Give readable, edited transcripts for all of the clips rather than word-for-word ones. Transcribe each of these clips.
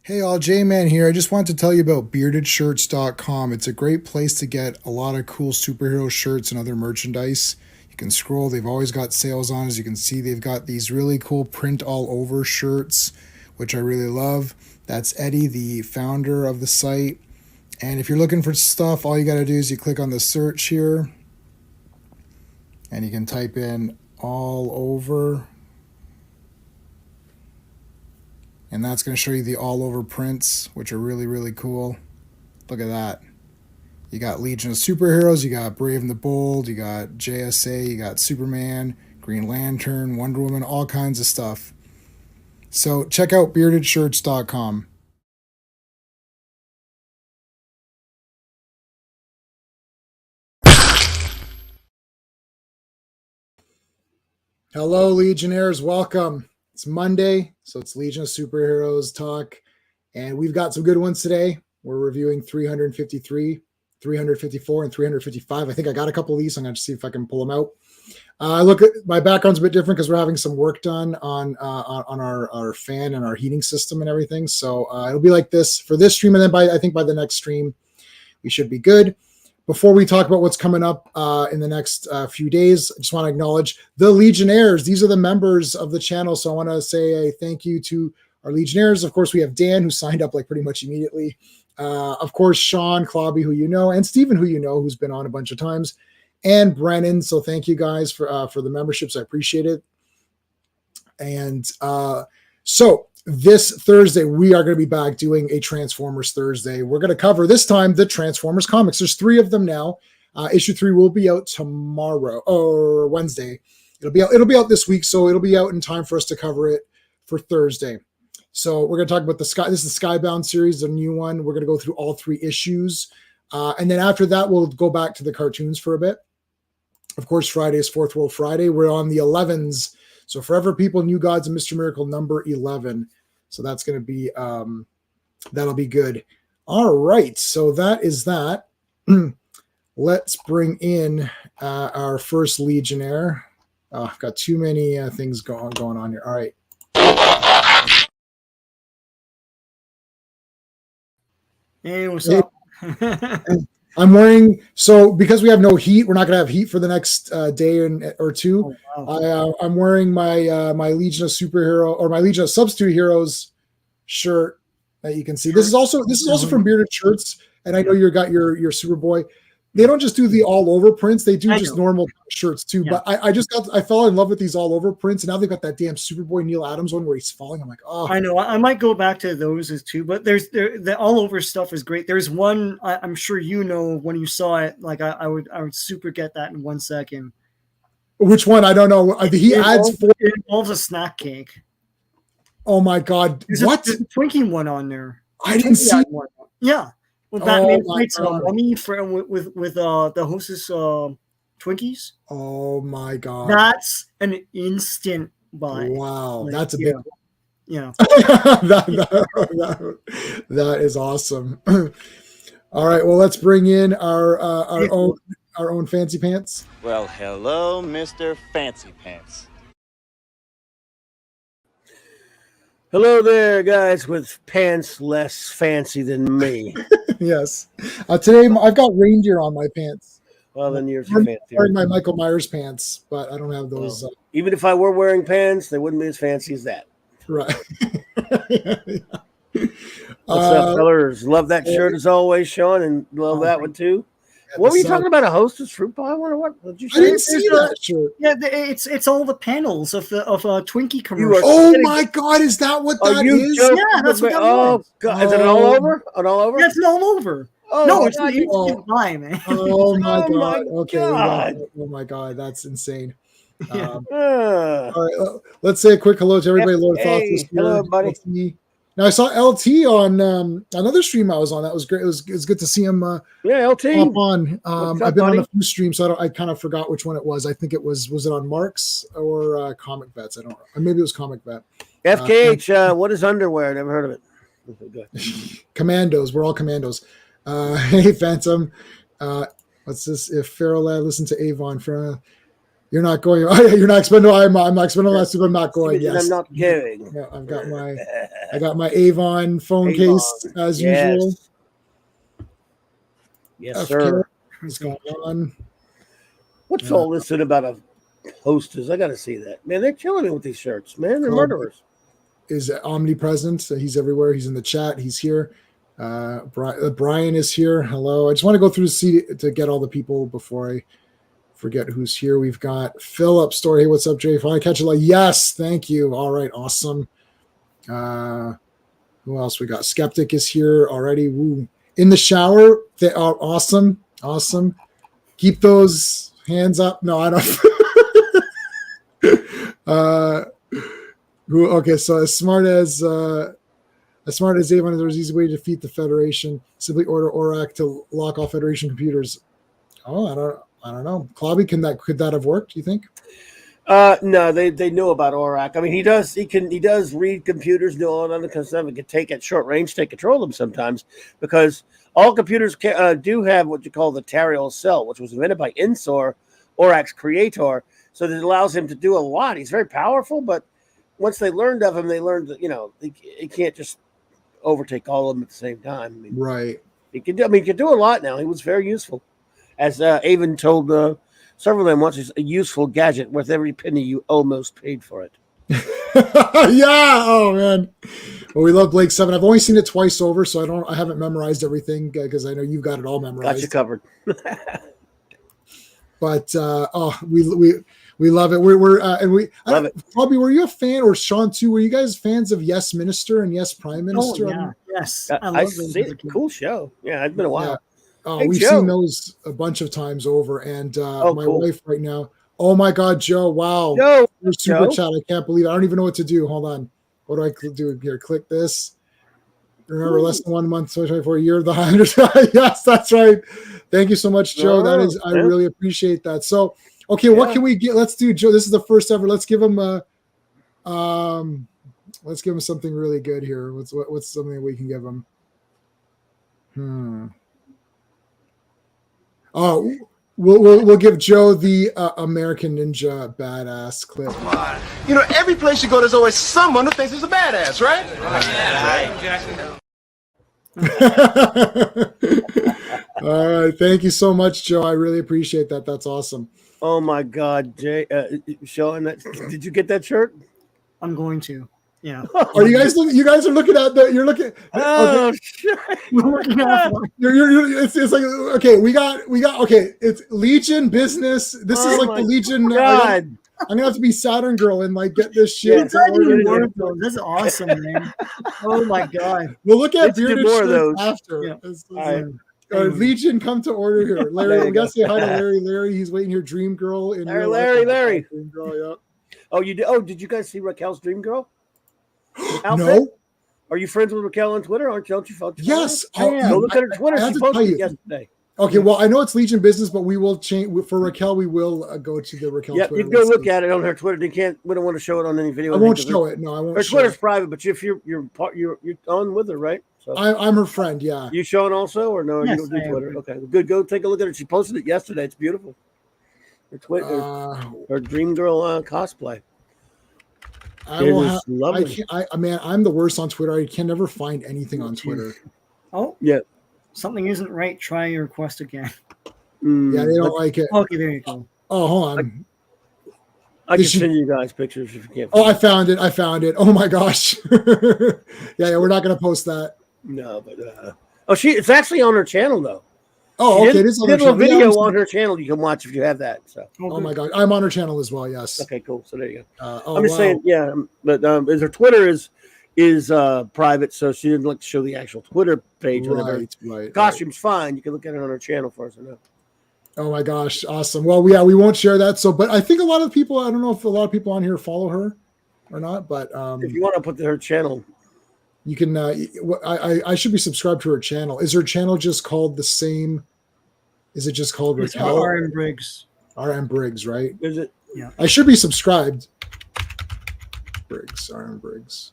Hey all, J-Man here. I just wanted to tell you about beardedshirts.com. It's a great place to get a lot of cool superhero shirts and other merchandise. You can scroll, they've always got sales on. As you can see, they've got these really cool print all over shirts, which I really love. That's Eddie, the founder of the site. And if you're looking for stuff, all you got to do is you click on the search here and you can type in all over. And that's going to show you the all over prints, which are really, really cool. Look at that. You got Legion of Superheroes, you got Brave and the Bold, you got JSA, you got Superman, Green Lantern, Wonder Woman, all kinds of stuff. So check out beardedshirts.com. Hello, Legionnaires. Welcome. It's Monday, so it's Legion of Superheroes talk. And we've got some good ones today. We're reviewing 353, 354, and 355. I think I got a couple of these. I'm going to see if I can pull them out. Look, at my background's a bit different because we're having some work done on our fan and our heating system and everything. So it'll be like this for this stream, and then I think by the next stream, we should be good. Before we talk about what's coming up in the next few days, I just want to acknowledge the Legionnaires. These are the members of the channel. So I want to say a thank you to our Legionnaires. Of course, we have Dan, who signed up like pretty much immediately. Of course, Sean, Clobby, who you know, and Stephen, who you know, who's been on a bunch of times, and Brennan. So thank you guys for the memberships. I appreciate it. And so this Thursday, we are going to be back doing a Transformers Thursday. We're going to cover this time the Transformers comics. There's 3 of them now. Issue 3 will be out tomorrow or Wednesday. It'll be out this week, so it'll be out in time for us to cover it for Thursday. So we're going to talk about this is the Skybound series, the new one. We're going to go through all 3 issues. And then after that, we'll go back to the cartoons for a bit. Of course, Friday is Fourth World Friday. We're on the 11s. So Forever People, New Gods, and Mr. Miracle number 11. So that's going to be, that'll be good. All right. So that is that. Let's bring in our first Legionnaire. I've got too many things going on here. All right. Hey, what's up? I'm wearing, so because we have no heat, we're not going to have heat for the next day or two. Oh, wow. I'm wearing my my Legion of Superhero or my Legion of Substitute Heroes shirt that you can see. This is also from Bearded Shirts, and I know you got your Superboy. They don't just do the all over prints; they do just normal shirts too. Yeah. But I fell in love with these all over prints, and now they've got that damn Superboy Neil Adams one where he's falling. I'm like, oh, I know. I might go back to those as too, but the all over stuff is great. There's one I'm sure you know when you saw it. Like I would super get that in 1 second. Which one? I don't know. It involves a snack cake. Oh my god! There's what? A Twinkie one on there. I didn't see one. Yeah. Well, Batman fights Mummy with the hostess Twinkies. Oh my god! That's an instant buy. Wow, like, that's a big. Yeah. that is awesome. All right, well, let's bring in our own Fancy Pants. Well, hello, Mr. Fancy Pants. Hello there, guys with pants less fancy than me. Yes. Today, I've got reindeer on my pants. Well, then yours are fancy. I'm wearing my Michael Myers pants, but I don't have those. Well, even if I were wearing pants, they wouldn't be as fancy as that. Right. What's up, fellas? Love that shirt as always, Sean, and love that one too. What were you talking about? A Hostess fruit pie? I wonder what did you say? I didn't see that shirt. Yeah, it's all the panels of a Twinkie commercial. Oh my god, is that what that is? Yeah, that's what that was. God. Is it an all over? An all over? Yeah, it's an all over. Oh, no, it's an instant buy, man. Oh my god. Okay. God. Oh my god, that's insane. Yeah. All right, let's say a quick hello to everybody. Lord Hey, hello, buddy. Now I saw LT on another stream I was on. That was great. It was good to see him. Yeah, LT. Hop on. Up, I've been buddy? on a few streams, so I kind of forgot which one it was. I think it was it on Marks or Comic Vets? I don't know. Maybe it was Comic Vet. FKH. What is underwear? Never heard of it. Commandos. We're all commandos. Hey, Phantom. What's this? If Pharaoh Lad listened to Avon for. You're not going. You're not expendable. I'm not expendable. I'm not going. Yes, I'm not going. Yeah, I've got my I got my Avon phone Avon. case as usual. Yes, FK, sir. what's going on? What's all this in about a hostess? I got to see that. Man, they're killing me with these shirts, man. They're murderers. Is omnipresent. He's everywhere. He's in the chat. He's here. Brian is here. Hello. I just want to go through the seat to get all the people before I forget who's here. We've got Philip Story. Hey, what's up, Jay? Finally catch a light. Yes, thank you. All right, awesome. Who else we got? Skeptic is here already. Woo. In the shower. They are awesome. Awesome. Keep those hands up. No, I don't. Okay, so as smart as Avon, there's an easy way to defeat the Federation. Simply order ORAC to lock all Federation computers. Oh, I don't know. Clobby, could that have worked? You think? No, they know about ORAC. I mean, he does read computers, know all that kind of stuff. He can take at short range, take control of them sometimes, because all computers do have what you call the Tariel cell, which was invented by Insor, ORAC's creator. So that allows him to do a lot. He's very powerful, but once they learned of him, they learned that he can't just overtake all of them at the same time. I mean, right. He can do a lot now. He was very useful, as Avon told several of them once. It's a useful gadget worth every penny you almost paid for it. Yeah. Oh man. Well, we love Blake 7. I've only seen it twice over, so I haven't memorized everything because I know you've got it all memorized. Got you covered. But we love it. Love it. Bobby, were you a fan, or Sean too? Were you guys fans of Yes Minister and Yes Prime Minister? Oh, yeah. Yes. I see it. Cool show. Yeah, it's been a while. Yeah. Oh, hey, we've Joe. seen those a bunch of times over. And my wife right now. Oh my God, Joe! Wow, Joe, your super chat. I can't believe it. I don't even know what to do. Hold on. What do I do here? Click this. Remember, less than 1 month, 2024 year of the 100. Yes, that's right. Thank you so much, Joe. I really appreciate that. So, okay, what can we get? Let's do, Joe. This is the first ever. Let's give him something really good here. What's something we can give him? Oh, we'll give Joe the American Ninja badass clip. You know, every place you go, there's always someone who thinks he's a badass, right? All right, thank you so much, Joe. I really appreciate that. That's awesome. Oh my God, Jay, Sean, did you get that shirt? I'm going to. Yeah. Are you guys looking? You guys are looking at the. You're looking. Oh okay. shit! It's like okay. We got. Okay. It's Legion business. This is like the Legion. God. I'm gonna have to be Saturn girl and like get this shit. It's not even worth those. This is awesome, man. Oh my God. We'll look at bearded more of those after. Yeah. Legion, come to order here. Larry, we gotta say hi to Larry. Larry, he's waiting here. Dream Girl in Larry. Dream Girl, yeah. Oh, you did. Oh, did you guys see Raquel's Dream Girl outfit? No. Are you friends with Raquel on Twitter? Don't you? Yes. Go look at her Twitter. She posted it yesterday. Okay, well, I know it's Legion business, but we will change for Raquel. We will go to the Raquel. Yeah, you can go look at it on her Twitter. We don't want to show it on any video. I won't show it. No, I won't. Her Twitter's private, but if you're on with her, right? So I'm her friend. Yeah. You showing also, or no? Yes, you don't do Twitter. Okay, good. Go take a look at it. She posted it yesterday. It's beautiful. Her Twitter, her Dream Girl cosplay. Lovely. Man, I'm the worst on Twitter. I can never find anything on Twitter. Oh yeah. Something isn't right. Try your request again. Yeah, they don't like it. Okay, there you go. Oh, hold on. I can send you guys pictures if you can't. I found it. Oh my gosh. yeah, we're not gonna post that. No, but it's actually on her channel though. Oh, okay. It is on her channel. A video on her channel. You can watch if you have that. So. Oh my god, I'm on her channel as well. Yes. Okay, cool. So there you go. I'm just saying, yeah. But her Twitter is private, so she didn't like to show the actual Twitter page. Right. Costume's fine. You can look at it on her channel for us. Oh my gosh, awesome. Well, yeah, we won't share that. So, but I think a lot of people. I don't know if a lot of people on here follow her or not. But if you want to put her channel. You can. I should be subscribed to her channel. Is her channel just called the same? Is it just called Raquel? RM Briggs. RM Briggs, right? Is it? Yeah. I should be subscribed. Briggs, RM Briggs.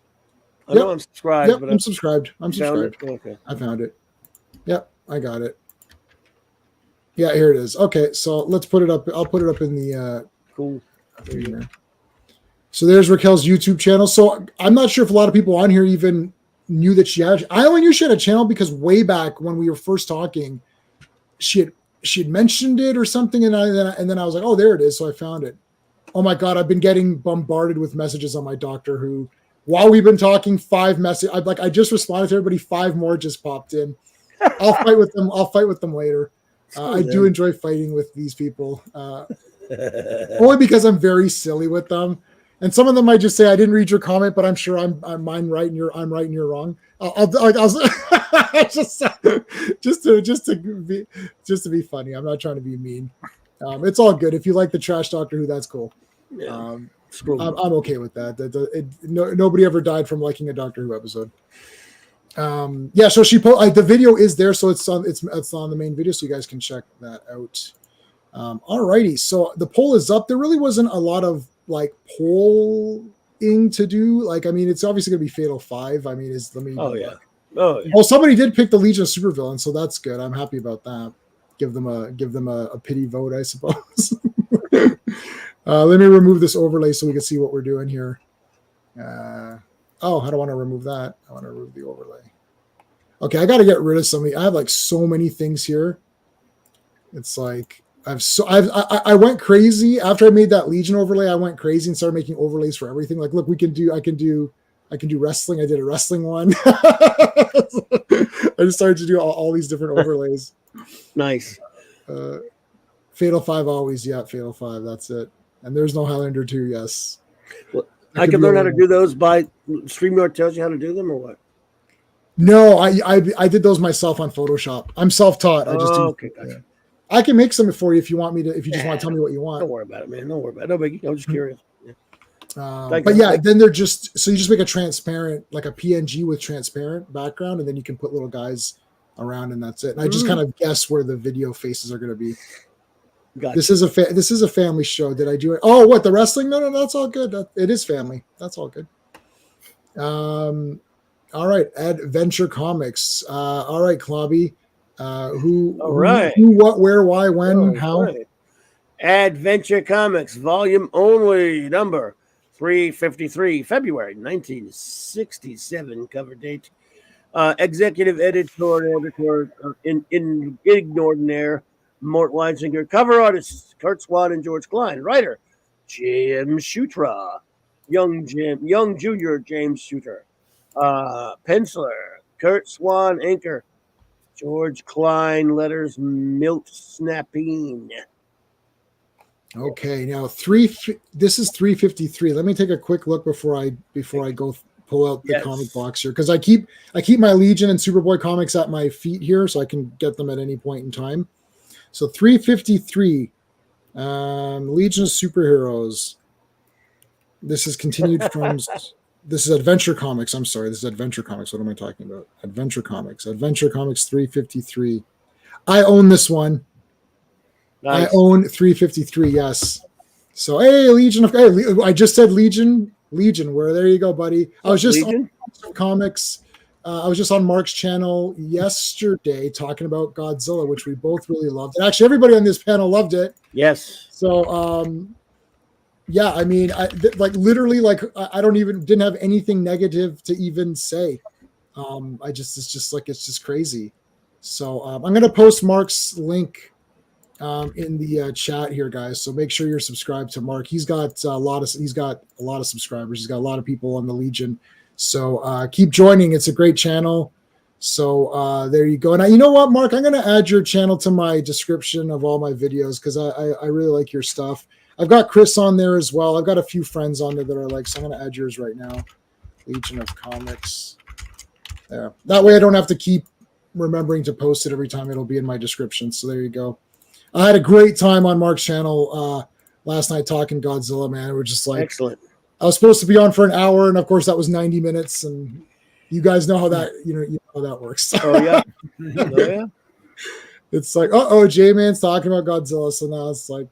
I know I'm subscribed. Yep, I'm subscribed. Okay. I found it. Yep, I got it. Yeah, here it is. Okay, so let's put it up. I'll put it up in the cool. Here. So there's Raquel's YouTube channel. So I'm not sure if a lot of people on here even knew that she had. I only knew she had a channel because way back when we were first talking, she had mentioned it or something, and then I was like, oh, there it is. So I found it. Oh my God, I've been getting bombarded with messages on my Doctor Who. While we've been talking, 5 messages. I just responded to everybody. 5 more just popped in. I'll fight with them. I'll fight with them later. I do enjoy fighting with these people, only because I'm very silly with them. And some of them might just say, "I didn't read your comment, but I'm sure I'm right and I'm right and you're wrong." I'll just to be funny. I'm not trying to be mean. It's all good. If you like the trash Doctor Who, that's cool. Yeah. I'm okay with that. Nobody ever died from liking a Doctor Who episode. Yeah, so the video is there, so it's on the main video, so you guys can check that out. Alrighty, so the poll is up. There really wasn't a lot of like polling to do. Like, I mean, it's obviously gonna be Fatal 5. I mean, well, somebody did pick the Legion of Supervillains, so that's good. I'm happy about that. Give them a pity vote, I suppose. Let me remove this overlay so we can see what we're doing here. I don't want to remove that. I want to remove the overlay. Okay, I got to get rid of something. I have like so many things here. It's like I went crazy after I made that Legion overlay. I went crazy and started making overlays for everything. Like, look, I can do wrestling. I did a wrestling one. I just started to do all these different overlays. Nice. Fatal 5 always, yeah, Fatal 5. That's it. And there's no Highlander 2. Yes. Well, I can learn how to do those by StreamYard tells you how to do them, or what? No, I did those myself on Photoshop. I'm self-taught. I just okay, gotcha. Yeah. I can make some for you if you want me to. If you just want to tell me what you want. Don't worry about it, man. Don't worry about it. No biggie. I'm just curious. Yeah. But yeah, then they're just so you just make a transparent, like a PNG with transparent background, and then you can put little guys around, and that's it. And I just kind of guess where the video faces are going to be. Gotcha. This is a family show. Did I do it? Oh, what, the wrestling? No, that's all good. It is family. That's all good. All right, Adventure Comics. All right, Clobby. Who, what, where, why, when, how? Right. Adventure Comics, volume only, number 353, February 1967, cover date. Executive editor in Ignordaire, Mort Weisinger. Cover artists, Kurt Swan and George Klein. Writer, Jim Shooter. Young Junior James Shooter. Penciler, Kurt Swan. Inker, George Klein. Letters, Milt Snapping. Okay, now this is 353. Let me take a quick look before I go pull out the comic box here, because I keep my Legion and Superboy comics at my feet here, so I can get them at any point in time. So 353, Legion of Superheroes. This is continued from. This is Adventure Comics. I'm sorry, this is Adventure Comics. What am I talking about? Adventure Comics 353. I own this one. Nice. I own 353. Yes. So hey, Legion of I just said Legion. Where there you go, buddy. I was just on comics. I was just on Mark's channel yesterday talking about Godzilla, which we both really loved. And actually, everybody on this panel loved it. Yes. So, yeah, I mean, I didn't have anything negative to even say. It's just crazy. So I'm going to post Mark's link in the chat here, guys. So make sure you're subscribed to Mark. He's got a lot of subscribers. He's got a lot of people on the Legion. So keep joining. It's a great channel. So there you go. And you know what, Mark? I'm going to add your channel to my description of all my videos because I really like your stuff. I've got Chris on there as well. I've got a few friends on there that are like, so I'm going to add yours right now. Legion of Comics. There. That way I don't have to keep remembering to post it every time. It'll be in my description. So there you go. I had a great time on Mark's channel last night talking Godzilla, man. We're just like, excellent. I was supposed to be on for an hour, and of course that was 90 minutes. And you guys know how that you know how that works. Oh yeah, oh yeah. It's like, J-Man's talking about Godzilla, so now it's like,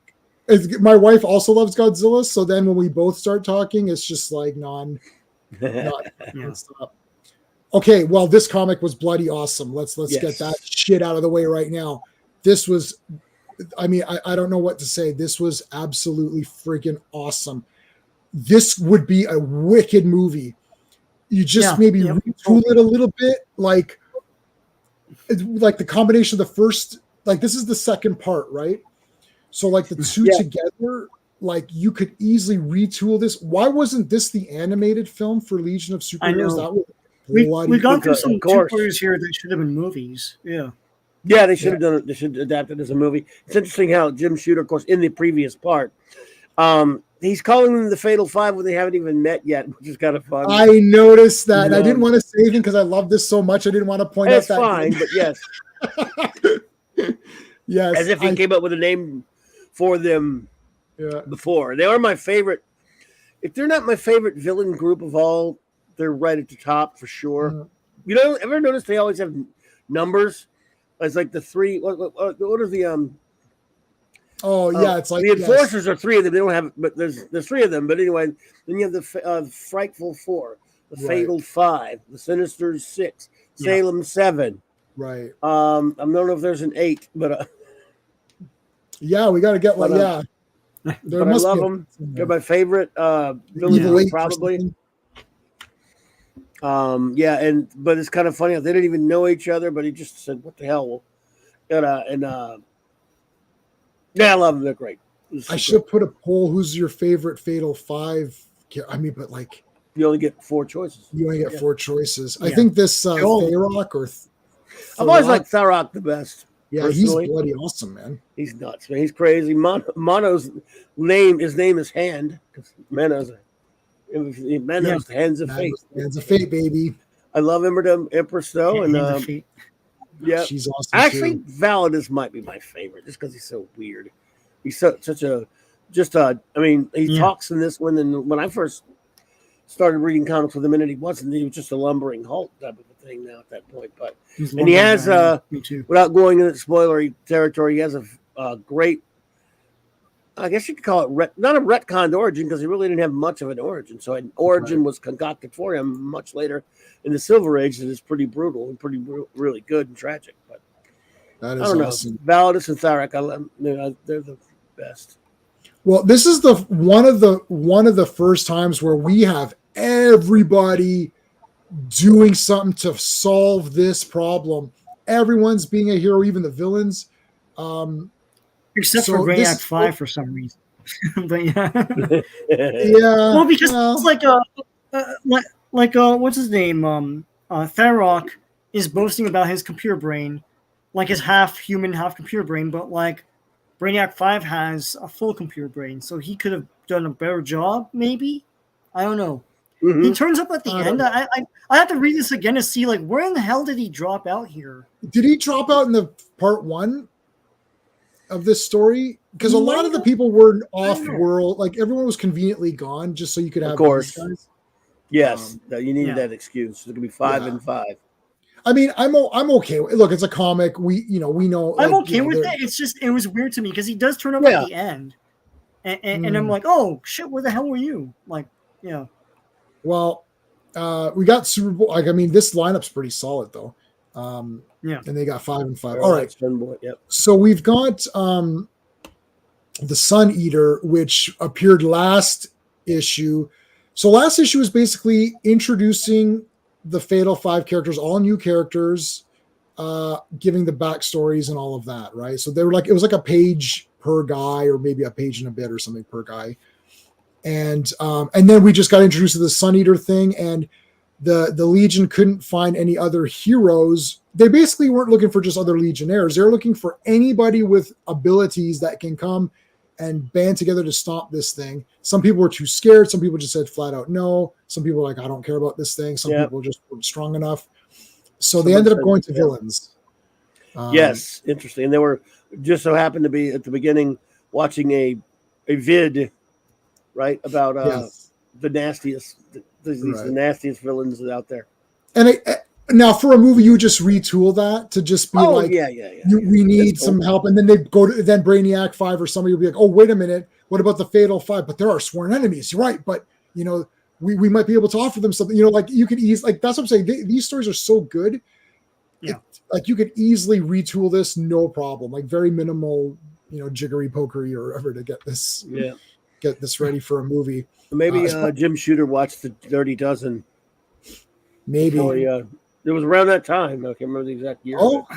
my wife also loves Godzilla. So then when we both start talking, it's just like non-stop. Okay, well, this comic was bloody awesome. Let's get that shit out of the way right now. This was. I mean, I don't know what to say. This was absolutely freaking awesome. this would be a wicked movie. You just maybe retool it a little bit, like the combination of the first, like this is the second part, right? So like the two together, like you could easily retool this. Why wasn't this the animated film for Legion of Superheroes? That was we gone through some two-parters here that should have been movies. Yeah. Yeah, they should have done it. They should adapt it as a movie. It's interesting how Jim Shooter, of course, in the previous part, he's calling them the Fatal Five when they haven't even met yet, which is kind of fun. I noticed that, and I didn't want to say anything because I love this so much. I didn't want to point out that. It's fine, but yes. Yes. As if he came up with a name for them before. They are my favorite. If they're not my favorite villain group of all, they're right at the top for sure. You know, ever notice they always have numbers? It's like the three. What are the it's like the Enforcers are three of them. They don't have, but there's three of them. But anyway, then you have the Frightful Four, the Fatal Five, the Sinister Six, Salem 7. Right. I don't know if there's an 8, but we got to get one. But I love them. They're my favorite villains, probably. But it's kind of funny. They didn't even know each other, but he just said, "What the hell?" I love them. They're great. I should put a poll. Who's your favorite Fatal Five? I mean, but like you only get 4 choices. You only get 4 choices. I think this Tharok or I've always liked Tharok the best. Yeah, personally. He's bloody awesome, man. He's nuts, man. He's crazy. Mono's name. His name is Hand. Menos the Hands of Fate. Hands of Fate, baby. I love Empress though, and she's awesome. Actually, Validus might be my favorite, just because he's so weird. He's such a I mean, he talks in this one, and when I first started reading comics with him, and he was just a lumbering Hulk type of a thing now at that point. But he has, without going into spoilery territory, he has a great. I guess you could call it not a retconned origin, because he really didn't have much of an origin. So an origin was concocted for him much later in the Silver Age that is pretty brutal and really good and tragic. But that is awesome. Validus and Tharok, I love, they're the best. Well, this is one of the first times where we have everybody doing something to solve this problem. Everyone's being a hero, even the villains. Except for Brainiac 5 for some reason. But Well, because it's like what's his name? Tharok is boasting about his computer brain, like his half human, half computer brain, but like Brainiac 5 has a full computer brain, so he could have done a better job, maybe. I don't know. Mm-hmm. He turns up at the end. I have to read this again to see, like, where in the hell did he drop out here? Did he drop out in the part 1 of this story? Because a lot of the people were off-world. Like, everyone was conveniently gone just so you could have. Of course. Yes, you needed that excuse. It could be 5 and 5. I mean, I'm okay. Look, it's a comic. We know. I'm okay with it. It's just, it was weird to me because he does turn up at the end, and I'm like, oh shit, where the hell were you? Like, Well, we got Super Bowl. Like, I mean, this lineup's pretty solid though. And they got 5 and 5. All right. Yep. So we've got the Sun Eater, which appeared last issue. So last issue is basically introducing the Fatal 5 characters, all new characters, giving the backstories and all of that, right? So they were like, it was like a page per guy, or maybe a page and a bit or something per guy. And then we just got introduced to the Sun Eater thing, and the Legion couldn't find any other heroes. They basically weren't looking for just other Legionnaires. They're looking for anybody with abilities that can come and band together to stop this thing. Some people were too scared. Some people just said flat out no. Some people were like, I don't care about this thing. Some people just weren't strong enough. So they ended up going to villains. Yes, interesting. And they were just so happened to be at the beginning watching a vid, right, about the nastiest, the nastiest villains out there. And now for a movie, you would just retool that to just be we need some help, and then they go to Brainiac 5 or somebody will be like, oh, wait a minute, what about the Fatal 5? But there are sworn enemies. You're right, but we might be able to offer them something. Like you could easily, like that's what I'm saying. These stories are so good. Yeah, like you could easily retool this, no problem. Like very minimal, jiggery pokery or whatever to get this. Yeah. get this ready for a movie. Maybe Jim Shooter watched the Dirty Dozen. Maybe. It was around that time. I can't remember the exact year. Oh,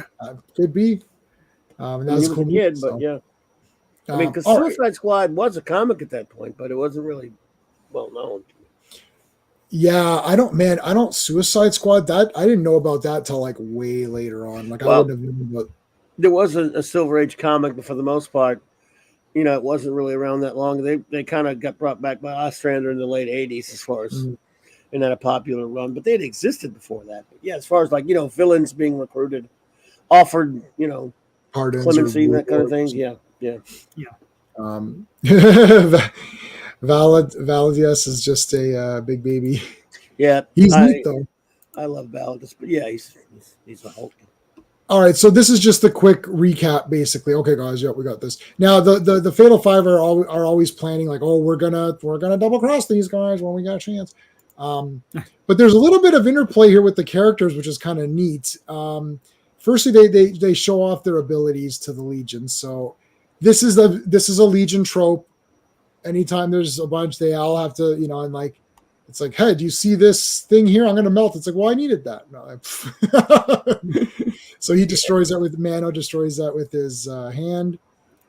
could be. And that was he a cool was a kid, movie, but yeah. I mean, because all Suicide Squad was a comic at that point, but it wasn't really well known. Yeah, I don't Suicide Squad. That I didn't know about that till like way later on. Like I wouldn't have known about. There was a Silver Age comic, but for the most part, it wasn't really around that long. They kind of got brought back by Ostrander in the late '80s, as far as and had a popular run. But they had existed before that. But yeah, as far as like villains being recruited, offered Pardons clemency, that kind of thing. Yeah. Valadius is just a big baby. Yeah, he's neat though. I love Valadius, but yeah, he's a Hulk. All right, so this is just a quick recap, basically. Okay, guys, yeah, we got this. Now, the Fatal Five are always planning like, oh, we're gonna double cross these guys when we got a chance. But there's a little bit of interplay here with the characters, which is kind of neat. Firstly, they show off their abilities to the Legion. So this is a Legion trope. Anytime there's a bunch, they all have to, and like, it's like, hey, do you see this thing here? I'm going to melt. It's like, well, I needed that. No, so he destroys that with Mano, destroys that with his hand.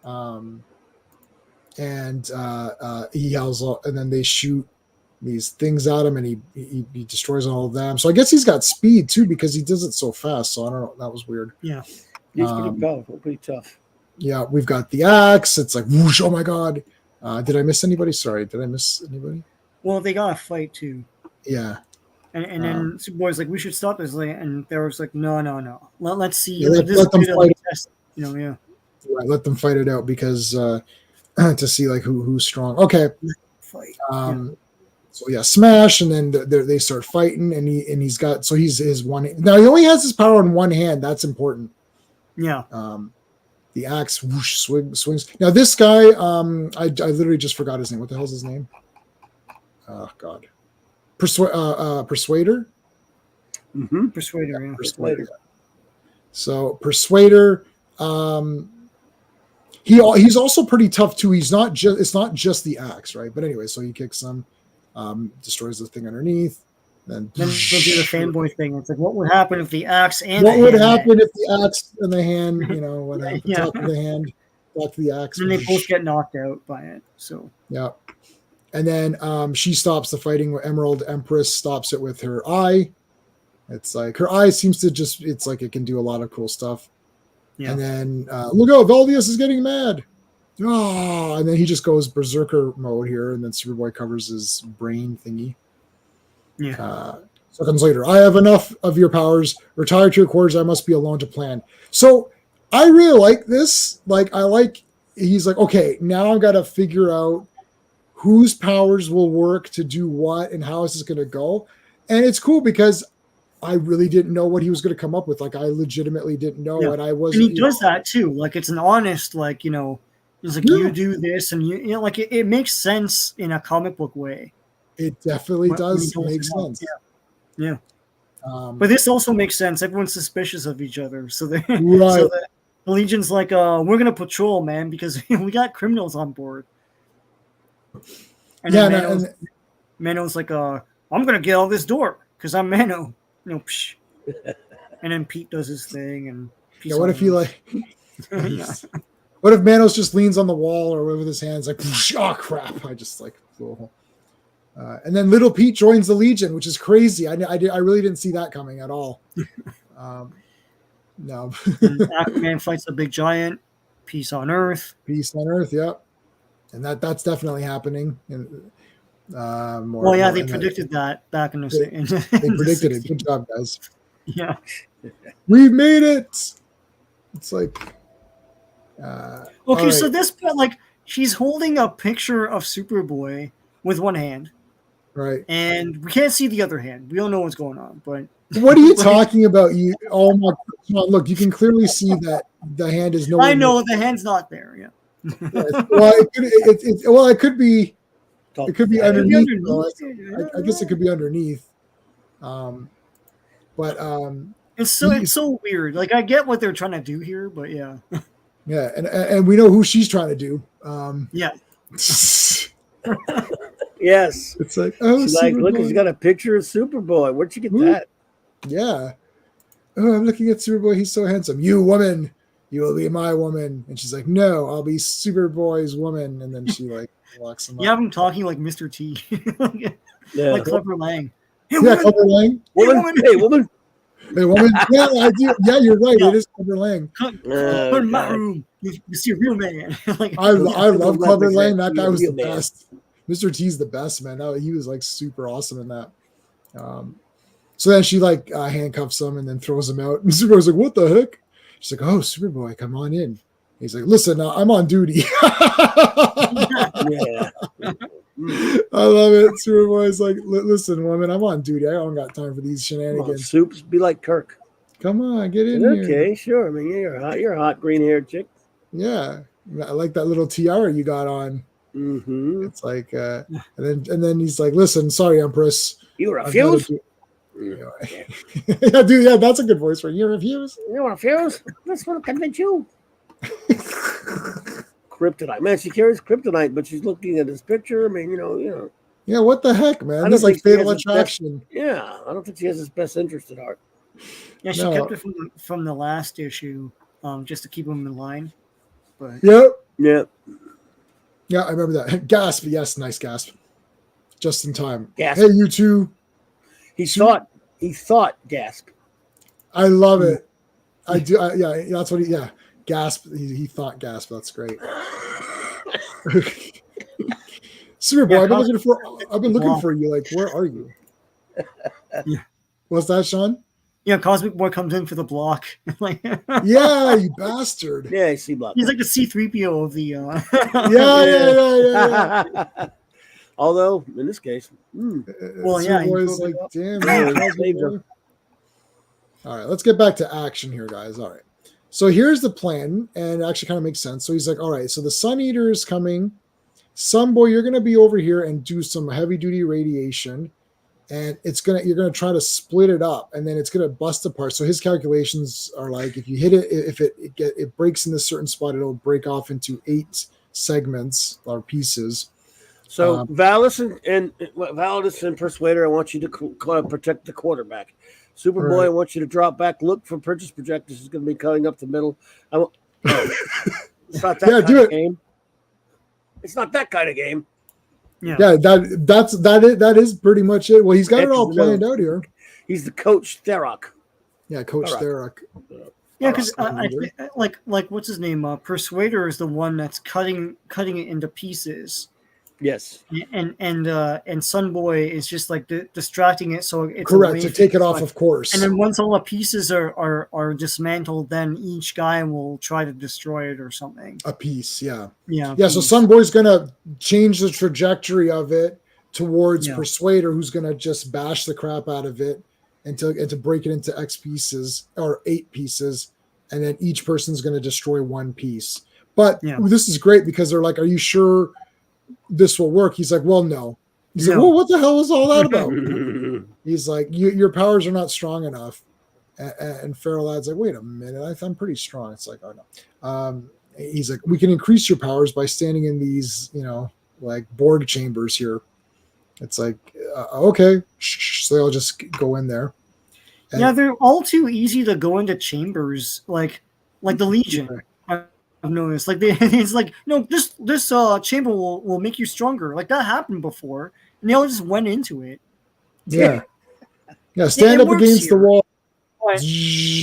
And he yells, and then they shoot these things at him, and he destroys all of them. So I guess he's got speed too, because he does it so fast. So I don't know. That was weird. Yeah. He's pretty tough. Yeah. We've got the axe. It's like, whoosh, oh my God. Did I miss anybody? Sorry. Did I miss anybody? Well, they got a fight too. Yeah. And then Superboy's like, we should stop this. And they was like, no. Let's see. Yeah, let them fight. Yeah. Right, let them fight it out because to see like who's strong. Okay. Fight. So yeah, smash, and then they start fighting, and he's got he's his one. Now he only has his power in one hand. That's important. Yeah. The axe whoosh swings. Now this guy, I literally just forgot his name. What the hell's his name? Oh God, Persuader. Mm-hmm. Persuader. Yeah. Persuader. So Persuader. He's also pretty tough too. It's not just the axe, right? But anyway, so he kicks them, destroys the thing underneath. Then they'll do the fanboy thing. It's like, what would happen if the axe and what would happen if the axe and the hand, what happened? Yeah. Talk to the hand, talk to the axe. And they both get knocked out by it. So yeah. And then she stops the fighting where Emerald Empress stops it with her eye. It's like her eye seems to it's like it can do a lot of cool stuff. Yeah. And then look out, Valdius is getting mad. Oh, and then he just goes berserker mode here, and then Superboy covers his brain thingy. Yeah. Seconds later, I have enough of your powers. Retire to your quarters. I must be alone to plan. So I really like this. He's like, okay, now I've got to figure out whose powers will work to do what and how is this going to go. And it's cool because I really didn't know what he was going to come up with. Like I legitimately didn't know, and I wasn't. And he does that too. Like it's an honest, he's like, you do this, and like it makes sense in a comic book way. It definitely does make sense. Yeah. But this also makes sense. Everyone's suspicious of each other, so right. So the Legion's like, we're gonna patrol, man, because we got criminals on board. And then Mano's like, I'm gonna get out this door because I'm Mano. Psh. And then Pete does his thing, and what if he what if Manos just leans on the wall or with his hands like, oh crap! I just like flew a hole. And then Little Pete joins the Legion, which is crazy. I really didn't see that coming at all. No. Aquaman fights the big giant. Peace on Earth. Peace on Earth. Yep. And that's definitely happening. And, they predicted that back in the. They predicted it. Good job, guys. Yeah. We made it. It's like. Okay, so this she's holding a picture of Superboy with one hand. Right. And we can't see the other hand. We don't know what's going on, but what are you talking about? Oh my God, look, you can clearly see that the hand is nowhere. I know the hand's not there, yeah. Well, it could be underneath. I guess it could be underneath. But it's so weird. Like I get what they're trying to do here, but yeah. Yeah, and we know who she's trying to do. Yeah. Yes. It's like, oh, She's like, look, Superboy. he's got a picture of Superboy. Where'd you get Ooh. that? Yeah. Oh, I'm looking at Superboy. He's so handsome. You woman, you will be my woman. And she's like, no, I'll be Superboy's woman. And then she like locks him You have up. him talking like Mr. T, Yeah. like Clever Lang. Hey, Yeah, woman! Clubber Lang. Woman, hey, woman. Hey, woman. Yeah, I do. Yeah, you're right. Yeah. It is Clubber Lang. Come Oh, in my God. room. You see a real man. Like, I love Clubber Lang. represent That the guy was real the man. best. Mr. T's the best, man. He was like super awesome in that. So then she like handcuffs him and then throws him out. And Superboy's like, what the heck? She's like, oh, Superboy, come on in. He's like, listen, I'm on duty. Yeah. I love it. Superboy's like, listen, woman, I'm on duty. I don't got time for these Come on, shenanigans. Soups, be like Kirk. Come on, get in here. Okay, sure. I mean, you're a hot green-haired chick. Yeah. I like that little tiara you got on. Mm-hmm. It's like, and then he's like, listen, sorry, Empress. You I've gotta refuse? do- yeah, dude, yeah, that's a good voice for you. Refuse? You refuse? That's what convince you. Kryptonite. Man, she carries kryptonite, but she's looking at his picture. I mean, you know. Yeah, what the heck, I man? don't This is like think she Fatal has his best- Attraction. Yeah, I don't think she has his best interest at heart. yeah, she No. kept it from the last issue, just to keep him in line. But Yep. Yeah. Yeah, I remember that. Gasp. Yes, nice gasp. Just in time. Gasp. Hey, you two. He thought, gasp. I love it. I do. Yeah, that's what yeah. Gasp. He thought gasp. That's great. Superboy, Yeah, I've been looking for you. Like, where are you? Yeah. What's that, Sean? yeah, Cosmic Boy comes in for the block. Like, Yeah, you bastard. Yeah, C-block. he's like the C-3PO of the. Yeah. Although, in this case, Well, yeah, he Superboy's broke it like, up. damn. Yeah, man, he Cosmic saved Boy. her. All right, let's get back to action here, guys. All right. So here's the plan, and it actually kind of makes sense. So he's like, all right, so the Sun Eater is coming. Sunboy, you're gonna be over here and do some heavy duty radiation, and you're gonna try to split it up, and then it's gonna bust apart. So his calculations are like, if you hit it, if it breaks in this certain spot, it'll break off into 8 segments or pieces. So Valis and Persuader, I want you to protect the quarterback. Superboy, Right. I want you to drop back. Look for purchase projectors. Is going to be cutting up the middle. It's not that Yeah, kind do of it. game. It's not that kind of game. Yeah. Yeah, that is pretty much it. Well, he's got it all X's and planned O's. out here. He's the coach, Therok. Yeah, Coach Therok. Therok. Yeah, because Sun Eater. like what's his name? Persuader is the one that's cutting it into pieces, Yes. and Sunboy is just like distracting it, so it's Correct, away to from take it the off, fight. of course. And then once all the pieces are dismantled, then each guy will try to destroy it or something. A piece, yeah. Yeah. Yeah, so Sunboy's gonna change the trajectory of it towards Yeah. Persuader, who's gonna just bash the crap out of it and to break it into X pieces or 8 pieces, and then each person's gonna destroy 1 piece. But Yeah. this is great because they're like, "Are you sure this will work?" He's like, "Well, no." He's like, No. "Well, what the hell is all that about?" He's like, your powers are not strong enough. And Feral Lad's like, wait a minute, I'm pretty strong. It's like, oh no. He's like, we can increase your powers by standing in these, like board chambers here. It's like, okay. So they'll just go in there. And Yeah, they're all too easy to go into chambers, like the Legion. I've noticed, like it's like, no, this chamber will make you stronger. Like that happened before, and they all just went into it. yeah. Yeah, stand it up works against the here. wall. But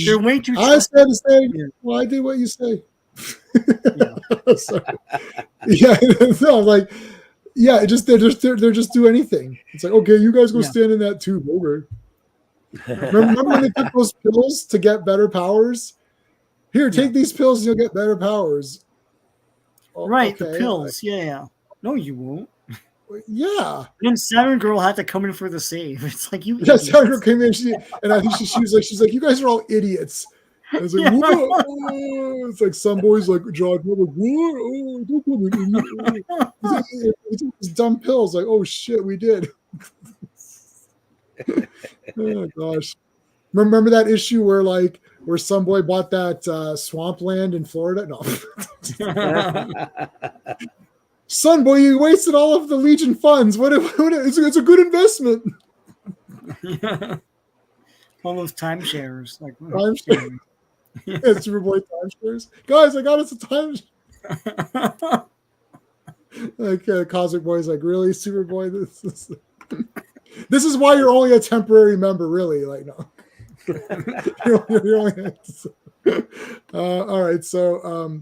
they're way too. I said to say, Yeah. well, I did what you say. Yeah. So, yeah, no, like, yeah, they're just do anything. It's like, okay, you guys go Yeah. stand in that tube. Okay. Remember when they took those pills to get better powers? Here, take these pills and you'll get better powers. Oh, Right, the okay. pills. Yeah. No, you won't. Yeah. And then Saturn Girl had to come in for the save. It's like you. Yeah, idiots. Sandra came in, and I think she's like, you guys are all idiots. I was like, Yeah. whoa. Oh. It's like some boys like John, like, what? Oh, don't call me an idiot. Oh. It's dumb pills. Like, oh shit, we did. Oh gosh. Remember that issue where some boy bought that swampland in Florida? No. son, boy, you wasted all of the Legion funds. It's a good investment. All those timeshares, like Timeshare. Yeah, Superboy timeshares. Guys, I got us a time. Like Cosmic Boy's like, really, Superboy? This is why you're only a temporary member, really. Like, no. you're only, all right, so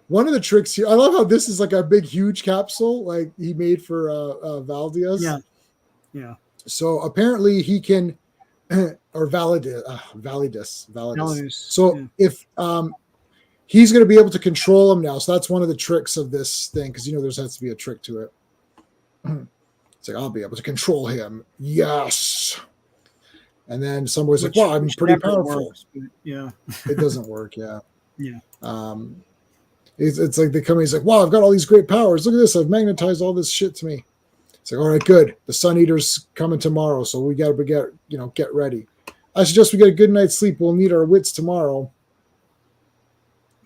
one of the tricks here, I love how this is like a big, huge capsule, like he made for Valdius. Yeah. So apparently he can, or Validus. So if he's going to be able to control him now, so that's one of the tricks of this thing, because there has to be a trick to it. It's like, I'll be able to control him. Yes. And then somebody's like, "Wow, I'm pretty powerful." Works, yeah, it doesn't work. Yeah. Yeah. It's like the company's like, "Wow, I've got all these great powers. Look at this. I've magnetized all this shit to me." It's like, all right, good. The Sun Eater's coming tomorrow, so we got to get ready. I suggest we get a good night's sleep. We'll need our wits tomorrow.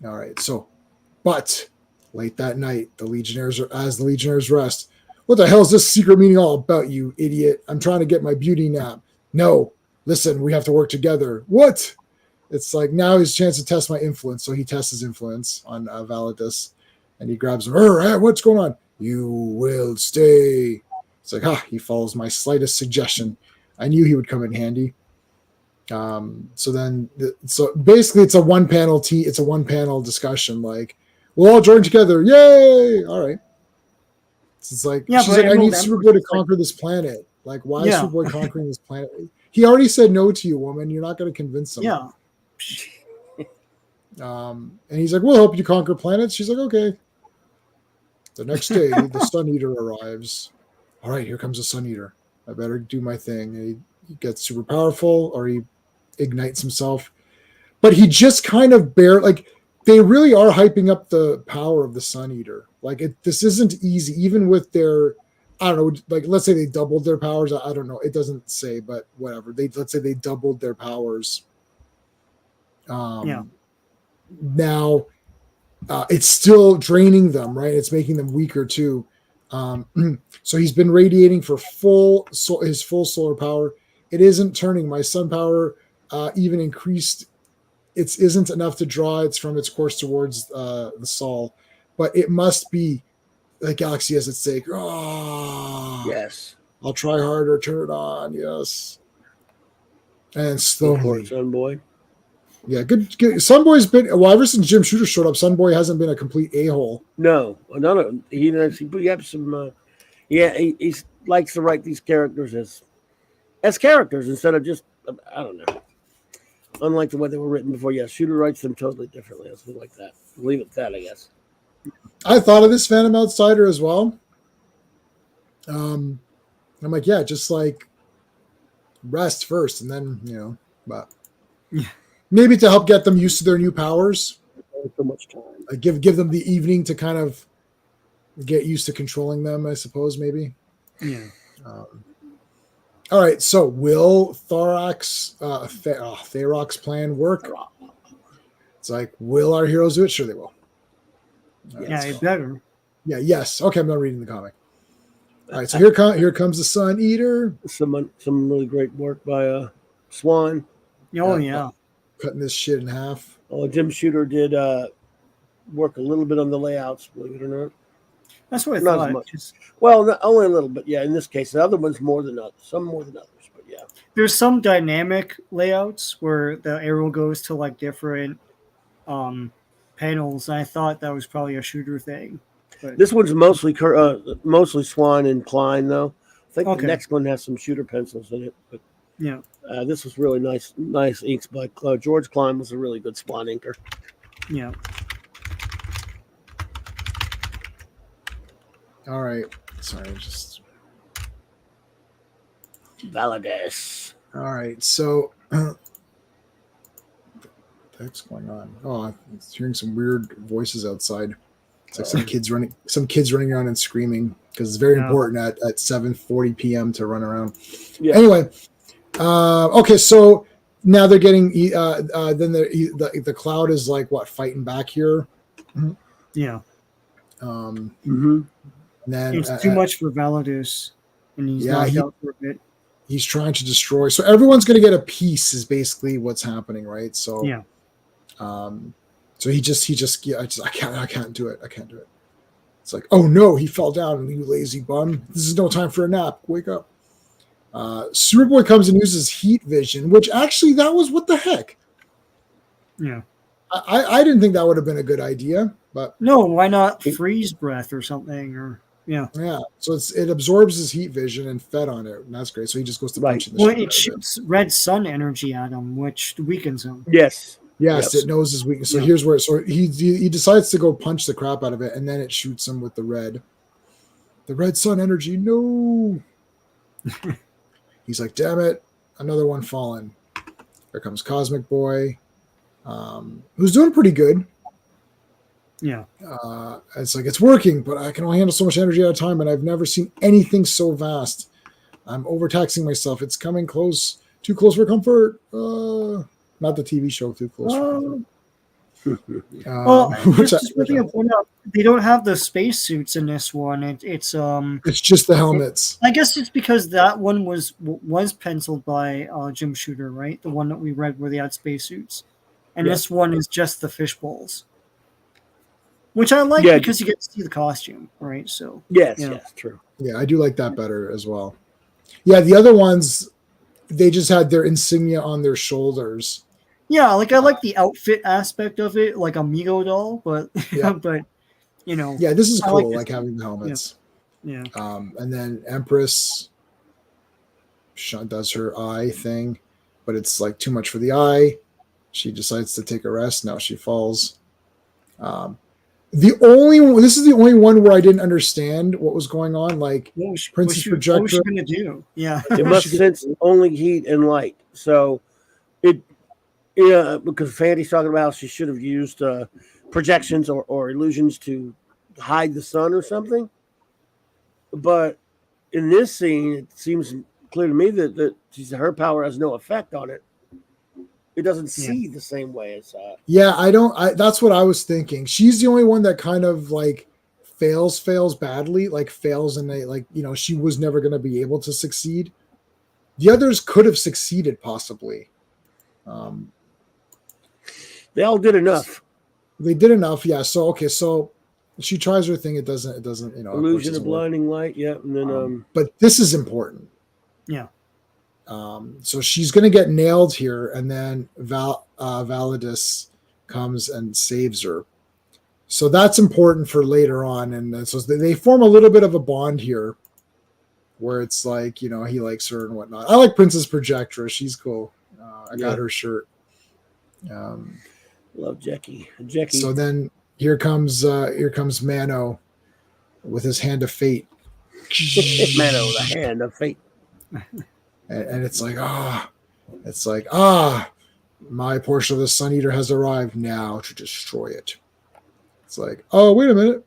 All right. So, but late that night, the Legionnaires rest. What the hell is this secret meeting all about, you idiot? I'm trying to get my beauty nap. No, listen, we have to work together. What? It's like now his chance to test my influence. So he tests his influence on Validus, and he grabs him. Hey, what's going on? You will stay. It's like, he follows my slightest suggestion. I knew he would come in handy. So basically it's a one panel discussion. Like, we'll all join together. Yay. All right. It's like, she's like, I need Superboy to conquer this planet. Like, why is Superboy conquering this planet? He already said no to you, woman. You're not going to convince him. Yeah. And he's like, we'll help you conquer planets. She's like, okay. The next day, the Sun Eater arrives. All right, here comes the Sun Eater. I better do my thing. And he gets super powerful, or he ignites himself. But he just kind of they really are hyping up the power of the Sun Eater. Like, this isn't easy, even with their, I don't know, like, let's say they doubled their powers. I don't know. It doesn't say, but whatever. Let's say they doubled their powers. Now, it's still draining them, right? It's making them weaker too. So he's been radiating for his full solar power. It isn't turning. My sun power even increased. It isn't enough to draw it from its course towards the Sol, but it must be the galaxy has its sake. Oh, yes. I'll try harder. Turn it on. Yes. And slowly, Sunboy. Yeah, good. Sunboy's been ever since Jim Shooter showed up. Sunboy hasn't been a complete a-hole. No. He have some. He likes to write these characters as characters instead of just, I don't know. Unlike the way they were written before. Yeah, Shooter writes them totally differently. Let's leave it like that. Leave it at that, I guess. I thought of this Phantom Outsider as well. I'm like, yeah, just like rest first, and then but. Yeah. Maybe to help get them used to their new powers. So much time. Give them the evening to kind of get used to controlling them, I suppose, maybe. Yeah. All right, so will Tharok's plan work? It's like, will our heroes do it? Sure they will. Yeah, it better. Yeah, yes. Okay, I'm not reading the comic. All right, so here comes the Sun Eater. Some really great work by Swan. Oh, yeah. Cutting this shit in half. Oh, Jim Shooter did work a little bit on the layouts, believe it or not. That's what I Not thought. as much. Well, only a little bit, yeah. In this case, the other one's more than others. Some more than others, but yeah. There's some dynamic layouts where the arrow goes to like different panels. And I thought that was probably a Shooter thing. But This one's mostly Swan and Klein, though. I think the next one has some Shooter pencils in it, but yeah. this was really nice inks by George Klein. Was a really good Swan inker. Yeah. All right. Sorry, just Validus. all right. So what's going on? Oh, I'm hearing some weird voices outside. It's like some kids running around and screaming because it's very important at 7:40 p.m. to run around. Yeah. Anyway, okay, so now they're getting then the cloud is like what, fighting back here. Yeah. And then It's too much for Validus, and he's knocked out for a bit. He's trying to destroy. So everyone's going to get a piece is basically what's happening, right? So Yeah. So he just I can't do it. I can't do it. It's like, oh no, he fell down, you lazy bum. This is no time for a nap. Wake up. Superboy comes and uses heat vision, which actually that was what the heck. Yeah. I didn't think that would have been a good idea, but no, why not freeze breath or something? Or yeah. So it absorbs his heat vision and fed on it, and that's great. So he just goes to punch in the Well, it shoots red sun energy at him, which weakens him. Yes, it knows his weakness. So here's where he decides to go punch the crap out of it, and then it shoots him with the red sun energy. No, he's like, damn it, another one fallen. Here comes Cosmic Boy, who's doing pretty good. Yeah. It's like, it's working, but I can only handle so much energy at a time, and I've never seen anything so vast. I'm overtaxing myself. It's coming close, too close for comfort. Not the TV show, Too Close for Comfort. Well, just looking to point out, they don't have the spacesuits in this one. It's just the helmets. I guess it's because that one was penciled by Jim Shooter, right? The one that we read where they had spacesuits, and this one is just the fishbowls. Which I like because you get to see the costume, right? So yes, true. Yeah, I do like that better as well. Yeah, the other ones, they just had their insignia on their shoulders. Yeah, like I like the outfit aspect of it, like a Migo doll, but but yeah, this is cool, like having the helmets. Yeah. And then Empress does her eye thing, but it's like too much for the eye. She decides to take a rest. Now she falls. This is the only one where I didn't understand what was going on. Like Princess Projector. What was she gonna do? Yeah, it must sense only heat and light. So because Fandy's talking about she should have used projections or illusions to hide the sun or something. But in this scene, it seems clear to me that her power has no effect on it. It doesn't see the same way as that's what I was thinking. She's the only one that kind of like fails badly, like fails and she was never going to be able to succeed. The others could have succeeded possibly. They all did enough. They did enough, yeah. So she tries her thing. It doesn't illusion of blinding light, and then but this is important. Yeah. So she's going to get nailed here, and then Validus comes and saves her. So that's important for later on, and so they form a little bit of a bond here, where it's like he likes her and whatnot. I like Princess Projectra; she's cool. I got her shirt. Love Jackie. So then here comes Mano with his hand of fate. Mano, the hand of fate. And it's like, my portion of the Sun Eater has arrived now to destroy it. It's like, oh, wait a minute.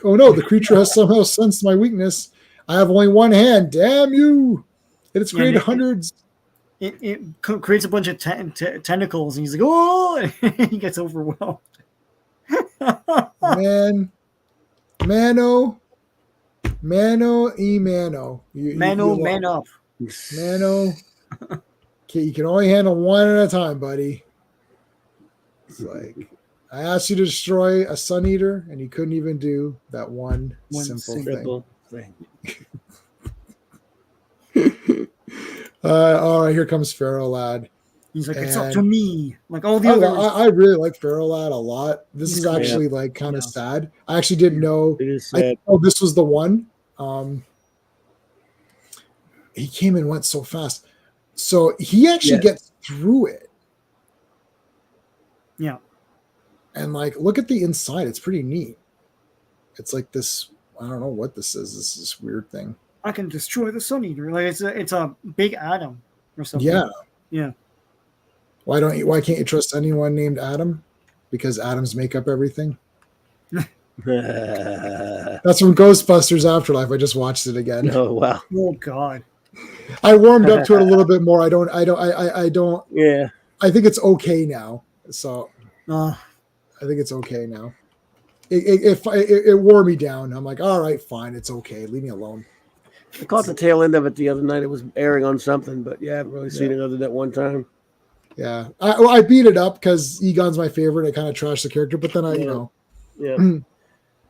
Oh no, the creature has somehow sensed my weakness. I have only one hand. Damn you. And it's created hundreds. It creates a bunch of tentacles, and he's like, oh, he gets overwhelmed. Mano, man up. Mano, you can only handle one at a time, buddy. It's like, I asked you to destroy a Sun Eater, and you couldn't even do that one simple thing. All right, here comes Pharaoh Lad. He's like, it's up to me. Like all the others. I really like Pharaoh Lad a lot. This is actually like kind of sad. I actually didn't know. It is sad. This was the one. He came and went so fast. So he actually gets through it. Yeah. And like, look at the inside. It's pretty neat. It's like this. I don't know what this is. This is this weird thing. I can destroy the Sun Eater. Like it's a big atom or something. Yeah. Why can't you trust anyone named Adam? Because atoms make up everything. That's from Ghostbusters Afterlife. I just watched it again. Oh wow. Oh God. I warmed up to it a little bit more. I don't. Yeah. I think it's okay now. So I think it's okay now. it wore me down. I'm like, all right, fine, it's okay, leave me alone. I caught the tail end of it the other night. It was airing on something, but yeah, I haven't really seen it other than that one time. Yeah, I beat it up because Egon's my favorite. I kind of trashed the character, but then Yeah.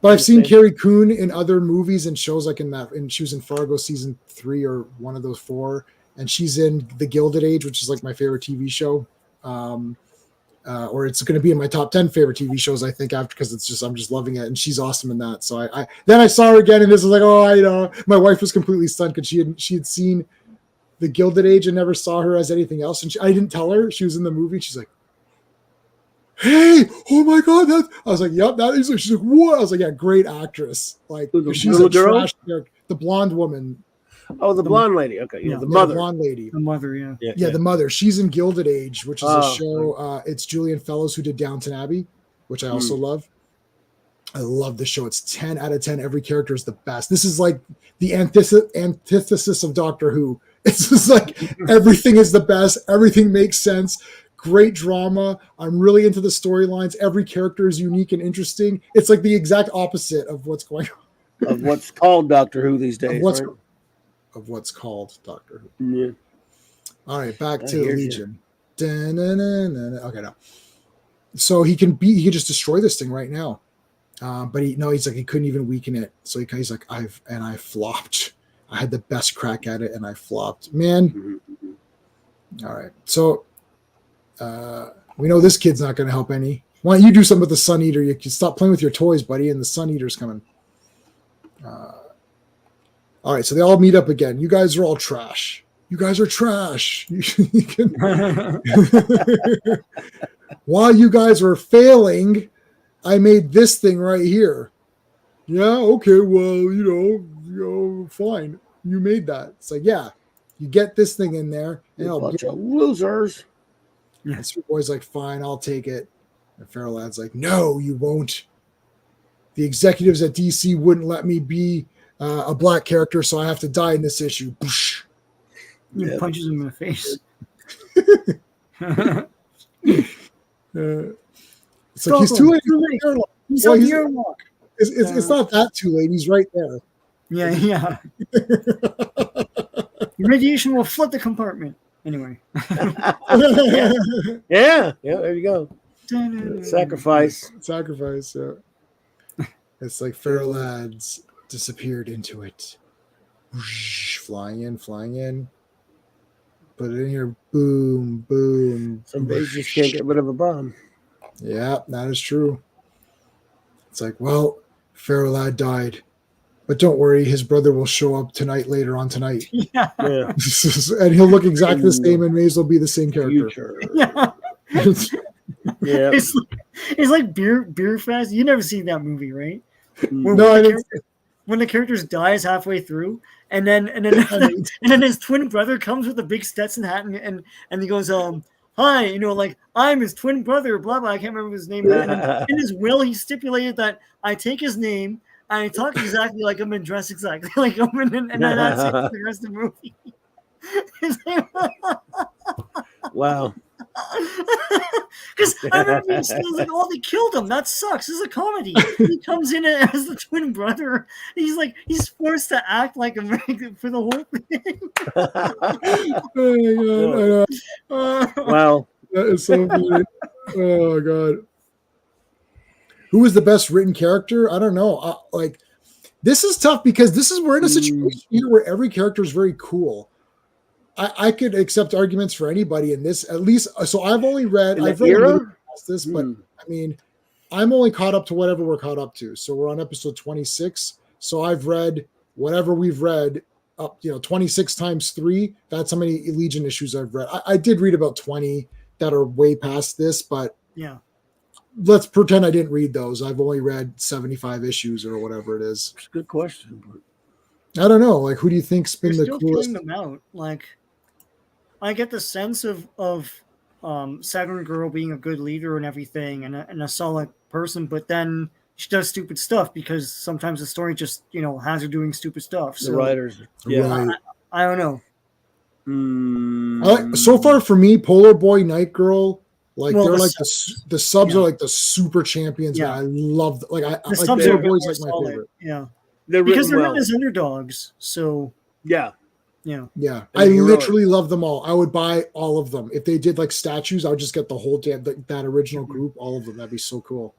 But I've seen Carrie Coon in other movies and shows, like and she was in Fargo season 3 or one of those 4, and she's in The Gilded Age, which is like my favorite TV show. Or it's going to be in my top 10 favorite TV shows, I think, after, because I'm just loving it, and she's awesome in that. So then I saw her again, and this was like, my wife was completely stunned because she had seen The Gilded Age and never saw her as anything else, and I didn't tell her she was in the movie. She's like, hey, oh my god, that I was like, yep, that is. She's like, what? I was like, yeah, great actress. Like, she's a trash character, the blonde woman. Oh, the blonde lady. Okay, Yeah, the mother. The blonde lady. The mother, yeah, the mother. She's in Gilded Age, which is a show. It's Julian Fellows who did Downton Abbey, which I also love. I love the show. It's 10 out of 10. Every character is the best. This is like the antithesis of Doctor Who. It's just like everything is the best. Everything makes sense. Great drama. I'm really into the storylines. Every character is unique and interesting. It's like the exact opposite of what's going on. Of what's called Doctor Who these days. Of what's called Doctor Who. Yeah. All right, back to Legion. Okay, no. So he can just destroy this thing right now. But he's like, he couldn't even weaken it. So he's like, I flopped. I had the best crack at it and I flopped. Man. All right. So we know this kid's not going to help any. Why don't you do something with the Sun Eater? You can stop playing with your toys, buddy, and the Sun Eater's coming. All right, so they all meet up again. You guys are all trash. You guys are trash. While you guys were failing, I made this thing right here. Yeah, okay, well, fine. You made that. It's like, yeah, you get this thing in there. And a bunch of losers. And Superboy's like, fine, I'll take it. And Feral Lad's like, no, you won't. The executives at DC wouldn't let me be a black character, so I have to die in this issue. He punches him in the face. It's like, he's too late. He's on the airlock. It's not that too late. He's right there. Yeah. Radiation will flood the compartment. Anyway. Yeah, there you go. Sacrifice. Yeah. It's like Feral Lads disappeared into it. Whoosh, flying in. Put it in here. Boom, boom. Some days just can't get rid of a bomb. Yeah, that is true. It's like, well, Feral Lad died. But don't worry, his brother will show up later on tonight. Yeah. And he'll look exactly the same and may as well be the same character. Yeah. Yeah. It's like Beer Fest. You never seen that movie, right? No, I didn't. When the characters dies halfway through, and then his twin brother comes with a big Stetson hat and he goes, hi, like, I'm his twin brother, blah blah. I can't remember his name. And in his will, he stipulated that I take his name, I talk exactly like him and dress exactly like him, and then that's it for the rest of the movie. Wow. Because I remember being like, oh, they killed him. That sucks. This is a comedy. He comes in as the twin brother. He's forced to act like him for the whole thing. Oh my God. Wow. That is so funny. Oh God. Who is the best written character? I don't know. This is tough because we're in a situation here where every character is very cool. I could accept arguments for anybody in this, at least. So I've read past this, but I mean, I'm only caught up to whatever we're caught up to. So we're on episode 26. So I've read whatever we've read up, 26 times 3. That's how many Legion issues I've read. I did read about 20 that are way past this, but yeah. Let's pretend I didn't read those. I've only read 75 issues or whatever it is. It's a good question. I don't know. Like, who do you think's been the coolest? Them out. Like, I get the sense of Saturn Girl being a good leader and everything, and a solid person, but then she does stupid stuff because sometimes the story just has her doing stupid stuff. So the writers, right. I don't know. So far for me, Polar Boy, Night Girl, Like Well, they're the like the subs yeah. are like the super champions. Yeah. Man. I love like The like subs they're are a bit always more like my solid. favorite. Yeah, They're because written they're well. written as underdogs. So Yeah. yeah, Yeah, And I they're heroic. literally love them all. I would buy all of them if they did like statues. I would just get the whole that original group, all of them. That'd be so cool.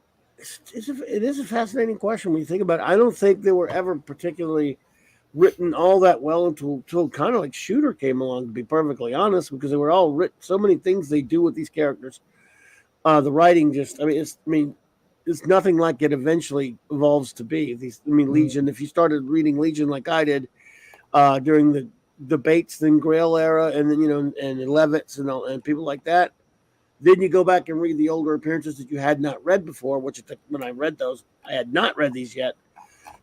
It is a fascinating question when you think about it. I don't think they were ever particularly written all that well until kind of like Shooter came along, to be perfectly honest, because they were all written. So many things they do with these characters. The writing just, it's nothing like it eventually evolves to be. Legion, if you started reading Legion like I did during the Bates and Grail era, and then, and Levitts and people like that, then you go back and read the older appearances that you had not read before, which when I read those, I had not read these yet.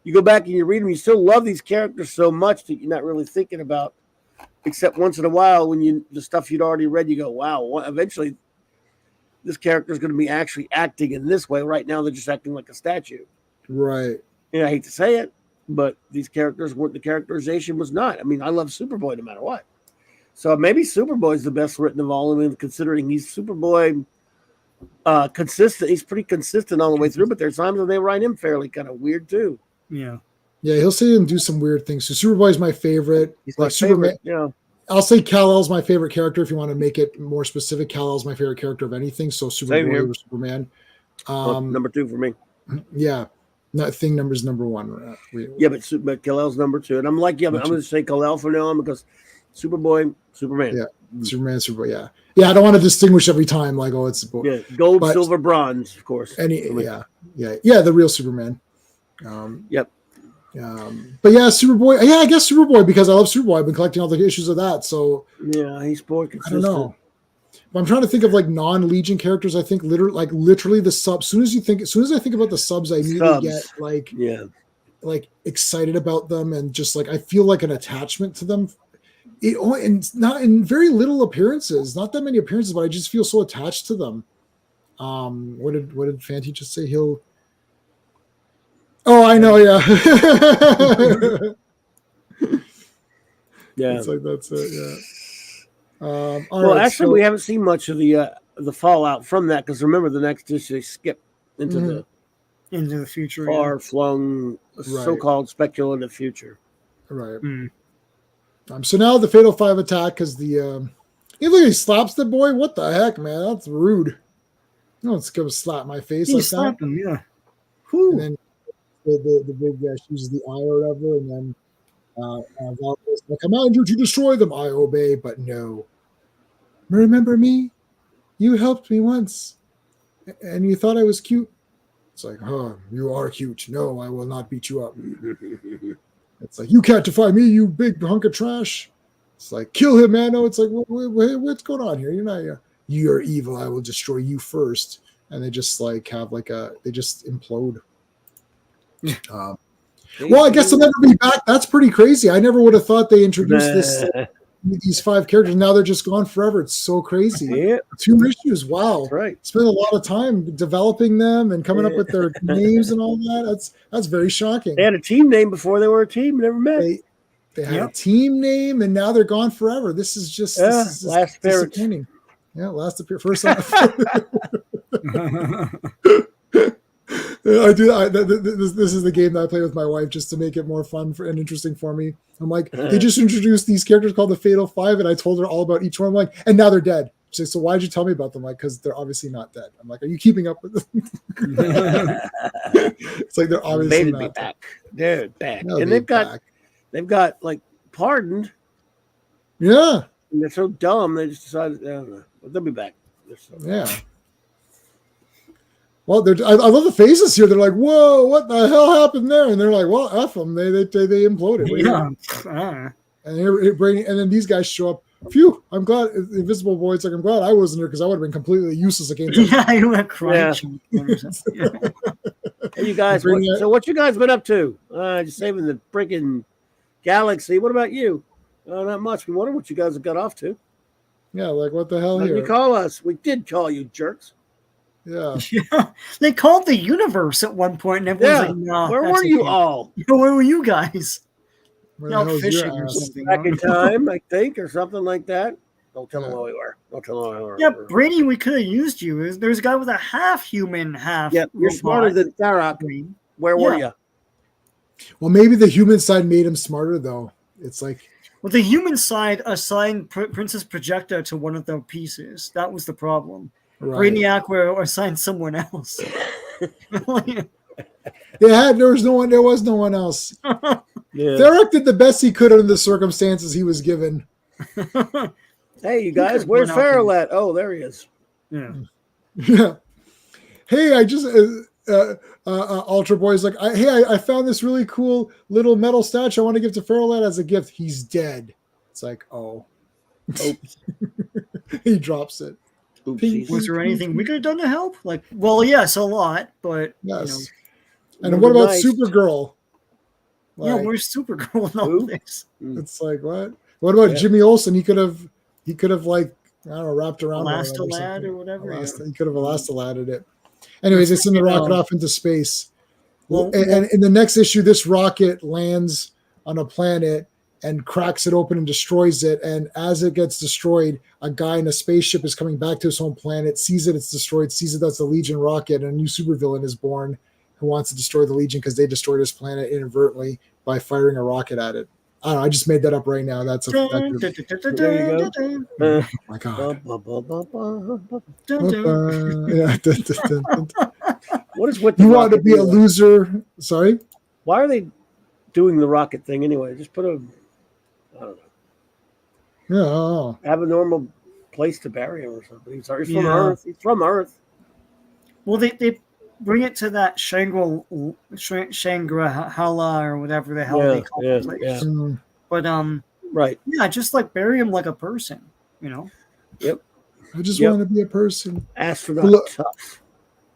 You go back and you read them, you still love these characters so much that you're not really thinking about, except once in a while when the stuff you'd already read, you go, wow, eventually this character is going to be actually acting in this way. Right now, they're just acting like a statue. Right. And I hate to say it, but these characters weren't, the characterization was not. I mean, I love Superboy no matter what. So maybe Superboy's the best written of all of them, considering he's Superboy consistent. He's pretty consistent all the way through, but there's times when they write him fairly kind of weird too. yeah. Yeah, he'll say and do some weird things. So Superboy's my favorite. He's like my Superman. favorite, yeah. I'll say Kal-El's my favorite character if you want to make it more specific. Kal-El's my favorite character of anything. So Superboy or Superman. Number 2 for me. Yeah. That thing number's number 1. Yeah, but Kal-El's number 2. And I'm like, yeah, but I'm going to say Kal-El from now on because Superboy, Superman. Yeah. Superboy, yeah. Yeah, I don't want to distinguish every time like, oh, it's yeah, gold, silver, bronze, of course. Yeah, the real Superman. Yep. But yeah, Superboy. Yeah, I guess Superboy because I love Superboy. I've been collecting all the issues of that. So yeah, he's more consistent. I don't know. But I'm trying to think of like non-Legion characters. I think literally the subs. As soon as I think about the subs, I immediately get like excited about them and just like I feel like an attachment to them. And not in very little appearances, not that many appearances, but I just feel so attached to them. What did Fanty just say? Oh, I know, yeah. Yeah. It's like that's it, yeah. Well, right, actually, we haven't seen much of the fallout from that because remember, the next issue they skip into the future, far-flung, so-called speculative future. Right. So now the Fatal 5 attack because look, he slaps the boy. What the heck, man? That's rude. No one's gonna slap my face he like slapped that. Him, yeah. And then the big she uses the eye or whatever, and then I command you to destroy them. I obey, but no. Remember me? You helped me once, and you thought I was cute. It's like, you are cute. No, I will not beat you up. It's like, you can't defy me, you big hunk of trash. It's like, kill him, man. No, it's like, what's going on here? You're not. You're evil. I will destroy you first. And they just like have they just implode. Well, I guess they'll never be back. That's pretty crazy. I never would have thought they introduced these 5 characters. Now they're just gone forever. It's so crazy. Yeah. 2 issues. Wow. That's right. Spent a lot of time developing them and coming up with their names and all that. That's very shocking. They had a team name before they were a team. Never met. They had a team name, and now they're gone forever. This is just last appearance. Disappointing. Yeah, last appearance. First. I do. This is the game that I play with my wife just to make it more fun and interesting for me. I'm like, they just introduced these characters called the Fatal 5, and I told her all about each one. I'm like, and now they're dead. She's like, so why did you tell me about them? Like, because they're obviously not dead. I'm like, are you keeping up with them? It's like they're obviously not back. They're back, no, and they've got like pardoned. Yeah, and they're so dumb. They just decided, I don't know, but they'll be back. Yeah. Well, I love the faces here. They're like, "Whoa, what the hell happened there?" And they're like, "Well, f them. They imploded." Yeah. And then these guys show up. Phew! I'm glad Invisible Boy's like, I'm glad I wasn't here because I would have been completely useless against them. Yeah, you went crying. Yeah. Hey, you guys, what you guys been up to? Just saving the freaking galaxy. What about you? Not much. We wonder what you guys have got off to. Yeah, like what the hell Let here? me call us. We did call you, jerks. Yeah. Yeah. They called the universe at one point, and everyone's like, "No, where were you all? Where were you guys? Where Out the hell's fishing your or ass? something." Back in time, I think, or something like that. Don't tell them where we were. not too long. Yeah, Brady, we could have used you. There's a guy with a half human, half Yeah, you're smarter than Tharok. brain. Where were you? Well, maybe the human side made him smarter, though. It's like, Well, the human side assigned Princess Projecta to one of the pieces. That was the problem. right. Brainiac were assigned someone else. There was no one else. Yeah. Tharok did the best he could under the circumstances he was given. Hey, you guys, where's Farrell at? Oh, there he is. Yeah. Yeah. Hey, I just Ultra Boy's like, I found this really cool little metal statue I want to give to Farrell as a gift. He's dead. It's like, oh. Oops. He drops it. Oopsies. Was there anything we could have done to help? Like, well, yes, a lot, but Yes. And what about nice. Supergirl? yeah, Like, where's Supergirl in all Who? this? it's like, what? What about Yeah. Jimmy Olsen? He could have like, I don't know, wrapped around on him Elastalad or whatever. He could have Elastaladed it. Anyways, they send the rocket off into space. Well, and in the next issue, this rocket lands on a planet and cracks it open and destroys it. And as it gets destroyed, a guy in a spaceship is coming back to his home planet, sees it, it's destroyed, sees it, that's the Legion rocket, and a new supervillain is born who wants to destroy the Legion because they destroyed his planet inadvertently by firing a rocket at it. I don't know, I just made that up right now. That's a There you go. oh my god. Yeah. What is with the You want to rocket be a anyway? loser? Sorry? Why are they doing the rocket thing anyway? Just put a, I don't know, Yeah. Oh. have a normal place to bury him or something. He's from Yeah. Earth. He's from Earth. well, they bring it to that Shangri-La or whatever the hell they call it. Like, yeah. Mm. But Right. yeah, just like bury him like a person, you know. I just Yep. want to be a person. Astronaut Look- tough.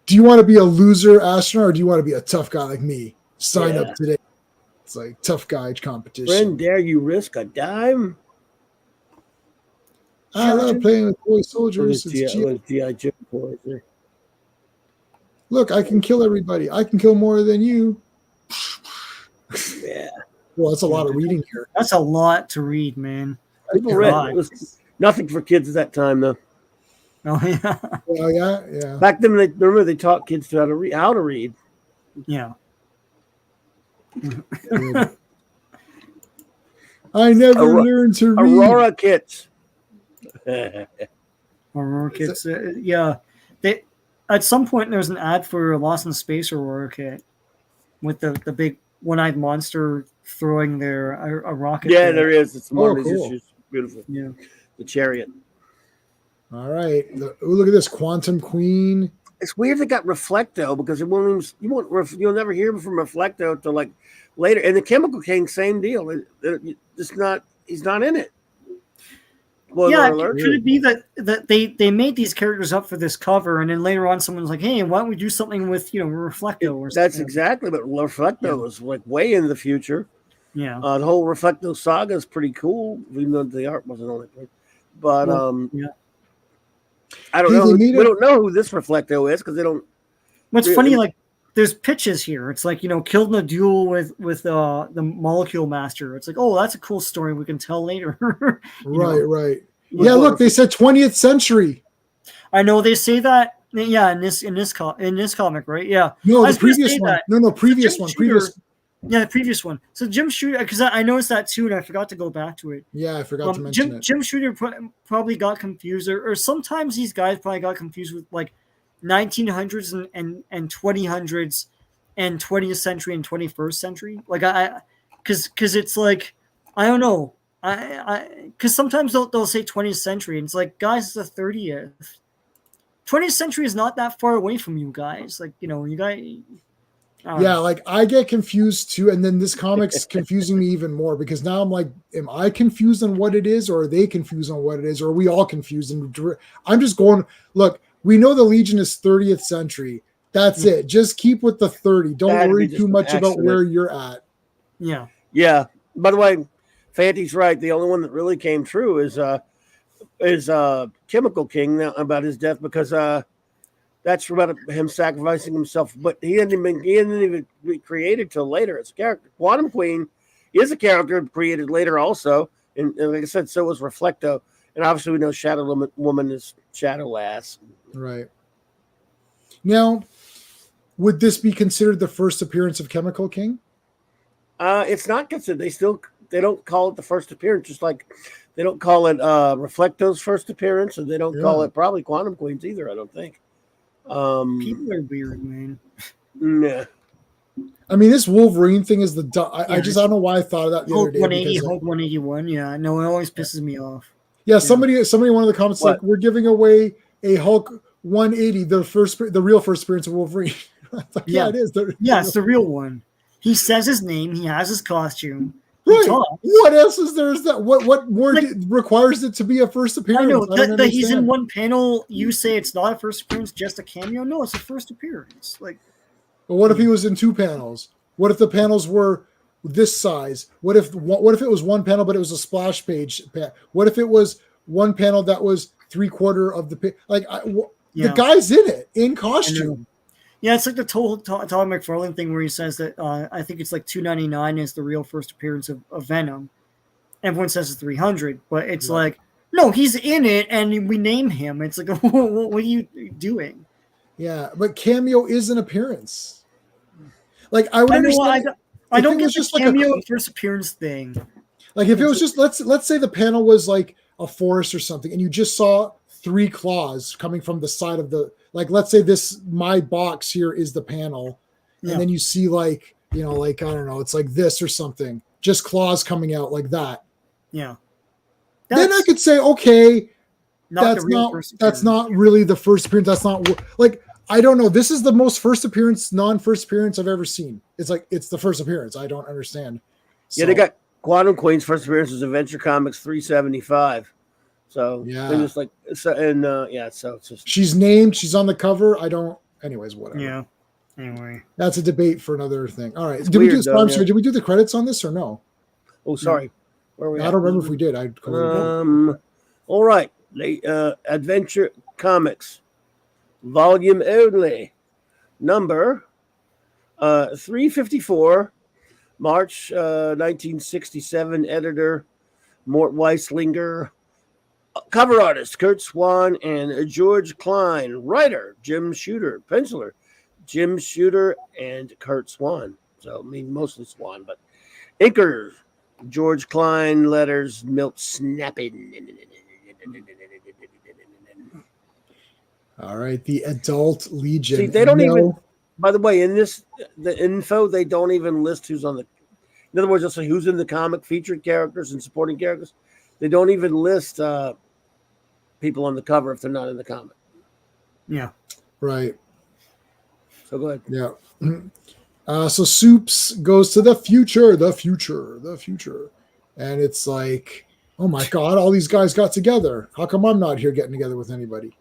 Do you want to be a loser astronaut or do you want to be a tough guy like me? Sign Yeah. up today. It's like tough guy competition. Friend, dare you risk a dime? I love playing with toy soldiers. Those It's G- G.I. Joe boys there. Look, I can kill everybody. I can kill more than you. Yeah. Well, that's a lot of reading here. That's a lot to read, man. People read. God. It was nothing for kids at that time, though. Oh yeah, Well, yeah. Back then, they taught kids how to read. yeah. I never Aurora- learned to read. Aurora kits. Aurora kits. Yeah, they at some point there's an ad for Lost in Space Aurora kit with the big one-eyed monster throwing a rocket. Yeah, there is. It's one of these cool. issues. Beautiful. Yeah. The chariot. All right. Look at this. Quantum Queen. It's weird they got Reflecto because you'll never hear from Reflecto till like later. And the Chemical King, same deal. He's not in it. Spoiler Yeah, alert. could it be that they made these characters up for this cover, and then later on someone's like, "Hey, why don't we do something with Reflecto?" Or That's something? exactly. But Reflecto is like way in the future. Yeah. The whole Reflecto saga is pretty cool, even though the art wasn't on it. But yeah. I don't Hey, know. they We made it- don't know who this Reflecto is because they don't. What's Yeah, funny, and- like there's pitches here. It's like killed in a duel with the Molecule Master. It's like, oh, that's a cool story we can tell later. Right. Yeah, look, they said 20th century. I know they say that. Yeah, in this comic, right? Yeah. No, I was the gonna previous say one. that. No, previous Jim one. Shooter- Previous. Yeah, the previous one. So Jim Shooter, because I noticed that too, and I forgot to go back to it. Yeah, I forgot to mention it. Jim Shooter probably got confused, or sometimes these guys probably got confused with like 1900s and 2000s and 20th century and 21st century. Like because it's like I don't know. Because sometimes they'll say 20th century, and it's like, guys, it's the 30th. 20th century is not that far away from you guys. Like you guys. Yeah, like I get confused too, and then this comic's confusing me even more because now I'm like, am I confused on what it is, or are they confused on what it is, or are we all confused? And I'm just going, look, we know the Legion is 30th century. That's it. Just keep with the 30. Don't That'd worry be too just much about accident. where you're at. Yeah. Yeah. By the way, Fanty's right. The only one that really came true is Chemical King now about his death because that's about him sacrificing himself. But he didn't even be created till later as a character. Quantum Queen is a character created later also, and like I said, so was Reflecto. And obviously, we know Shadow Woman is Shadow Ass. Right. Now, would this be considered the first appearance of Chemical King? It's not considered. They don't call it the first appearance, just like they don't call it Reflecto's first appearance, and they don't call it probably Quantum Queen's either. I don't think. People are weird, man. Nah. I mean, this Wolverine thing is I don't know why I thought of that the Hulk other day. 180, Because, Hulk 181. Yeah, no, it always pisses me off. yeah, somebody in one of the comments like, we're giving away a Hulk 180, the real first appearance of Wolverine. Yeah, it is. It's the real one. He says his name. He has his costume. Right. What else is there? Is that what more requires it to be a first appearance? I know that he's in one panel. You say it's not a first appearance, just a cameo. No, it's a first appearance. Like, but what if he was in two panels? What if the panels were this size? What if it was one panel but it was a splash page? What if it was one panel that was 3/4 of the page? Like the guy's in it in costume. Yeah, it's like the Todd McFarlane thing where he says that I think it's like $299 is the real first appearance of Venom. Everyone says it's 300, but it's like, no, he's in it and we name him. It's like, what are you doing? Yeah, but cameo is an appearance. Like I would understand. I don't get the cameo first appearance thing. Like if it was just let's say the panel was like a forest or something, and you just saw 3 claws coming from the side of the, like, let's say my box here is the panel, and then you see like, I don't know, it's like this or something, just claws coming out like that. Yeah. Then I could say, okay, that's not really the first appearance. That's not like, I don't know. This is the most non-first appearance I've ever seen. It's like, it's the first appearance. I don't understand. Yeah, they got Quantum Queen's first appearance was Adventure Comics 375. So they're just like, so it's just, she's named, she's on the cover. Anyways, whatever. Yeah. Anyway, that's a debate for another thing. All right. Did we do the credits on this or no? Oh, sorry. Where are we I don't remember if we did. All right. Adventure Comics, volume only, number 354, March 1967. Editor Mort Weislinger. Cover artist Kurt Swan and George Klein. Writer Jim Shooter. Penciler Jim Shooter and Kurt Swan. So, I mean, mostly Swan, but inker George Klein. Letters Milt Snapping. All right, the Adult Legion. See, they don't even. By the way, in the info, they don't even list who's on the. In other words, they'll say who's in the comic, featured characters and supporting characters. They don't even list people on the cover if they're not in the comic. Yeah. Right. So go ahead. Yeah. So Soups goes to the future. And it's like, oh my God, all these guys got together. How come I'm not here getting together with anybody?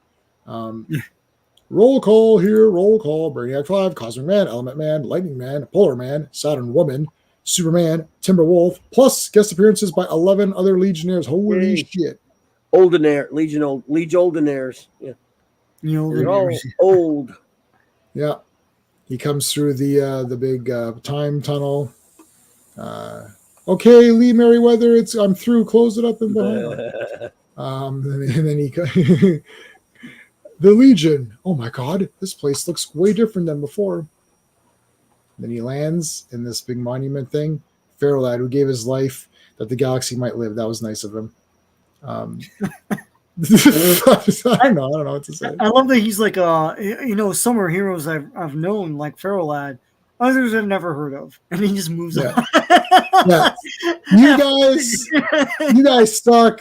Roll call here, roll call. Brainiac 5, Cosmic Man, Element Man, Lightning Man, Polar Man, Saturn Woman, Superman, Timberwolf, plus guest appearances by 11 other Legionnaires. Holy shit. Legion Oldenaires. Yeah. They're all old. Yeah. He comes through the big time tunnel. Okay, Lee Merriweather, I'm through. Close it up and behind. And then he the Legion. Oh my God, this place looks way different than before. Then he lands in this big monument thing. Feral lad who gave his life that the galaxy might live. That was nice of him. I don't know what to say. I love that he's like, summer heroes I've known, like Feral Lad, others I've never heard of, and he just moves on. Yeah. You guys suck.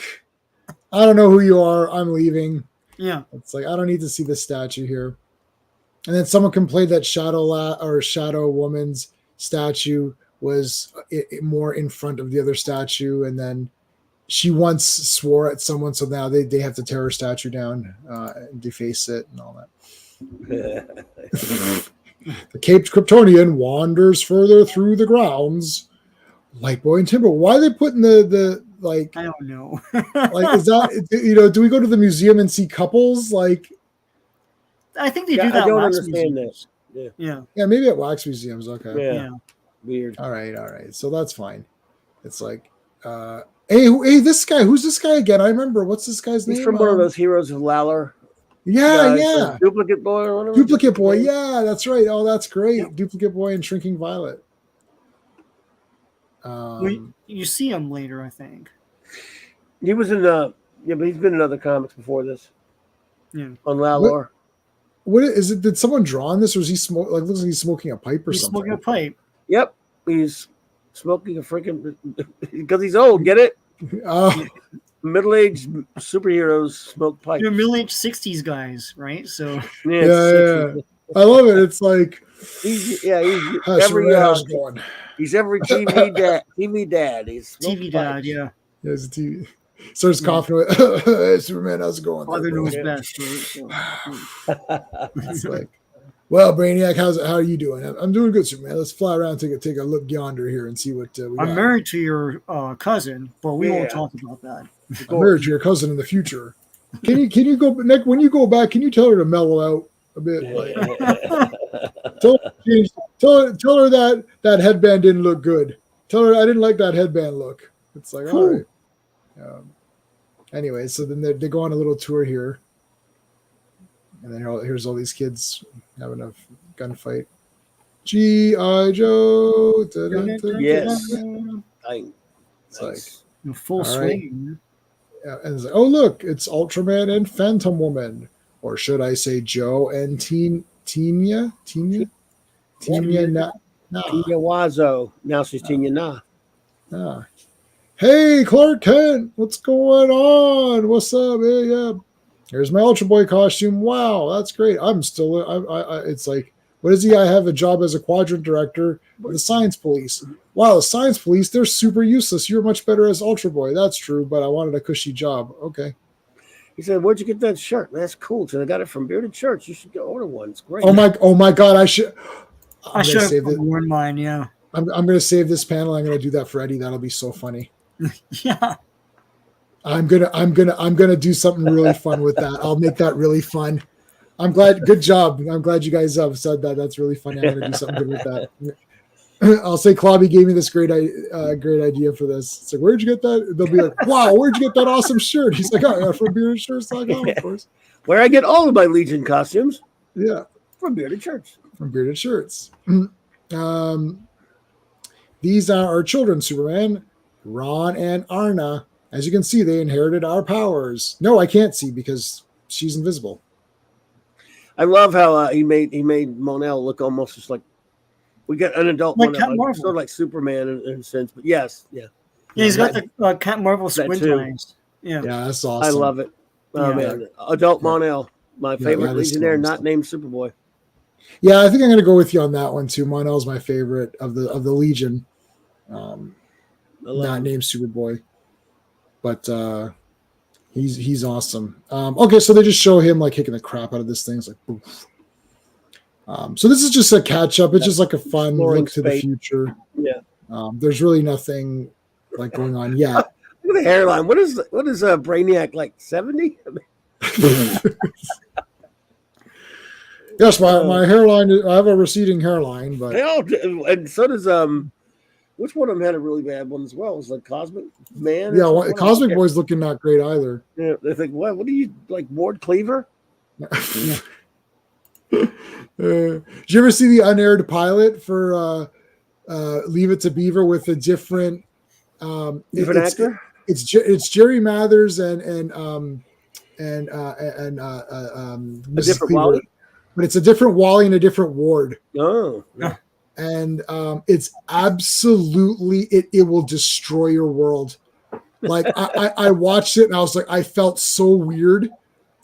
I don't know who you are. I'm leaving. Yeah, it's like I don't need to see this statue here. And then someone complained that Shadow Woman's statue was more in front of the other statue, and then she once swore at someone, so now they have to tear her statue down and deface it and all that. The Caped Kryptonian wanders further through the grounds. Lightboy and Timber. Why are they putting the like? I don't know. Like, is that do we go to the museum and see couples? Like, I think they do that. I don't understand this. Yeah. Maybe at wax museums. Okay. Yeah. Weird. All right. So that's fine. It's like, and Hey, this guy. Who's this guy again? I remember. What's this guy's name? He's from one of those Heroes of Valor. Yeah, guys, yeah. Duplicate Boy or whatever. Duplicate Boy. Yeah, that's right. Oh, that's great. Yeah. Duplicate Boy and Shrinking Violet. You see him later, I think. He was in but he's been in other comics before this. Yeah. On Lalor. What is it? Did someone draw on this, or is he looks like he's smoking a pipe or He's something? smoking a pipe. Yep. He's smoking a freaking because he's old, get it? Oh, Middle-aged superheroes smoke pipes. You're middle-aged 60s guys, right? So yeah. I love it. It's like he's how's every going? he's every TV dad. TV dad. He's TV dad, yeah. Yeah, it's a TV. Starts coughing with hey, Superman, how's it going? Father knows Yeah. best, right? It's like, well, Brainiac, how are you doing? I'm doing good, Superman. Let's fly around, take a look yonder here, and see what we got. I'm married to your cousin, but we Yeah. won't talk about that. I'm married to your cousin in the future. Can you go Nick, when you go back? Can you tell her to mellow out a bit? Like, tell her that headband didn't look good. Tell her I didn't like that headband look. It's like, all right. Anyway, so then they go on a little tour here, and then here's all these kids having a gunfight. G.I. Joe. Yes. It's like, In full All right. swing. yeah, and it's like, oh look, it's Ultraman and Phantom Woman, or should I say Joe and Tina? Tina Wazo. Now she's Tina Na. Hey, Clark Kent, what's going on? What's up? Hey, yeah. Here's my Ultra Boy costume. Wow, that's great. I'm still. It's like, what is he? I have a job as a quadrant director with the Science Police. Wow, the Science Police, they're super useless. You're much better as Ultra Boy. That's true, but I wanted a cushy job. Okay. He said, "Where'd you get that shirt? That's cool. So I got it from Bearded Church. You should go order one. It's great." Oh my God! I should have worn mine, yeah. I'm going to save this panel. I'm going to do that for Eddie. That'll be so funny. Yeah. I'm gonna do something really fun with that. I'll make that really fun. I'm glad. Good job. I'm glad you guys said that. That's really funny. I'm gonna do something good with that. I'll say Clobby gave me this great idea for this. It's like, where'd you get that? They'll be like, wow, where'd you get that awesome shirt? He's like, oh, yeah, from beardedshirts.com, of course. Where I get all of my Legion costumes Yeah, from Bearded Church. from Bearded Shirts. These are our children, Superman, Ron and Arna. As you can see, they inherited our powers. No, I can't see because she's invisible. I love how he made Monel look almost just like we got an adult Like Monel, Captain Marvel. sort of like Superman in a sense. But yes, yeah, Yeah, he's got the Captain Marvel That squint too. eyes. Yeah. Yeah, that's awesome. I love it. Oh Yeah. man, adult Yeah. Monel, my favorite that is Legionnaire, awesome. not named Superboy. Yeah, I think I'm going to go with you on that one too. Monel's my favorite of the Legion. I love Not him. named Superboy, but he's awesome. Okay, so they just show him like kicking the crap out of this thing. It's like, poof. So this is just a catch up. It's just like a fun Exploring look to the space. future. Yeah. There's really nothing like going on yet. Look at the hairline. What is Brainiac like 70? Yes, my hairline. I have a receding hairline, but They all do, and so does which one of them had a really bad one as well? It was like Cosmic Man. or yeah, something? Cosmic Boy's looking not great either. Yeah, they think, what are you like, Ward Cleaver? Did you ever see the unaired pilot for Leave It to Beaver with a different Different actor? It's Jerry Mathers and A Mrs. different Cleaver, Wally? but it's a different Wally and a different Ward, Oh, yeah. and it's absolutely it will destroy your world. Like I watched it and I was like, I felt so weird.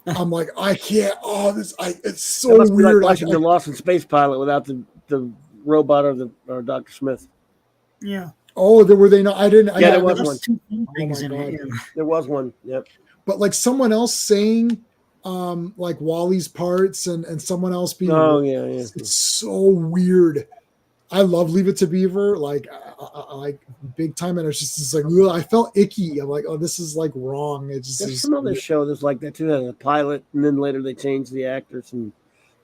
I'm like, I can't. Oh, it's so That must be weird. like watching the Lost in Space pilot without the robot or Dr. Smith. Yeah. Oh, were they not? I didn't. Yeah, I, there was There's one. two things my in it. God. Yeah. There was one. Yep. But like someone else saying, like Wally's parts and someone else being. Oh yeah, yeah. It's so weird. I love Leave It to Beaver, like big time, and it's just like ugh, I felt icky. I'm like, oh, this is like wrong. It just There's is. some other show that's like that too. That a pilot, and then later they changed the actors, and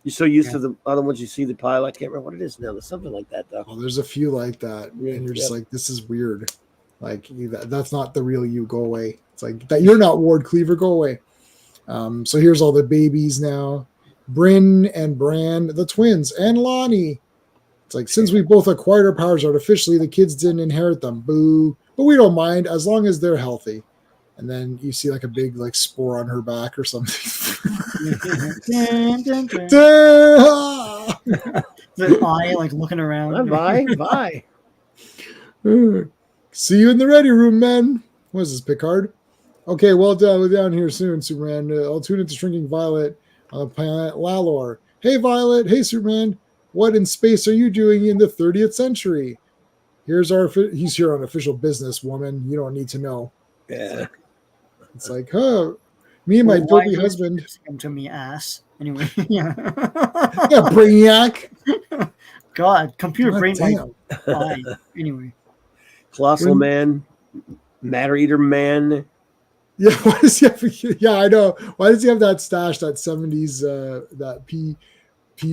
you're so used to the other ones. You see the pilot. I can't remember what it is now. There's something like that though. Oh, there's a few like that, Yeah, and you're just yep. like, this is weird. Like that's not the real you. Go away. It's like that. You're not Ward Cleaver. Go away. So here's all the babies now. Bryn and Bran, the twins, and Lonnie. It's like, since we both acquired our powers artificially, the kids didn't inherit them. Boo. But we don't mind as long as they're healthy. And then you see like a big like spore on her back or something. The eye like looking around. Bye. See you in the ready room, men. What is this, Picard? Okay, well done. We're down here soon, Superman. I'll tune into Shrinking Violet on the planet Lalor. Hey, Violet. Hey, Superman. What in space are you doing in the 30th century? He's here on official business, woman. You don't need to know. Yeah. It's like, huh? Me and my filthy husband. Come to me, ass. Anyway, yeah. Yeah, Brainiac. God, computer God brain. damn. Anyway. Colossal Man, Matter Eater Man. Yeah, why does he have? Yeah, I know. Why does he have that stash? That 70s, that P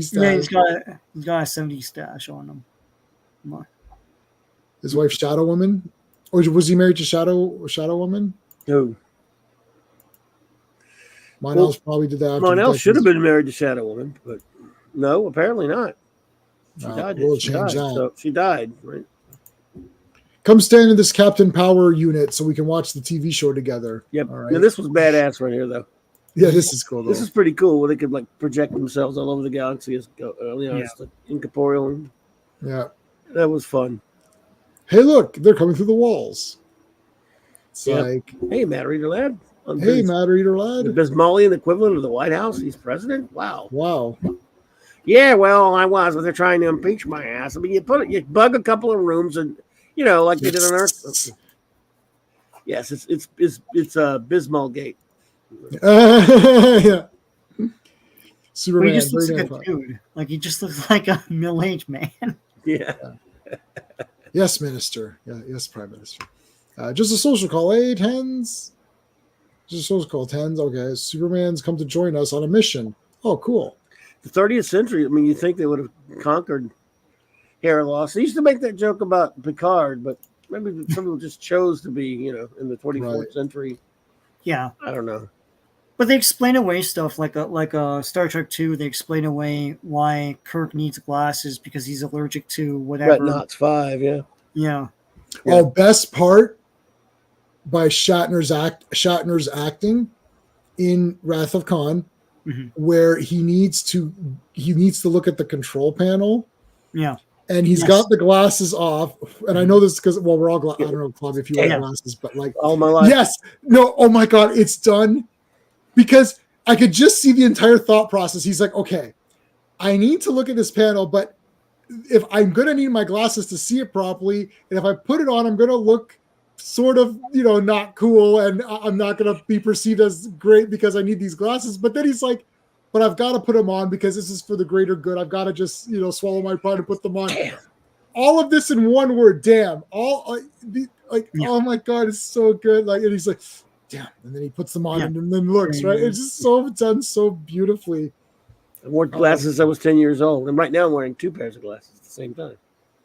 stash. Yeah, he's got a 70s stash on him. Come on. His wife, Shadow Woman, or was he married to Shadow Woman? Who? Monel probably did that. Monel should have been married to Shadow Woman, but no, apparently not. She died. We'll She change died. that. So she died, right? Come stand in this Captain Power unit so we can watch the TV show together. Yep. All right. Now, this was badass right here, though. Yeah, this is cool. Though. This is pretty cool. Where they could like project themselves all over the galaxy as it's like incorporeal. Yeah. That was fun. Hey, look, they're coming through the walls. It's like, hey, Matter Eater Lad. Hey, Matter Eater Lad. The Bismalian equivalent of the White House. He's president. Wow. Yeah, well, I was, but they're trying to impeach my ass. I mean, you bug a couple of rooms, and like they did on Earth. Yes, it's Bismol Gate. Yeah. Superman. He just looks like a dude. Like he just looks like a middle-aged man. Yeah. Yes, Minister. Yeah, yes, Prime Minister. Just a social call, Tens. Just a social call, Tens. Okay, Superman's come to join us on a mission. Oh, cool. The 30th century. I mean, you think they would have conquered hair loss? They used to make that joke about Picard, but maybe some people just chose to be, in the 24th century. Yeah, I don't know. But they explain away stuff like Star Trek 2. They explain away why Kirk needs glasses because he's allergic to whatever. Retinox 5, yeah. Yeah. Oh, best part by Shatner's acting in Wrath of Khan, where he needs to look at the control panel. Yeah. And he's got the glasses off, and I know this because we're all I don't know, Club, if you wear glasses, but like all my life. Yes, no, oh my god, it's done. Because I could just see the entire thought process. He's like, okay, I need to look at this panel, but if I'm going to need my glasses to see it properly, and if I put it on, I'm going to look sort of, not cool, and I'm not going to be perceived as great because I need these glasses. But then he's like, but I've got to put them on because this is for the greater good. I've got to just, swallow my pride and put them on. Damn. All of this in one word, damn. Oh my God, it's so good. Like, and he's like, damn, and then he puts them on and then looks, right? It's just so done so beautifully. I wore glasses since I was 10 years old, and right now I'm wearing 2 pairs of glasses at the same time.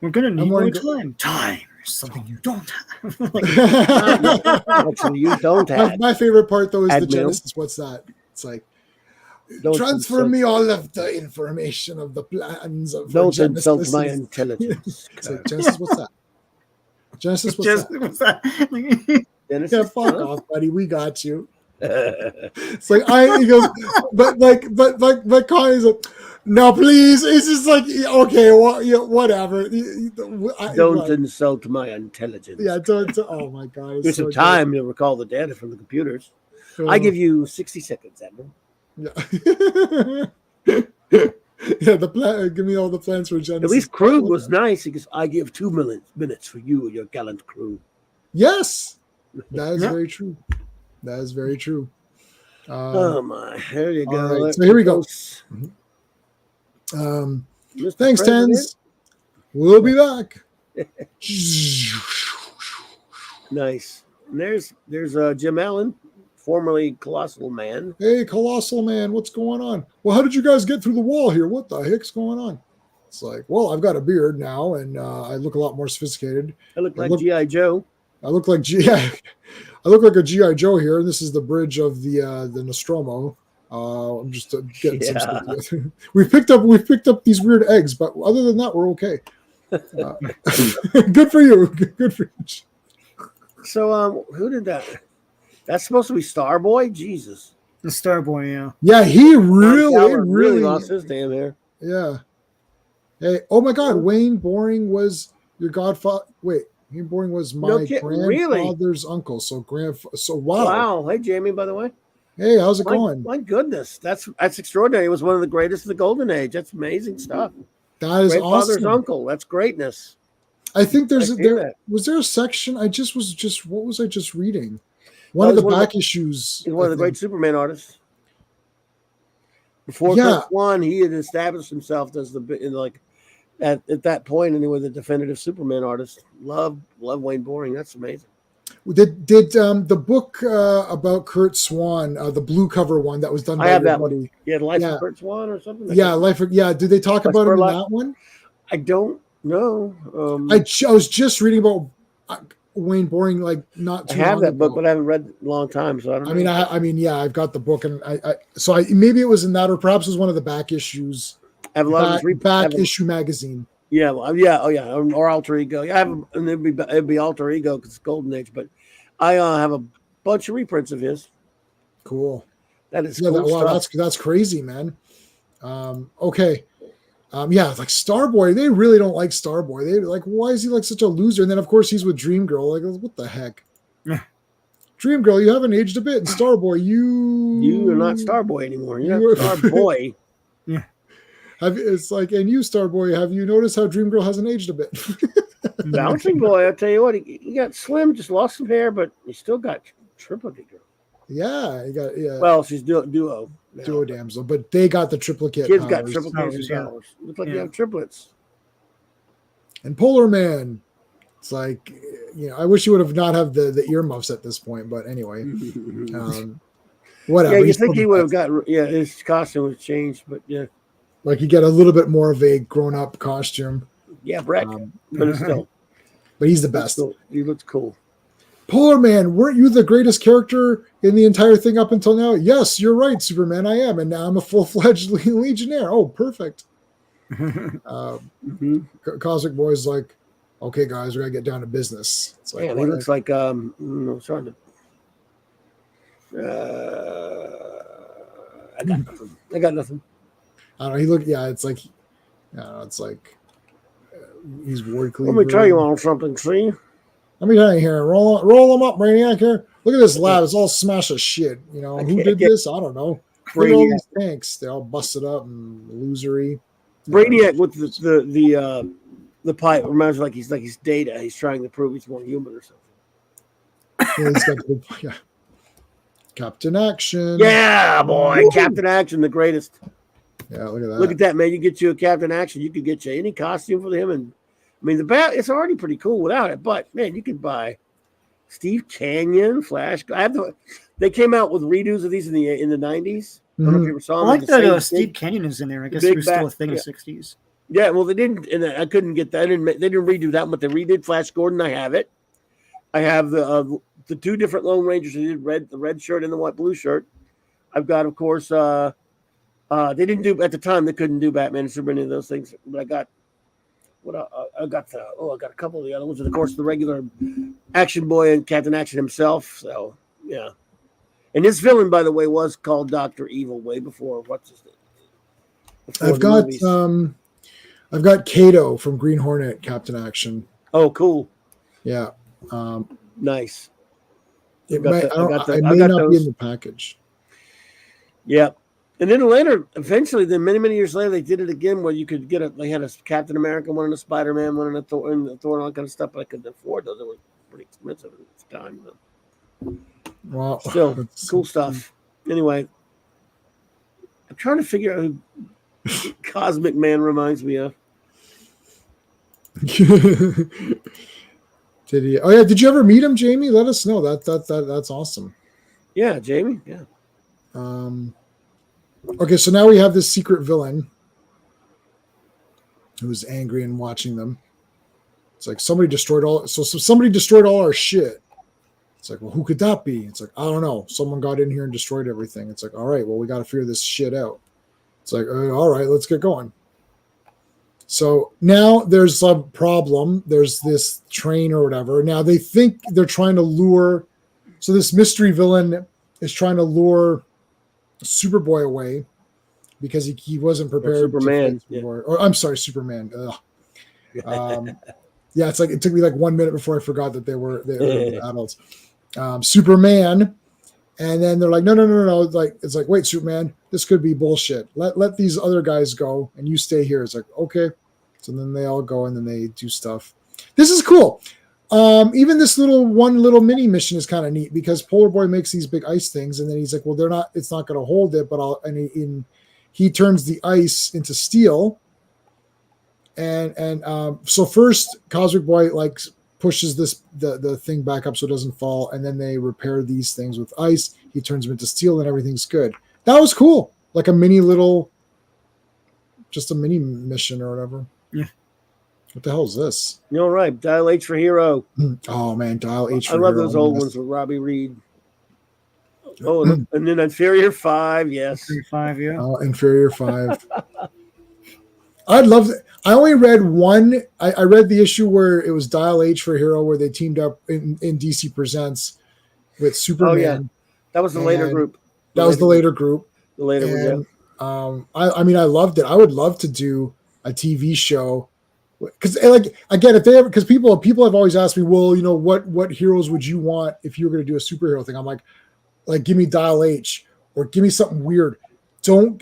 We're going to need more time. Time is something you don't have. Something you don't have. My favorite part, though, is the Genesis. What's that? It's like, transfer me all of the information of the plans of Don't insult my intelligence. It's like, Genesis, what's that? Genesis, what's that? Genesis? Yeah, fuck off, buddy. We got you. It's like he goes, but Connie's like, no, please. It's just like, okay, whatever. Don't insult my intelligence. Yeah, don't. Oh my God, there's some time to recall the data from the computers. I give you 60 seconds, Admiral. Yeah. Yeah, the plan. Give me all the plans for Genesis. At least Krug was nice because I give 2 minutes for you and your gallant crew. Yes, that is very true. That is very true. Oh my! There you go. Right, so here we go. Thanks, Tens. We'll be back. Nice. And there's Jim Allen, formerly Colossal Man. Hey, Colossal Man, what's going on? Well, how did you guys get through the wall here? What the heck's going on? It's like, well, I've got a beard now, and I look a lot more sophisticated. I look like G.I. Joe. I look like I look like a GI Joe here, and this is the bridge of the Nostromo. I'm just getting some stuff together. We've picked up these weird eggs, but other than that, we're okay. Good for you. Good for you. So, who did that? That's supposed to be Starboy? Jesus. The Starboy, yeah. Yeah, he Gallagher really lost his damn hair. Yeah. Hey, oh my God, Wayne Boring was your godfather. Wait, Wayne Boring was my grandfather's uncle. So wow. Wow. Hey, Jamie, by the way. Hey, how's it going? My goodness, that's extraordinary. It was one of the greatest of the golden age. That's amazing stuff. That is Grandfather's awesome. uncle. That's greatness. I think was there a section? What was I just reading? One of the back issues. He's one of the great Superman artists. Before Kurt Swan, he had established himself as at that point anyway, the definitive Superman artist. Love Wayne Boring. That's amazing. Did the book about Kurt Swan, the blue cover one that was done by everybody? Yeah, Life of Kurt Swan or something. Did they talk about him in that one? I don't know. I was just reading about Wayne Boring not too long ago. I have that book, but I haven't read it in a long time, so I don't know. I mean, I've got the book, and maybe it was in that, or perhaps it was one of the back issues. I have a lot of back issue magazine. Yeah, or Alter Ego. Yeah, I have, and it'd be Alter Ego because it's Golden Age. But I have a bunch of reprints of his. Cool. That is cool stuff. That's crazy, man. Okay. Like Starboy, they really don't like Starboy. They like, why is he like such a loser? And then of course he's with Dream Girl. Like, what the heck? Dream Girl, you haven't aged a bit. And Starboy, you are not Starboy anymore. You're not Starboy. Yeah. It's like, and you, Starboy, have you noticed how Dream Girl hasn't aged a bit? Bouncing Boy, I'll tell you what, he got slim, just lost some hair, but he still got triplicate girl. Yeah, he got Well, she's duo. Duo damsel, but they got the triplicate. Kids got triplicate powers. Look like you have triplets. And Polar Man, it's like, I wish you would have not have the earmuffs at this point, but anyway, whatever. Yeah, you think he would have got? Yeah, his costume was changed, but yeah. Like you get a little bit more of a grown-up costume. Yeah, Breck, but it's still. But he's the best. He looks cool. Polar Man, weren't you the greatest character in the entire thing up until now? Yes, you're right, Superman. I am, and now I'm a full-fledged Legionnaire. Oh, perfect. Cosmic Boy's like, okay, guys, we gotta get down to business. It's like, he looks like sorry. I got nothing. I don't know. It's like, he's Ward Cleaver. Let me tell you on something, see? Let me tell you here. Roll them up, Brainiac here. Look at this lab. It's all smashed as shit. Who did this? I don't know. Look at all these tanks. They're all busted up and losery. Brainiac with the pipe reminds me like he's Data. He's trying to prove he's more human or something. Yeah, he's got Captain Action. Yeah, boy. Woo! Captain Action, the greatest. Yeah, look at that. Look at that, man. You get you a Captain Action. You could get you any costume for him. And I mean, it's already pretty cool without it. But, man, you could buy Steve Canyon, Flash. They came out with redos of these in the 90s. I don't know if you ever saw them. I like that Steve Canyon is in there. I guess it was still a thing in the 60s. Yeah, well, they didn't, and I couldn't get that. They didn't redo that, but they redid Flash Gordon. I have it. I have the two different Lone Rangers. They did the red shirt and the blue shirt. I've got, of course, they didn't do at the time. They couldn't do Batman and Superman and those things. But I got I got a couple of the other ones, and of course the regular Action Boy and Captain Action himself. So yeah, and his villain, by the way, was called Dr. Evil way before what's his name. I've got Kato from Green Hornet, Captain Action. Oh, cool. Yeah. Nice. It may not be in the package. Yeah. And then later, eventually, then many years later, they did it again where you could they had a Captain America, one and a Spider-Man, one and a Thor, and all that kind of stuff. But I couldn't afford those. They were pretty expensive at the time. Well, still, cool stuff. Anyway, I'm trying to figure out who Cosmic Man reminds me of. Did he? Oh yeah, did you ever meet him, Jamie? Let us know. That's awesome. Yeah, Jamie. Yeah. Okay, so now we have this secret villain who's angry and watching them. It's like somebody destroyed all. So somebody destroyed all our shit. It's like, well, who could that be? It's like, I don't know. Someone got in here and destroyed everything. It's like, all right, well, we got to figure this shit out. It's like, all right, let's get going. So now there's a problem. There's this train or whatever. Now they think they're trying to lure. So this mystery villain is trying to lure Superboy away because he wasn't prepared. Superman. Or I'm sorry, Superman. Yeah, it's like it took me like 1 minute before I forgot that they were adults. Superman, and then they're like, no. Like it's like, wait, Superman, this could be bullshit. Let these other guys go, and you stay here. It's like, okay. So then they all go, and then they do stuff. This is cool. Even this little mini mission is kind of neat because Polar Boy makes these big ice things, and then he's like, well, they're not. It's not going to hold it, but he turns the ice into steel. And so first Cosmic Boy like pushes the thing back up so it doesn't fall, and then they repair these things with ice. He turns them into steel, and everything's good. That was cool, like a mini mission or whatever. Yeah. What the hell is this? You're right. Dial H for Hero. Oh man, Dial H. I love those old ones with Robbie Reed. Oh, and then Inferior 5, yes. Inferior 5, yeah. Oh, Inferior 5. I'd love that. I only read one. I read the issue where it was Dial H for Hero, where they teamed up in DC Presents with Superman. Oh, yeah. That was the later group. That was the later group. The later one, yeah. I mean, I loved it. I would love to do a TV show because, like, again, if they ever, because people have always asked me, well, you know, what heroes would you want if you were going to do a superhero thing? I'm like, give me Dial H or give me something weird.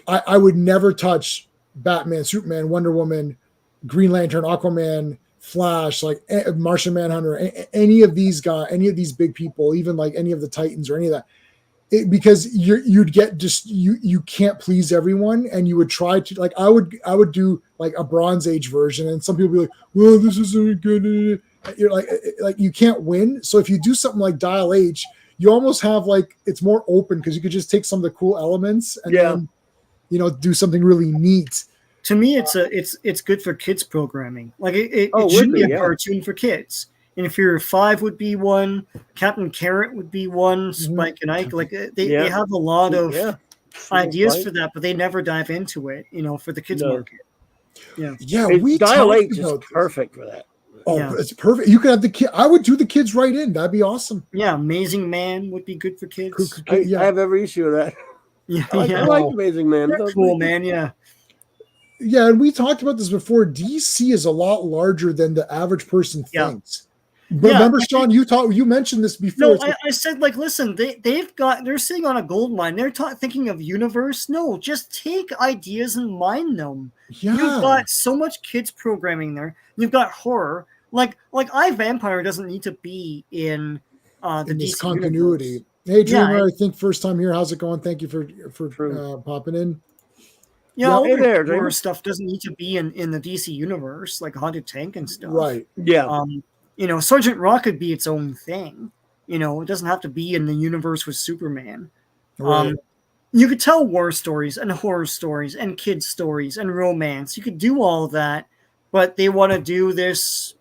I would never touch Batman, Superman, Wonder Woman, Green Lantern, Aquaman, Flash, like Martian Manhunter, any of these guys, any of these big people, even like any of the Titans or any of that, because you'd get just you can't please everyone, and you would try to like I would do like a Bronze Age version, and some people be like, well, this isn't good. You're like you can't win. So if you do something like Dial H, you almost have like it's more open because you could just take some of the cool elements and then do something really neat. To me, it's good for kids programming. Like it should be a cartoon for kids. Inferior 5 would be one. Captain Carrot would be one. Spike and Ike, like they have a lot of ideas for that, but they never dive into it. For the kids market. Yeah. Dial H is perfect for that. Oh, it's perfect. You could have the kid. I would do the kids right in. That'd be awesome. Yeah, Amazing Man would be good for kids. I have every issue of that. Yeah, I like Amazing Man. That's cool, man. Yeah. Yeah, and we talked about this before. DC is a lot larger than the average person thinks. But remember, Sean, you mentioned this before. No, I said, like, listen, they're sitting on a gold mine. They're thinking of universe. No, just take ideas and mine them. Yeah. You've got so much kids programming there. You've got horror. Like iVampire doesn't need to be in the DC continuity. Universe. Hey, Dreamer, I think first time here. How's it going? Thank you for popping in. All the horror stuff doesn't need to be in the DC universe, like Haunted Tank and stuff. Right. Yeah. Sergeant Rock could be its own thing. It doesn't have to be in the universe with Superman. Right. You could tell war stories and horror stories and kids stories and romance. You could do all of that, but they want to do this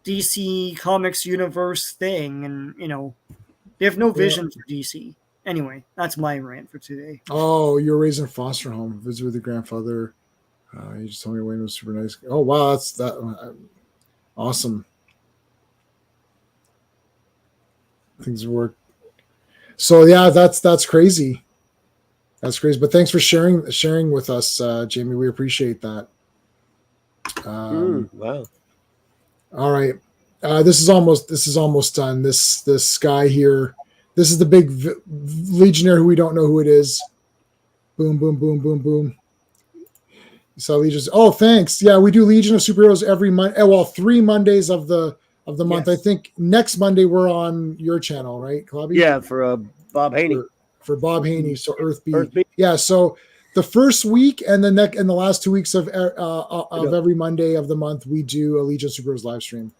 DC Comics universe thing, and they have no vision for DC. Anyway, that's my rant for today. Oh, you're raising a foster home. Visit with your grandfather. You just told me Wayne was super nice. Oh, wow. That's awesome. Things work. So, yeah, that's crazy. That's crazy. But thanks for sharing with us, Jamie. We appreciate that. Wow. All right. This is almost done. This guy here. This is the big Legionnaire who we don't know who it is. Boom, boom, boom, boom, boom. You saw Legions. Oh, thanks. Yeah, we do Legion of Superheroes every month. Well, 3 Mondays of the month. Yes. I think next Monday we're on your channel, right, Clobby? Yeah, for Bob Haney. For Bob Haney. So Earth B. Yeah. So the first week and the last 2 weeks of every Monday of the month, we do a Legion of Superheroes live stream.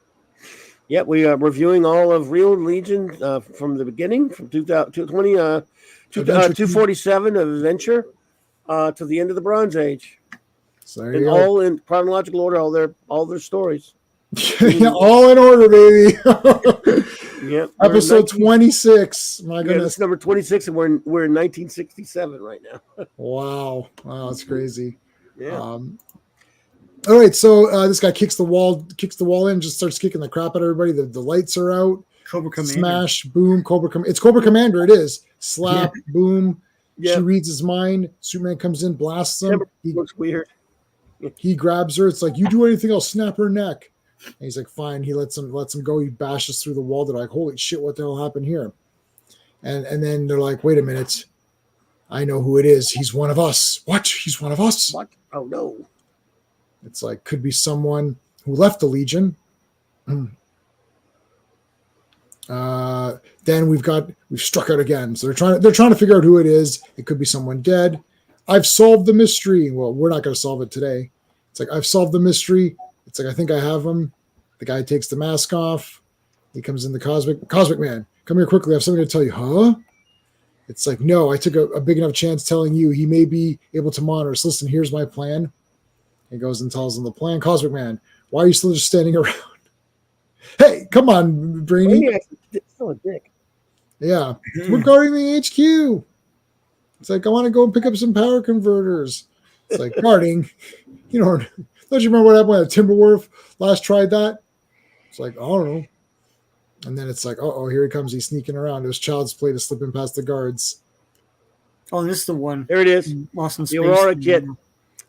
Yeah, we are reviewing all of Real Legion from the beginning, from 247 of Adventure to the end of the Bronze Age. So all in chronological order, all their stories. Yeah, all in order, baby. Yep. Episode 26. My Yeah, goodness. this is number 26, and we're in 1967 right now. Wow, that's crazy. Yeah. All right, so this guy kicks the wall in, just starts kicking the crap out of everybody. The lights are out. Cobra Commander. Smash, boom, it's Cobra Commander. It is slap, boom. Yeah. She reads his mind. Superman comes in, blasts him. He looks weird. He grabs her. It's like, you do anything, I'll snap her neck. And he's like, fine. He lets him go. He bashes through the wall. They're like, holy shit, what the hell happened here? And then they're like, wait a minute. I know who it is. He's one of us. What? He's one of us? What? Oh, no. It's like, could be someone who left the Legion. Then we've struck out again. So they're trying to figure out who it is. It could be someone dead. I've solved the mystery. Well, we're not going to solve it today. It's like, I've solved the mystery. It's like, I think I have him. The guy takes the mask off. He comes in, the Cosmic Man. Come here quickly. I have something to tell you. Huh? It's like, no, I took a big enough chance telling you. He may be able to monitor us. Listen, here's my plan. He goes and tells him the plan. Cosmic Man, why are you still just standing around? Hey, come on, Brainy. Oh, yeah, still a dick. Yeah. We're guarding the HQ. It's like, I want to go and pick up some power converters. It's like, guarding. Don't you remember what happened when Timberwolf last tried that? It's like, I don't know. And then it's like, oh, here he comes. He's sneaking around. It was child's play to slip in past the guards. Oh, this is the one. There it is. Lost in The Space. Aurora Kit.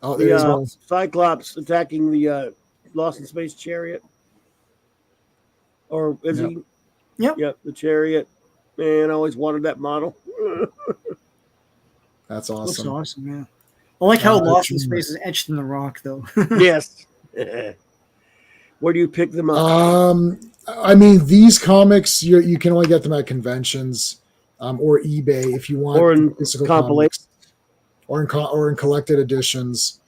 Oh, there is one. Cyclops attacking the Lost in Space chariot. Or is he? Yep. Yep, the chariot. Man, I always wanted that model. That's Looks awesome. awesome, yeah. I like how Lost in Space is etched in the rock, though. Yes. Where do you pick them up? I mean, these comics, you can only get them at conventions or eBay if you want. Or in physical compilations. comics, or in collected editions.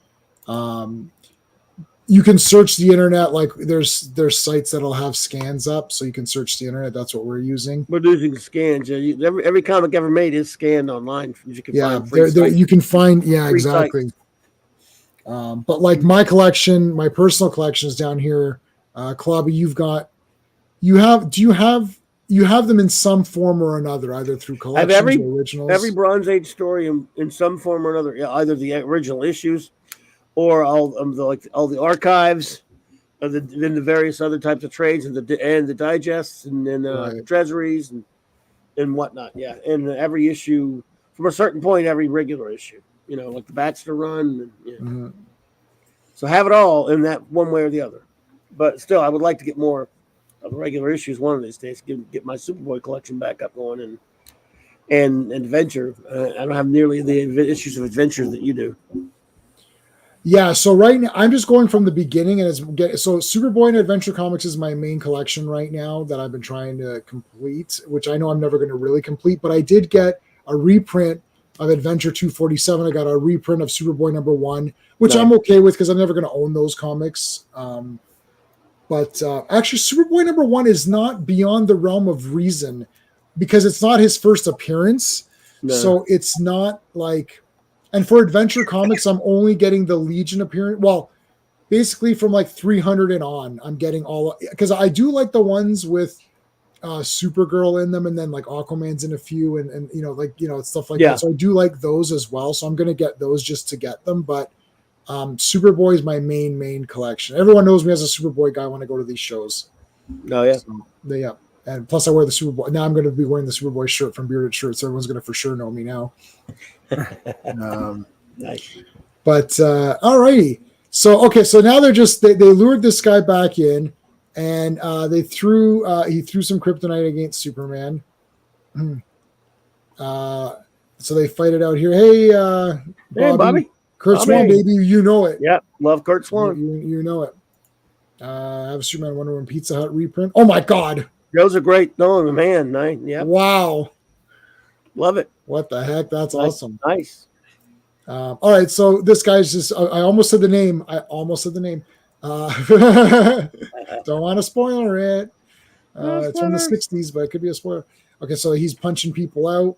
You can search the internet. Like there's sites that'll have scans up, so you can search the internet. That's what we're using. We're using scans. Yeah, every comic ever made is scanned online. You can find free you can find. Yeah, free exactly. But like my collection, my personal collection is down here. Clobby, you have them in some form or another, either through collections or originals. Every Bronze Age story in some form or another. Yeah, either the original issues, or all the archives, then the various other types of trades and the digests and then Right. treasuries and whatnot. Yeah, and every issue from a certain point, every regular issue. Like the Baxter run. Mhm. So have it all in that one way or the other. But still, I would like to get more of the regular issues one of these days. Get my Superboy collection back up going and Adventure. I don't have nearly the issues of Adventure that you do. Yeah, so right now I'm just going from the beginning, and so Superboy and Adventure Comics is my main collection right now that I've been trying to complete, which I know I'm never going to really complete, but I did get a reprint of Adventure 247. I got a reprint of Superboy #1, which Nice. I'm okay with because I'm never going to own those comics. But actually, Superboy #1 is not beyond the realm of reason because it's not his first appearance. No. So it's not like, and for Adventure Comics, I'm only getting the Legion appearance. Well, basically from like 300 and on, I'm getting all, because I do like the ones with Supergirl in them, and then like Aquaman's in a few, and stuff like that. So I do like those as well. So I'm going to get those just to get them. But Superboy is my main collection. Everyone knows me as a Superboy guy when I go to these shows. Oh yeah. So, yeah. And plus I wear the Superboy. Now I'm going to be wearing the Superboy shirt from Bearded Shirts. So everyone's going to for sure know me now. Nice. But all righty. So now they lured this guy back in, and he threw some kryptonite against Superman. So they fight it out here. Hey, Bobby. Kurt Swan, baby, you know it. Yep, love Kurt Swan. You know it. I have a Superman Wonder Woman Pizza Hut reprint. Oh my God, Those are great. No, man, nice. Yeah, wow, love it. what the heck? That's awesome. Nice. All right, so this guy's just. I almost said the name. Don't want to spoiler it. It's from the 60s, but it could be a spoiler. Okay, so he's punching people out.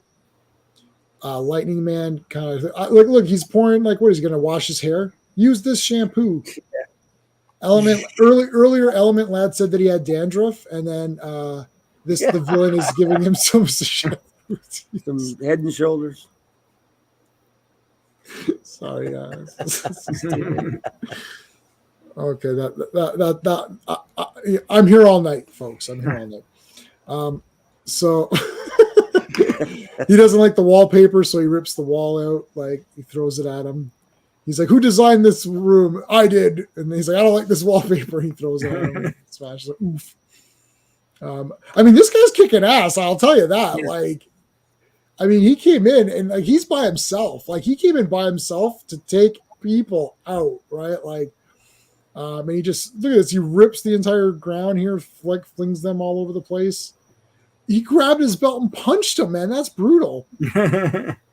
Lightning Man kind of look. He's pouring, like, what is he going to wash his hair? Use this shampoo. Earlier Element Lad said that he had dandruff, and then the villain is giving him some Some Head and Shoulders. Sorry, guys. Okay, I'm here all night, folks. I'm here all night. So he doesn't like the wallpaper, so he rips the wall out. Like, he throws it at him. He's like, "Who designed this room?" "I did." And he's like, "I don't like this wallpaper." He throws it at him. Smashes it. Oof. I mean, this guy's kicking ass. I'll tell you that. Yeah. Like, I mean, he came in and like he's by himself. Like, he came in by himself to take people out, right? Like, and he just look at this. He rips the entire ground here, like flings them all over the place. He grabbed his belt and punched him, man. That's brutal.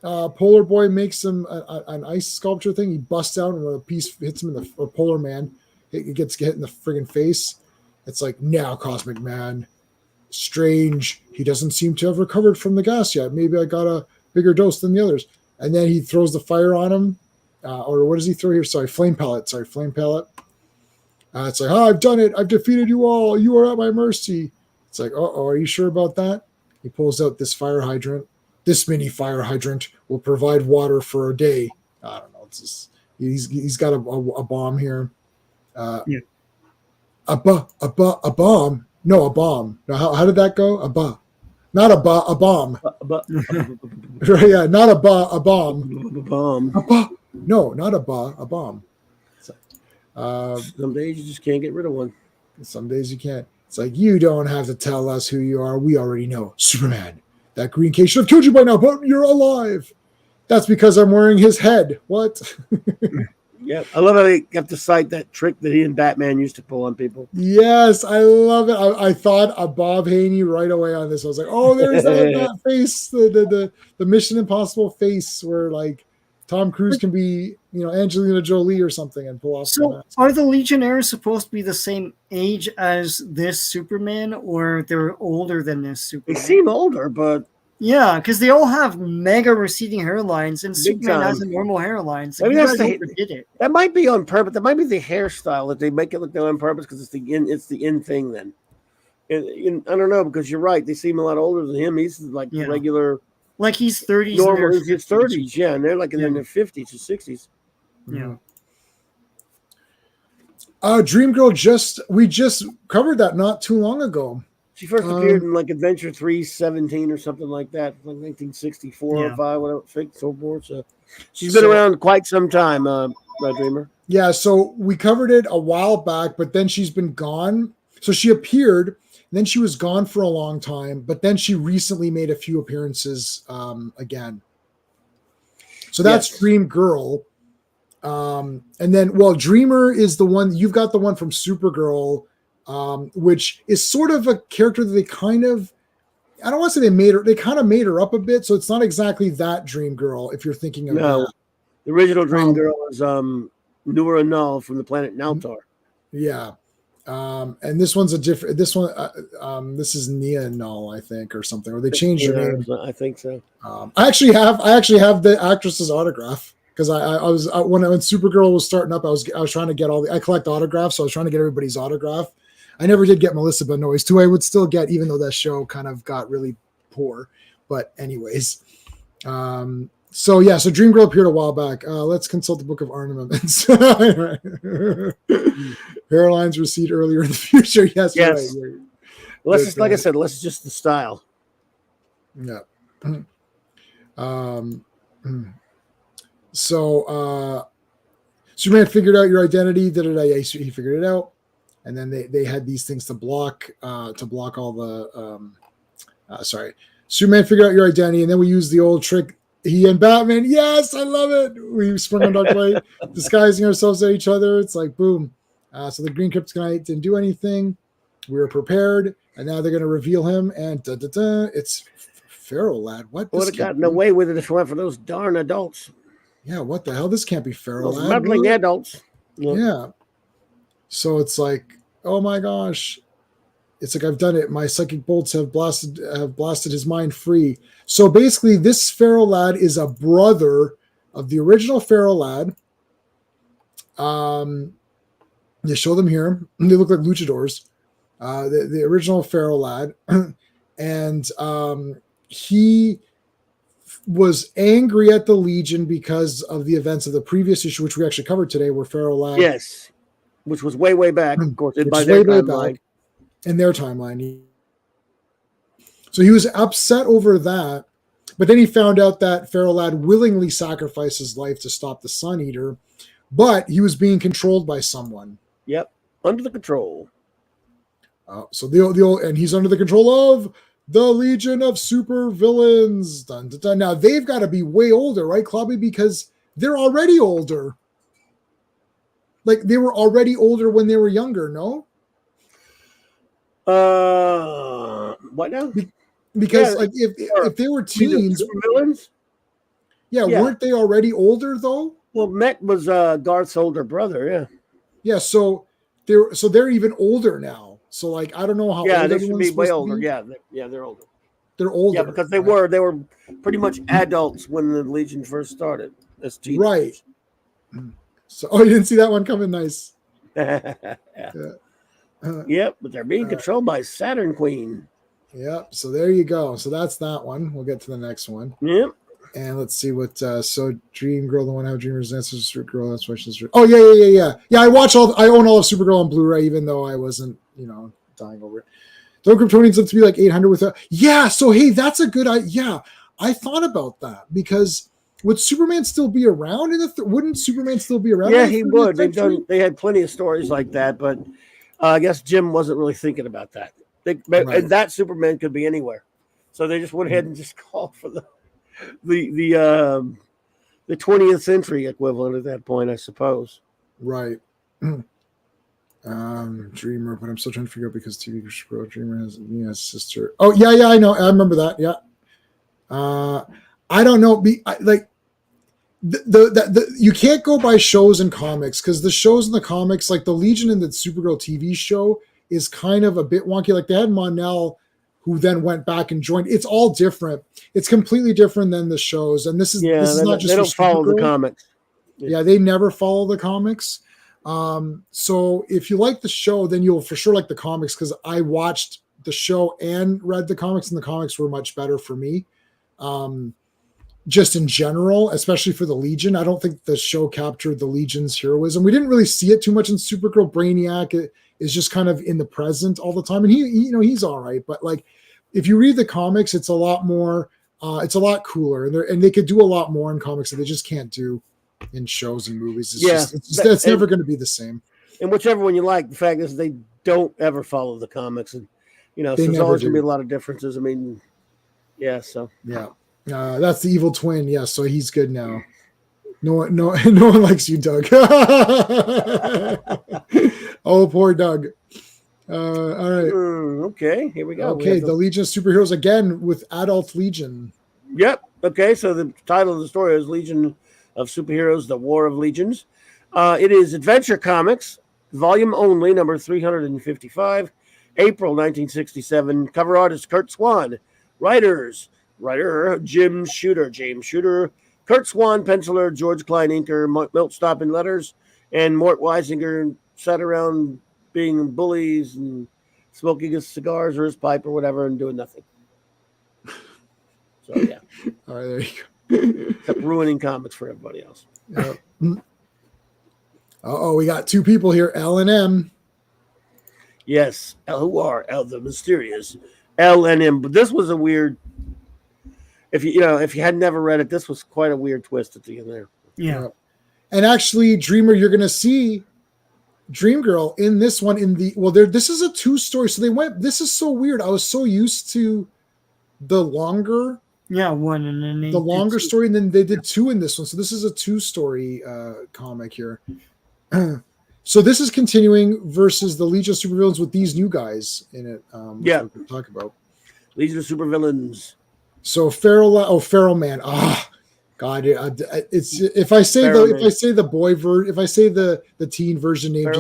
Polar Boy makes him an ice sculpture thing. He busts out and a piece hits him in the or Polar Man. It gets hit in the friggin' face. It's like, now, Cosmic Man. Strange. He doesn't seem to have recovered from the gas yet. Maybe I got a bigger dose than the others. And then he throws the fire on him. Or what does he throw here? Flame pellet. It's like, "Oh, I've done it. I've defeated you all. You are at my mercy." It's like, "Oh, are you sure about that?" He pulls out this fire hydrant. This mini fire hydrant will provide water for a day. I don't know. It's just, he's got a bomb here. A bomb. No, a bomb. Now, how did that go? A bomb. Not a bomb. Yeah, not a bomb. No, not a bomb. Some days you just can't get rid of one. Some days you can't. It's like, "You don't have to tell us who you are. We already know. Superman. That green case should have killed you by now, but you're alive. That's because I'm wearing his head." What? Yeah, I love how they got to cite that trick that he and Batman used to pull on people. Yes, I love it. I thought of Bob Haney right away on this. I was like, "Oh, there's that face, the Mission Impossible face, where like Tom Cruise can be, Angelina Jolie or something and pull off." So, are the Legionnaires supposed to be the same age as this Superman, or they're older than this Superman? They seem older, but yeah, because they all have mega receding hairlines, and Big Superman time. has a normal hairline. So Maybe you that's guys the- overdid it. that might be on purpose. That might be the hairstyle that they make it look on purpose because it's the in thing. Then, I don't know, because you're right. They seem a lot older than him. He's like Yeah. regular, Like he's 30s. normal. and He's his 30s, yeah, and they're like in Yeah. their 50s or 60s. Yeah. Dream Girl we just covered that not too long ago. She first appeared in like Adventure 317 or something like that, like 1964 or 5, whatever, so forth. So she's been around quite some time, Dreamer. Yeah, so we covered it a while back, but then she's been gone. So she appeared, and then she was gone for a long time, but then she recently made a few appearances again. So that's Yes. Dream Girl. And then, Dreamer is the one, you've got the one from Supergirl, which is sort of a character that they kind of, I don't want to say they kind of made her up a bit. So it's not exactly that Dream Girl, if you're thinking of that. The original Dream Girl is Noor Null from the planet Naltar. Yeah. And this one's this is Nia Null, I think, or something, or they changed her name. I think so. I actually have the actress's autograph, because when Supergirl was starting up, I was trying to get I collect autographs, so I was trying to get everybody's autograph. I never did get Melissa Benoist, who I would still get, even though that show kind of got really poor. But anyways, so Dream Girl appeared a while back. Let's consult the Book of Ornaments. Hairlines recede earlier in the future. Yes. Right. Let's just, like I said, let's just the style. Yeah. So Superman figured out your identity. He figured it out, and then they had these things to block all the. Superman figured out your identity, and then we used the old trick. He and Batman. Yes, I love it. We sprung on Dark Light, disguising ourselves at each other. It's like boom. So the Green Kryptonite didn't do anything. We were prepared, and now they're going to reveal him. And it's Pharaoh Lad. What? Would have gotten away with it if it weren't for those darn adults. Yeah, what the hell? This can't be Pharaoh Those Lad. meddling adults. Yeah. So it's like, oh my gosh. It's like, I've done it. My psychic bolts have blasted his mind free. So basically, this Pharaoh Lad is a brother of the original Pharaoh Lad. They show them here. They look like luchadors. The original Pharaoh lad, and he was angry at the Legion because of the events of the previous issue, which we actually covered today, where Pharaoh lad, Yes, which was way back, of course, which by is their way timeline. back in their timeline. So he was upset over that, but then he found out that Pharaoh lad willingly sacrificed his life to stop the Sun Eater, but he was being controlled by someone. Yep, under the control. So the old, and he's under the control of the Legion of Super Villains. Dun, dun, dun. Now they've got to be way older, right, Clobby? Because they're already older. Like they were already older when they were younger, no? What now? Because like if they were teens, villains. Yeah, weren't they already older though? Well, Mech was Garth's older brother. Yeah. Yeah, so they're even older now. So like I don't know how. Yeah, old they should be way older. be. Yeah, they're older. They're older. Yeah, because they were pretty much adults when the Legion first started as teenagers. Right. So you didn't see that one coming. Nice. Yeah. Yep, but they're being controlled by Saturn Queen. Yep. So there you go. So that's that one. We'll get to the next one. Yep. And let's see what. So Dream Girl, the one how Dreamers answers Girl. That's why she's. Oh yeah. I own all of Supergirl on Blu-ray, even though I wasn't, dying over it. Don't Kryptonians live to be like 800 without. Yeah. So hey, that's a good. Yeah, I thought about that because would Superman still be around in the? Wouldn't Superman still be around? Yeah, he would. They had plenty of stories like that, but I guess Jim wasn't really thinking about that. And that Superman could be anywhere, so they just went ahead and just called for the 20th century equivalent at that point, I suppose. Right. Dreamer, but I'm still trying to figure out because TV show Dreamer has Mia's sister. Oh yeah, I know. I remember that. Yeah. I don't know. Like you can't go by shows and comics because the shows in the comics, like the Legion and the Supergirl TV show, is kind of a bit wonky. Like they had Mon-El, who then went back and joined. It's all different. It's completely different than the shows. And this is not just they don't follow the comics. Yeah, they never follow the comics. So if you like the show, then you'll for sure like the comics because I watched the show and read the comics, and the comics were much better for me. Just in general, especially for the Legion. I don't think the show captured the Legion's heroism. We didn't really see it too much in Supergirl. Brainiac is just kind of in the present all the time. And he's all right. But like, if you read the comics, it's a lot more, it's a lot cooler. And they could do a lot more in comics that they just can't do in shows and movies. It's never going to be the same. And whichever one you like, the fact is they don't ever follow the comics. And, so there's always going to be a lot of differences. I mean, yeah, so. Yeah. That's the evil twin. Yeah, so he's good now. No one likes you, Doug. Oh, poor Doug. All right. Okay, here we go. Okay, the Legion of Superheroes again with Adult Legion. Yep. Okay, so the title of the story is Legion of Superheroes: The War of Legions. It is Adventure Comics, volume only, number 355, April 1967. Cover artist Kurt Swan. Writer James Shooter, Kurt Swan, penciler George Klein, inker, Milt Stoppin letters, and Mort Weisinger sat around being bullies and smoking his cigars or his pipe or whatever and doing nothing. So yeah. All right, there you go. Except ruining comics for everybody else. We got two people here, L and M. Yes, who are the mysterious L and M. But this was a weird. If you had never read it, this was quite a weird twist at the end there. Yeah. And actually, Dreamer, you're going to see Dream Girl in this one. This is a 2-story. So this is so weird. I was so used to the longer. Yeah, one and then the longer story, and then they did 2 in this one. So this is a 2-story comic here. So this is continuing versus the Legion of Supervillains with these new guys in it. Yeah. We'll talk about Legion of Supervillains. So Feral Man. God, it's if I say the boy version, if I say the teen version name,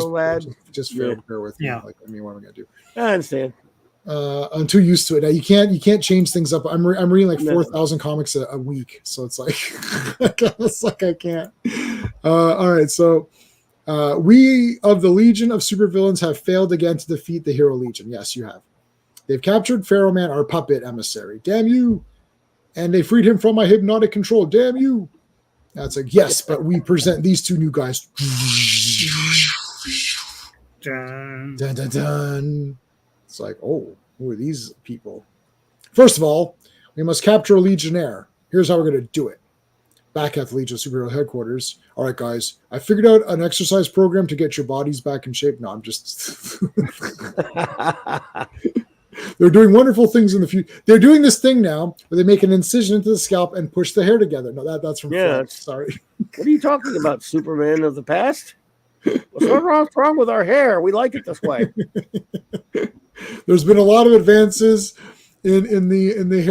just bear with me. Yeah. Like, I mean, what am I gonna do? I understand. I'm too used to it now. You can't change things up. I'm reading like 4,000 comics a week, so it's like I can't. All right, so We of the Legion of Supervillains have failed again to defeat the Hero Legion. Yes, you have. They've captured Pharaoh Man, our puppet emissary. Damn you. And they freed him from my hypnotic control. Damn you. That's like, yes, but we present these two new guys. Dun. Dun, dun, dun. It's like, oh, who are these people? First of all, we must capture a Legionnaire. Here's how we're going to do it. Back at the Legion of Superhero headquarters. All right, guys, I figured out an exercise program to get your bodies back in shape. No, I'm just... They're doing wonderful things in the future. They're doing this thing now where they make an incision into the scalp and push the hair together. No, that's from Fred. Sorry. What are you talking about, Superman of the past? What's wrong with our hair? We like it this way. There's been a lot of advances in the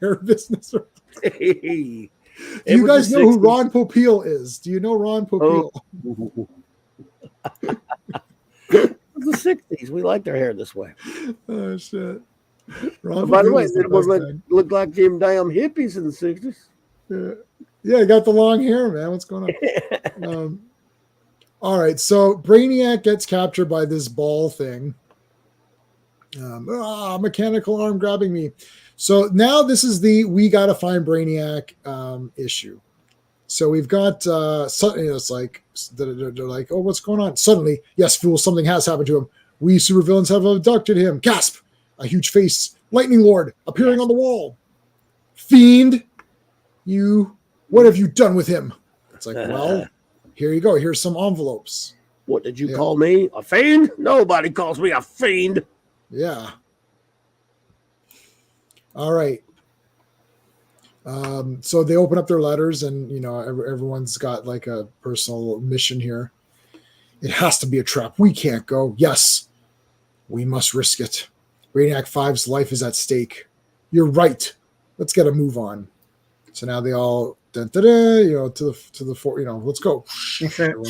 hair business. Hey. Do you guys know who Ron Popeil is? Do you know Ron Popeil? Oh. The 60s. We liked our hair this way. Oh shit! By the way, it looked like them damn hippies in the 60s. Yeah, got the long hair, man. What's going on? All right, so Brainiac gets captured by this ball thing. Mechanical arm grabbing me. So now this is the we gotta find Brainiac issue. So we've got suddenly it's like they're like, oh, what's going on? Suddenly, yes, fool, something has happened to him. We supervillains have abducted him. Gasp! A huge face, Lightning Lord, appearing on the wall. Fiend, what have you done with him? It's like, well, here you go. Here's some envelopes. What did you call me? A fiend? Nobody calls me a fiend. Yeah. All right. So they open up their letters, and everyone's got like a personal mission here. It has to be a trap. We can't go. Yes, we must risk it. Brainiac 5's life is at stake. You're right. Let's get a move on. So now they all, to the four. Let's go.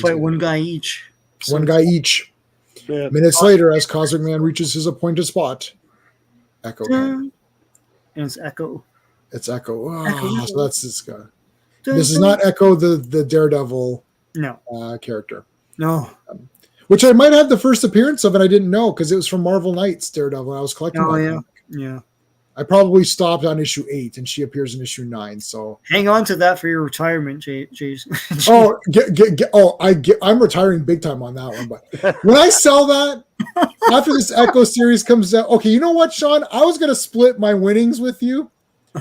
Fight one guy each. One guy each. Yeah. Minutes later, as Cosmic Man reaches his appointed spot, Echo. And it's Echo. It's Echo. Oh, so that's this guy. This is not Echo, the Daredevil character. No. Which I might have the first appearance of, and I didn't know because it was from Marvel Knights Daredevil. I was collecting that comic. Yeah. I probably stopped on issue 8, and she appears in issue 9. So hang on to that for your retirement, Jason. I'm retiring big time on that one. But when I sell that after this Echo series comes out, okay, you know what, Sean? I was gonna split my winnings with you,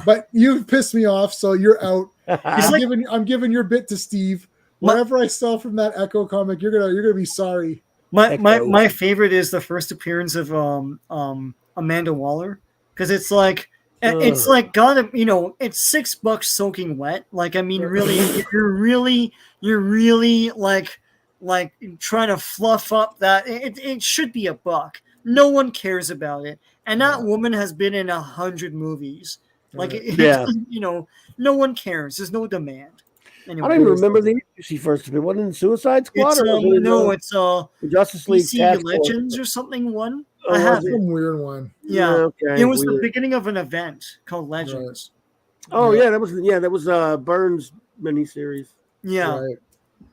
but you've pissed me off, so you're out. I'm giving your bit to Steve. Whatever I sell from that Echo comic, you're gonna be sorry. My favorite is the first appearance of Amanda Waller, because it's like it's $6 soaking wet. Like, I mean, really, you're really like trying to fluff up that it should be $1. No one cares about it, and that woman has been in 100 movies. Like, no one cares. There's no demand. Anyway, I don't even remember the issue she first appeared. Wasn't it Suicide Squad? It's Justice League DC Legends or something. One. I have some weird one. Yeah, okay, it was weird. The beginning of an event called Legends. Right. Oh yeah, that was Burns miniseries. Yeah, right.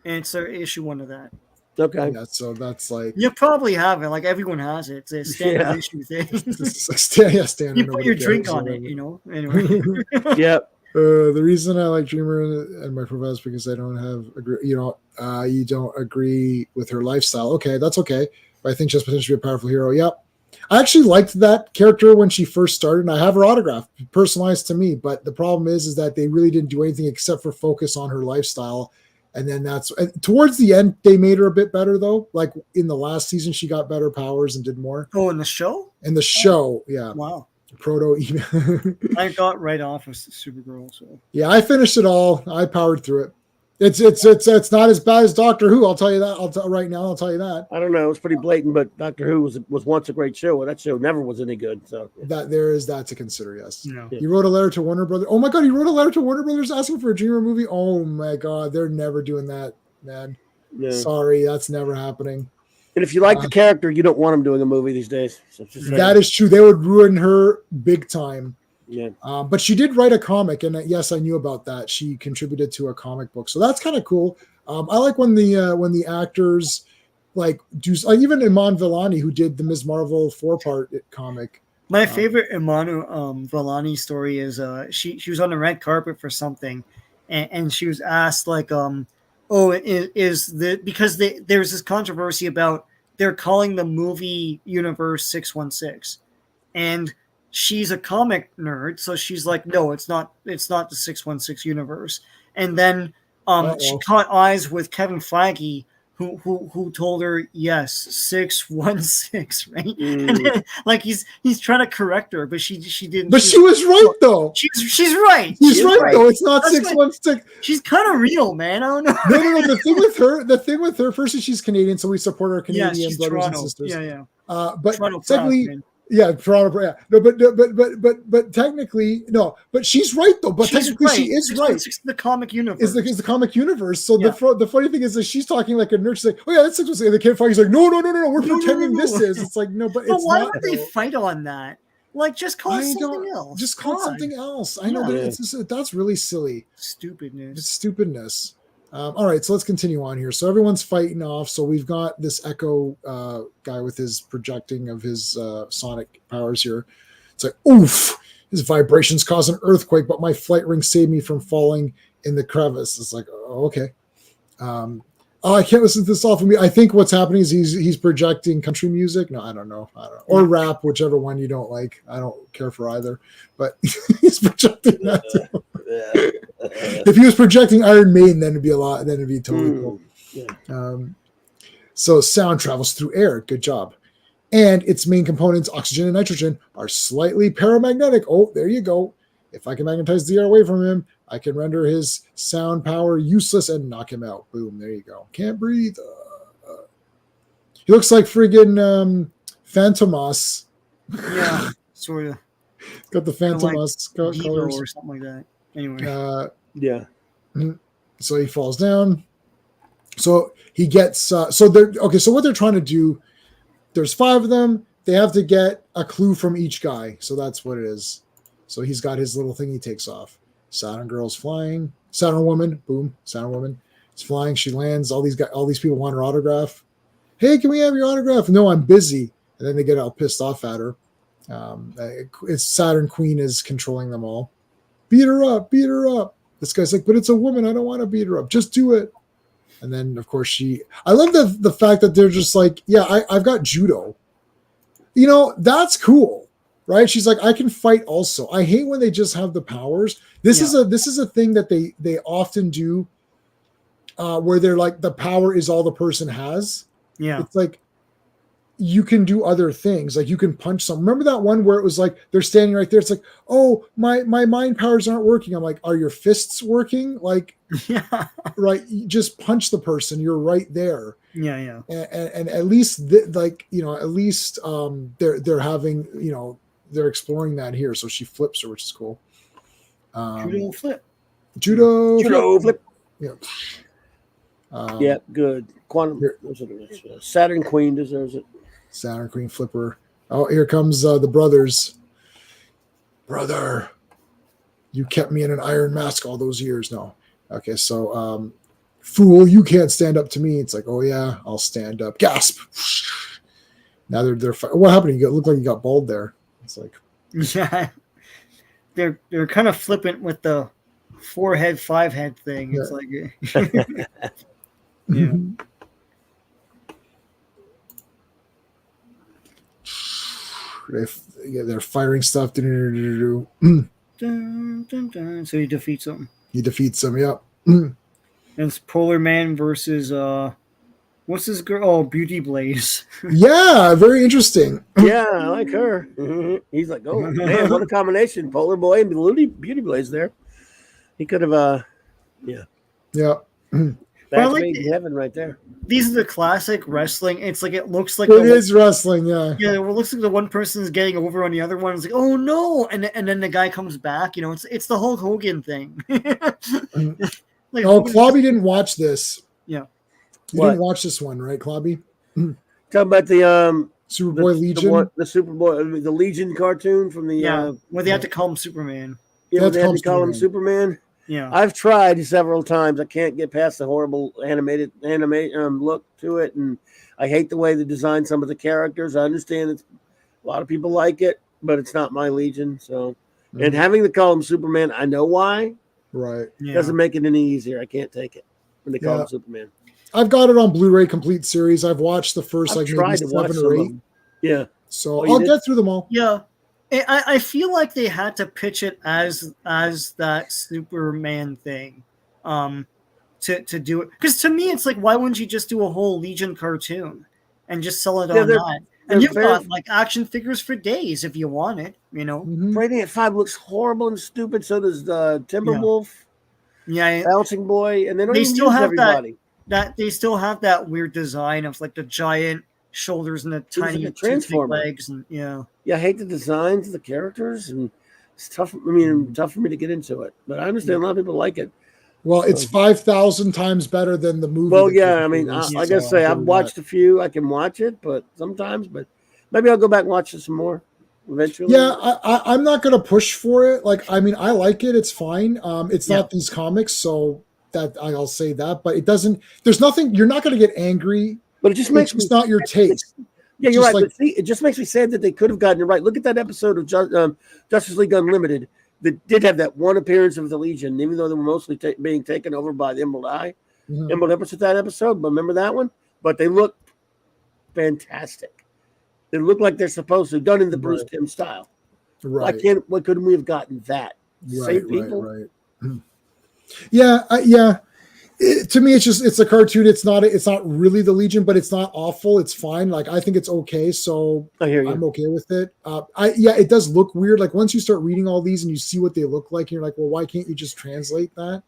And it's issue 1 of that. Okay. Yeah, so that's like you probably have it. Like, everyone has it. It's a standard issue thing. Standard. You put your drink on it, Anyway. Yep. The reason I like Dreamer and my profile is because I don't you don't agree with her lifestyle. Okay, that's okay. But I think she's potentially a powerful hero. Yep. I actually liked that character when she first started, and I have her autograph personalized to me. But the problem is that they really didn't do anything except for focus on her lifestyle. And then towards the end, they made her a bit better, though. Like in the last season, she got better powers and did more. Oh, in the show? In the show, yeah. Wow. Proto email. I got right off of Supergirl, so yeah, I finished it all. I powered through it. It's not as bad as Doctor Who. I'll tell you that. Right now, I'll tell you that. I don't know. It's pretty blatant, but Doctor Who was once a great show. That show never was any good. So that there is that to consider. Yes. No. You wrote a letter to Warner Brothers. Oh my God, you wrote a letter to Warner Brothers asking for a Dreamer movie. Oh my God, they're never doing that, man. No. Sorry, that's never happening. And if you like the character, you don't want them doing a movie these days. So that is true. They would ruin her big time. Yeah. But she did write a comic, and yes, I knew about that. She contributed to a comic book, so that's kind of cool. I like when the actors like do like even Iman Vellani, who did the Ms. Marvel 4-part comic. My favorite Imanu Vellani story is she was on the red carpet for something, and she was asked like is the because there's this controversy about they're calling the movie universe 616, and she's a comic nerd, so she's like, no, it's not the 616 universe. And then she caught eyes with Kevin Feige, who told her yes, 616, right? And then, like he's trying to correct her, but she didn't. But she was right though. She's right. She's right though. It's not 616. She's kind of real, man. I don't know. No. The thing with her, firstly, she's Canadian, so we support our Canadian brothers Toronto. and sisters. Yeah. But Toronto secondly, proud, yeah, Toronto. Yeah, no, but technically, no. But she's right though. But she's technically, right. she is right. The comic universe Is the comic universe. So yeah. the funny thing is that she's talking like a nerd. She's like, oh yeah, that's 616. And the kid Feige's like, no. We're pretending this is. It's like no, but it's why not. would they fight on that? Like, just call it something else. Just call it something else. I know, but it's just, that's really silly. Stupidness. It's stupidness. All right, so let's continue on here. So everyone's fighting off. So we've got this Echo guy with his projecting of his sonic powers here. It's like, oof, his vibrations cause an earthquake, but my flight ring saved me from falling in the crevice. It's like, oh, okay. I can't listen to this all from me. I think what's happening is he's projecting country music. No, I don't know. Or rap, whichever one you don't like. I don't care for either. But he's projecting that too. If he was projecting Iron Maiden, then it'd be a lot. Then it'd be totally cool. Yeah. So sound travels through air. Good job. And its main components, oxygen and nitrogen, are slightly paramagnetic. Oh, there you go. If I can magnetize the air away from him, I can render his sound power useless and knock him out. Boom, there you go. Can't breathe. He looks like friggin' Phantomas. Yeah, sort of. Got the Phantomas like colors. or something like that. Anyway. Yeah. So he falls down. So he gets... so what they're trying to do, there's 5 of them. They have to get a clue from each guy. So that's what it is. So he's got his little thing he takes off. Saturn girl's flying. Saturn woman, boom. Saturn woman is flying. She lands. All these people want her autograph. Hey, can we have your autograph? No, I'm busy. And then they get all pissed off at her. It's Saturn Queen is controlling them all. Beat her up. This guy's like, but it's a woman. I don't want to beat her up. Just do it. And then, of course, I love the fact that they're just like, yeah, I've got judo. You know, that's cool. Right? She's like, I can fight also. I hate when they just have the powers. This is a thing that they often do where they're like, the power is all the person has. Yeah. It's like, you can do other things. Like you can punch some. Remember that one where it was like, they're standing right there. It's like, oh, my mind powers aren't working. I'm like, are your fists working? Like, yeah. Right. You just punch the person. You're right there. Yeah. And at least they're having, they're exploring that here. So she flips her, which is cool. Judo flip. Yeah. Yeah, good. Quantum. Saturn Queen deserves it. Saturn Queen flipper. Oh, here comes the brothers. Brother, you kept me in an iron mask all those years. No. Okay, so fool, you can't stand up to me. It's like, oh yeah, I'll stand up. Gasp. Now they're what happened? You look like you got bald there. It's like, yeah, they're kind of flippant with the 4-head, 5-head thing. It's like, yeah. They're firing stuff. Dun, dun, dun. So he defeats them. Yep. And it's Polar Man versus what's this girl? Oh, Beauty Blaze. Yeah, very interesting. Yeah, I like her. He's like, oh man, what a combination! Polar Boy and Beauty Blaze there. He could have, yeah. That's like made in heaven right there. These are the classic wrestling. It's like it looks like it is wrestling, yeah. Yeah, it looks like the one person is getting over on the other one. It's like, oh no, and then the guy comes back. It's the Hulk Hogan thing. Like, Clobby didn't watch this. Yeah, you didn't watch this one, right, Clobby? Talking about the Superboy Legion, the Superboy, the Legion cartoon from the where they had to call him Superman. Yeah, they had to call him Superman. Yeah. I've tried several times. I can't get past the horrible animated look to it, and I hate the way they design some of the characters. I understand a lot of people like it, but it's not my Legion. So, and having to call him Superman, I know why. Right. Yeah. Doesn't make it any easier. I can't take it when they call Yeah. him Superman. I've got it on Blu-ray complete series. I've watched the first I've like tried maybe to watch 7 some or of 8. them. Yeah. So Oh, you I'll did? get through them all. Yeah. I feel like they had to pitch it as that Superman thing, to do it. Because to me, it's like, why wouldn't you just do a whole Legion cartoon and just sell it on that? And you've got like action figures for days if you want it, you know. Brainiac 5 looks horrible and stupid. So does Timberwolf. Yeah. Bouncing Boy, and they don't They even still use have everybody. that they still have that weird design of like the giant shoulders and the tiny like a transformer. legs, and yeah, I hate the designs of the characters, and it's tough. I mean, tough for me to get into it, but I understand a lot of people like it. Well, it's 5,000 times better than the movie. Well, that yeah, came I mean, out, like I say, I've watched a few. I can watch it, but sometimes, but maybe I'll go back and watch it some more eventually. Yeah, I'm not going to push for it. Like, I mean, I like it. It's fine. It's not these comics, so that I'll say that. But it doesn't. There's nothing. You're not going to get angry. But it just makes it's not your taste. Yeah, you're right. Like, but see, it just makes me sad that they could have gotten it right. Look at that episode of Justice League Unlimited that did have that one appearance of the Legion, even though they were mostly being taken over by the Emerald Eye. Emerald Empress at that episode, but remember that one? But they look fantastic. They look like they're supposed to, done in the Bruce Timm style. Right. Why couldn't we have gotten that? Same people? Right. Yeah, yeah. To me, it's a cartoon. It's not really the Legion, but it's not awful. It's fine. Like, I think it's okay. So I hear you. I'm okay with it. It does look weird. Like, once you start reading all these and you see what they look like, and you're like, well, why can't you just translate that?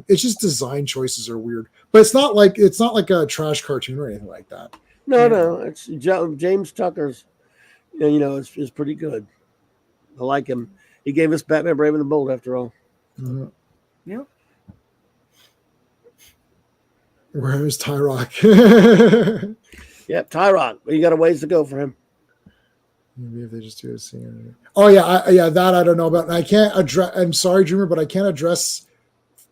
It's just design choices are weird, but it's not like a trash cartoon or anything like that. No, it's James Tucker's. Is pretty good. I like him. He gave us Batman Brave and the Bold after all. Mm-hmm. Yeah. Where's Tyrock? Yep, Tyrock. You got a ways to go for him. Maybe if they just do a scene. Oh yeah, that I don't know about. I can't address. I'm sorry, Dreamer, but I can't address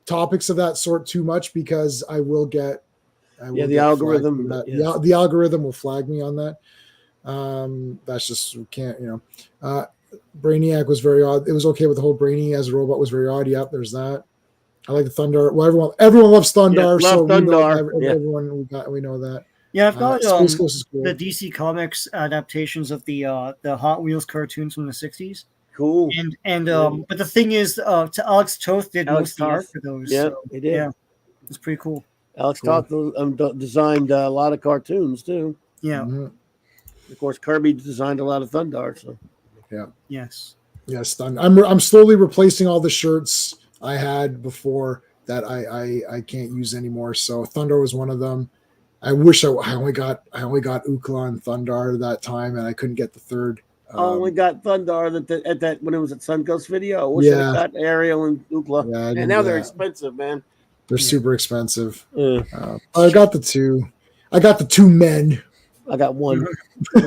topics of that sort too much because I will get. The algorithm. The algorithm will flag me on that. That's just we can't. Brainiac was very odd. It was okay with the whole Brainy as a robot was very odd. Yep, there's that. I like the Thundar. Well, everyone loves Thundar, so Thundar. We know that. Yeah, I've got Space Ghost is cool. The DC Comics adaptations of the Hot Wheels cartoons from the 60s. Cool. And but the thing is, Alex Toth did most of the art for those. Yeah, so, he did. Yeah, it's pretty cool. Alex Toth designed a lot of cartoons too. Yeah. Mm-hmm. Of course, Kirby designed a lot of Thundar. So. Yeah. Yes. Yes. I'm slowly replacing all the shirts I had before that I can't use anymore. So Thundar was one of them. I wish I only got Ookla and Thundar that time, and I couldn't get the third. I only got Thundar at that when it was at Suncoast Video. I wish I got Ariel and Ookla. Yeah, and now they're expensive, man. They're super expensive. I got the two. I got the two men. I got one. But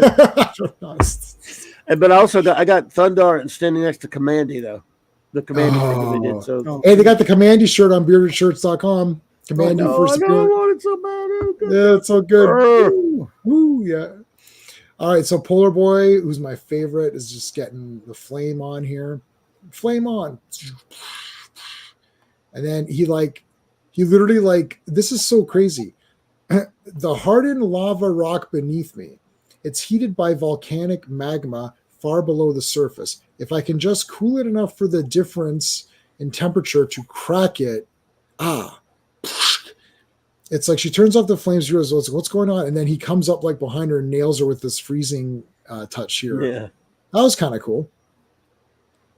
I got Thundar and standing next to Commandy though. The Commandy figure they did. So hey, they got the Commandy shirt on beardedshirts.com. Commandy first. I want it so bad. Yeah, it's so good. Woo, yeah. All right, so Polar Boy, who's my favorite, is just getting the flame on here. Flame on. And then he literally this is so crazy. The hardened lava rock beneath me. It's heated by volcanic magma far below the surface. If I can just cool it enough for the difference in temperature to crack it, it's like she turns off the flames. She goes, what's going on? And then he comes up like behind her and nails her with this freezing touch here. Yeah. That was kind of cool.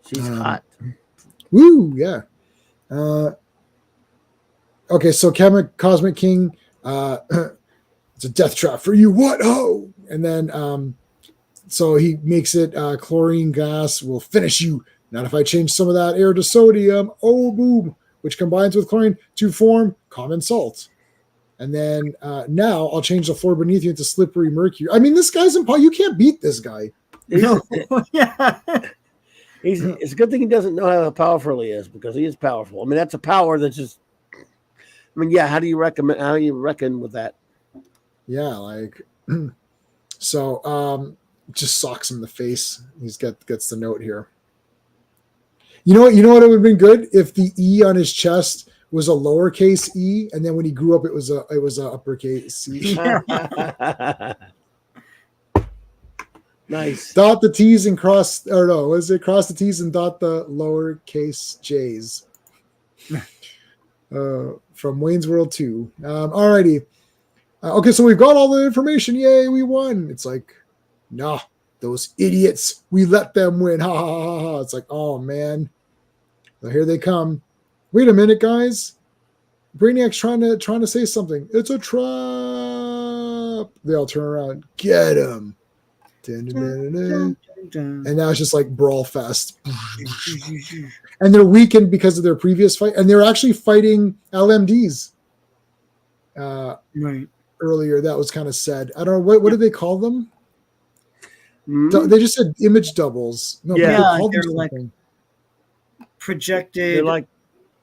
She's hot. Woo, yeah. Okay, so Cosmic King, it's a death trap for you. What? Oh! And then, so he makes it chlorine gas will finish you. Not if I change some of that air to sodium. Oh, boom. Which combines with chlorine to form common salt. And then now I'll change the floor beneath you into slippery mercury. I mean, this guy's impossible. You can't beat this guy. No. Yeah. It's a good thing he doesn't know how powerful he is, because he is powerful. I mean, that's a power that's just. I mean, yeah. How do you reckon with that? Yeah, like so. Just socks him in the face. Gets the note here. You know what? You know what? It would have been good if the E on his chest was a lowercase e, and then when he grew up, it was a uppercase C. Nice. Dot the T's and cross, or no, was it cross the T's and dot the lowercase J's? From Wayne's World 2. Alrighty. Okay, so we've got all the information. Yay, we won. It's like, nah, those idiots. We let them win. Ha ha ha ha. It's like, oh man. Well, here they come. Wait a minute, guys. Brainiac's trying to say something. It's a trap. They all turn around. Get him. And now it's just like brawl fest. And they're weakened because of their previous fight. And they're actually fighting LMDs. Right. Earlier, that was kind of said. I don't know. What do they call them? Mm-hmm. They just said image doubles. No, Yeah. they called them They're like something. projected, They're like,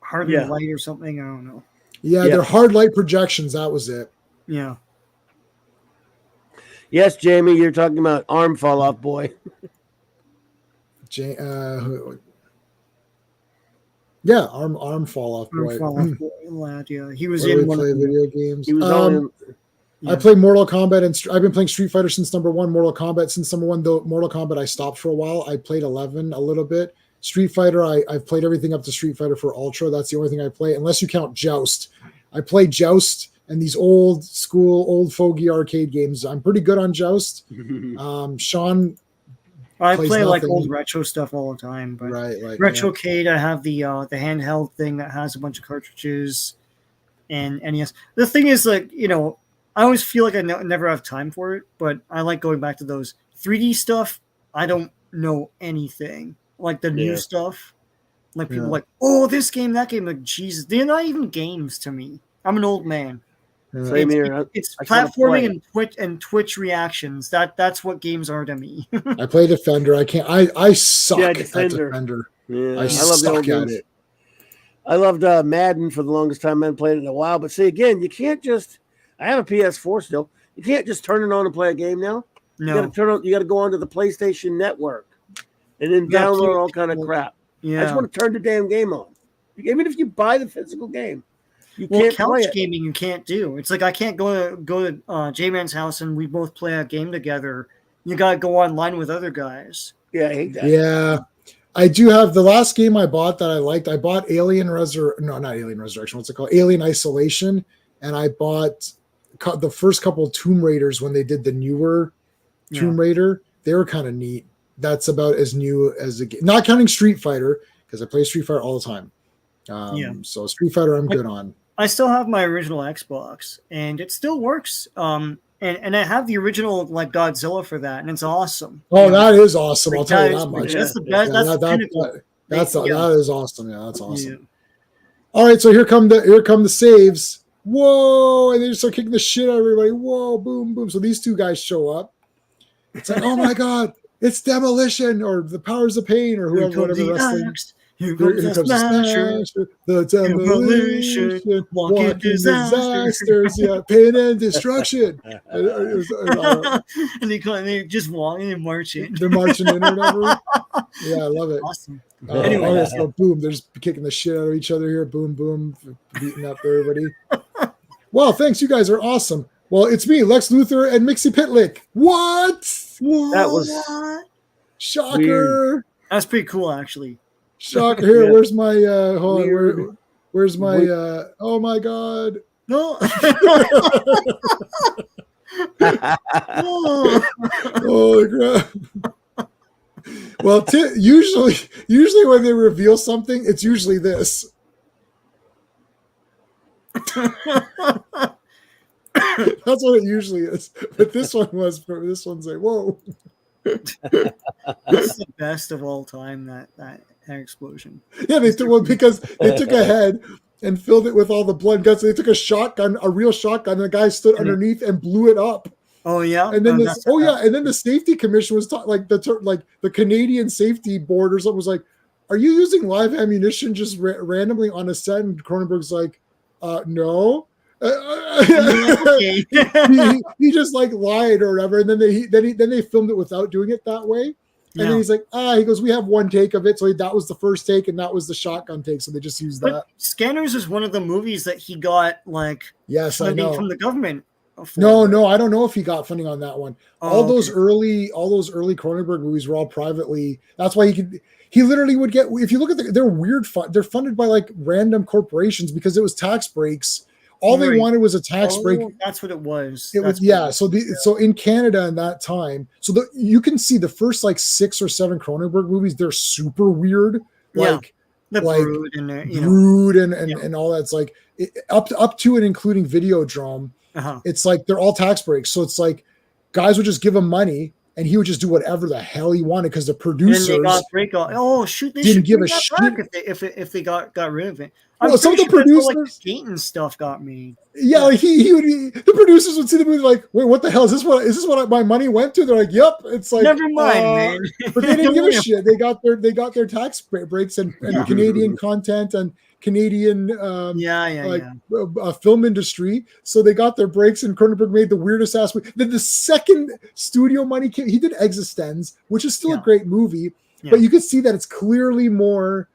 hardened light or something. I don't know. Yeah, they're hard light projections. That was it. Yeah. yes, Jamie, you're talking about arm fall off boy. Yeah, arm fall off boy. Lad, yeah. He was Where in we one play of the video games. He was on. Yeah. I play Mortal Kombat, and I've been playing Street Fighter since number 1. Mortal Kombat since number 1. Though Mortal Kombat, I stopped for a while. I played 11 a little bit. Street Fighter, I've played everything up to Street Fighter for Ultra. That's the only thing I play, unless you count Joust. I play Joust and these old school, old fogey arcade games. I'm pretty good on Joust. Sean, I plays play like nothing. old retro stuff all the time, but right? Like Retrocade, I have the handheld thing that has a bunch of cartridges and NES. The thing is, like, you know, I always feel like I never have time for it, but I like going back to those 3D stuff. I don't know anything like the new stuff. Like people are like, oh, this game, that game. Like, Jesus, they're not even games to me. I'm an old man. Same here. It's I kinda platforming and Twitch reactions. That's what games are to me. I play Defender. I can't. I suck at Defender. Defender. Yeah, I love the suck old at games. it. I loved Madden for the longest time. I haven't played it in a while. But see, again, you can't just. I have a PS4 still. You can't just turn it on and play a game now. No, You got to turn on. You got to go onto the PlayStation Network, and then download all kind of crap. yeah. I just want to turn the damn game on. Even if you buy the physical game, you Well, can't play couch it. gaming you can't do. It's like I can't go to J-Man's house and we both play a game together. You gotta go online with other guys. Yeah, I hate that. Yeah. I do have the last game I bought that I liked. I bought Alien Resurrection. No, not Alien Resurrection. What's it called? Alien Isolation. And I bought the first couple Tomb Raiders when they did the newer Tomb Raider. They were kind of neat. That's about as new as a game. Not counting Street Fighter, because I play Street Fighter all the time. So Street Fighter I'm good on. I still have my original Xbox and it still works. And I have the original like Godzilla for that, and it's awesome. Oh, that is awesome. I'll Like, tell you that that is- much. That's the best. That's the pinnacle. That is awesome. Yeah, that's awesome. Yeah. All right, so here come the saves. Whoa, and they just start kicking the shit out of everybody. Whoa, boom, boom. So these two guys show up. It's like, oh my god, it's Demolition or the Powers of Pain or Here whoever, comes whatever the wrestling. axe. Here Here comes the comes the smasher. Smasher, the Demolition, walking disasters. disasters, yeah, pain and destruction. And they just walk and march in. They're marching in or whatever. Yeah, I love it. Awesome. Anyway, okay, so boom, they're just kicking the shit out of each other here. Boom, boom, beating up everybody. Wow, thanks. You guys are awesome. Well, it's me, Lex Luthor, and Mixie Pitlick. What? That was Shocker. weird. That's pretty cool, actually. Shocker. Here, Yeah. where's my hold on, Weird. where's my oh my god. No. Holy crap. Well, usually when they reveal something, it's usually this. That's what it usually is. But this one's like, whoa. This is the best of all time. That explosion. Yeah, because they took a head and filled it with all the blood and guts. They took a shotgun, a real shotgun, and the guy stood underneath and blew it up. Oh yeah. And then That's and then the safety commission was like the Canadian Safety Board or something was like, "Are you using live ammunition just randomly on a set?" And Cronenberg's like, "No." okay. he just like lied or whatever, and then they filmed it without doing it that way. And then he's like, he goes, "We have one take of it." So that was the first take, and that was the shotgun take. So they just used that. Scanners is one of the movies that he got funding from the government. No, I don't know if he got funding on that one. All those early Cronenberg movies were all privately. That's why he literally would get. If you look at they're weird. They're funded by like random corporations because it was tax breaks. All they wanted was a tax break. That's what it was. So in Canada in that time, you can see the first like 6 or 7 Cronenberg movies. They're super weird. Like the Brood and all that's like up to and including Videodrome. It's like they're all tax breaks. So it's like guys would just give him money and he would just do whatever the hell he wanted because the producers didn't give a shit if they got rid of it. Some of the producers Dayton stuff got made. Yeah, like the producers would see the movie like, wait, what the hell is this? Is this what my money went to? They're like, yep. It's like, never mind, man. But they didn't give a shit. They got their tax breaks and Canadian content and Canadian film industry. So they got their breaks, and Cronenberg made the weirdest ass movie. Then the second studio money came, he did Existenz, which is still a great movie, but you could see that it's clearly more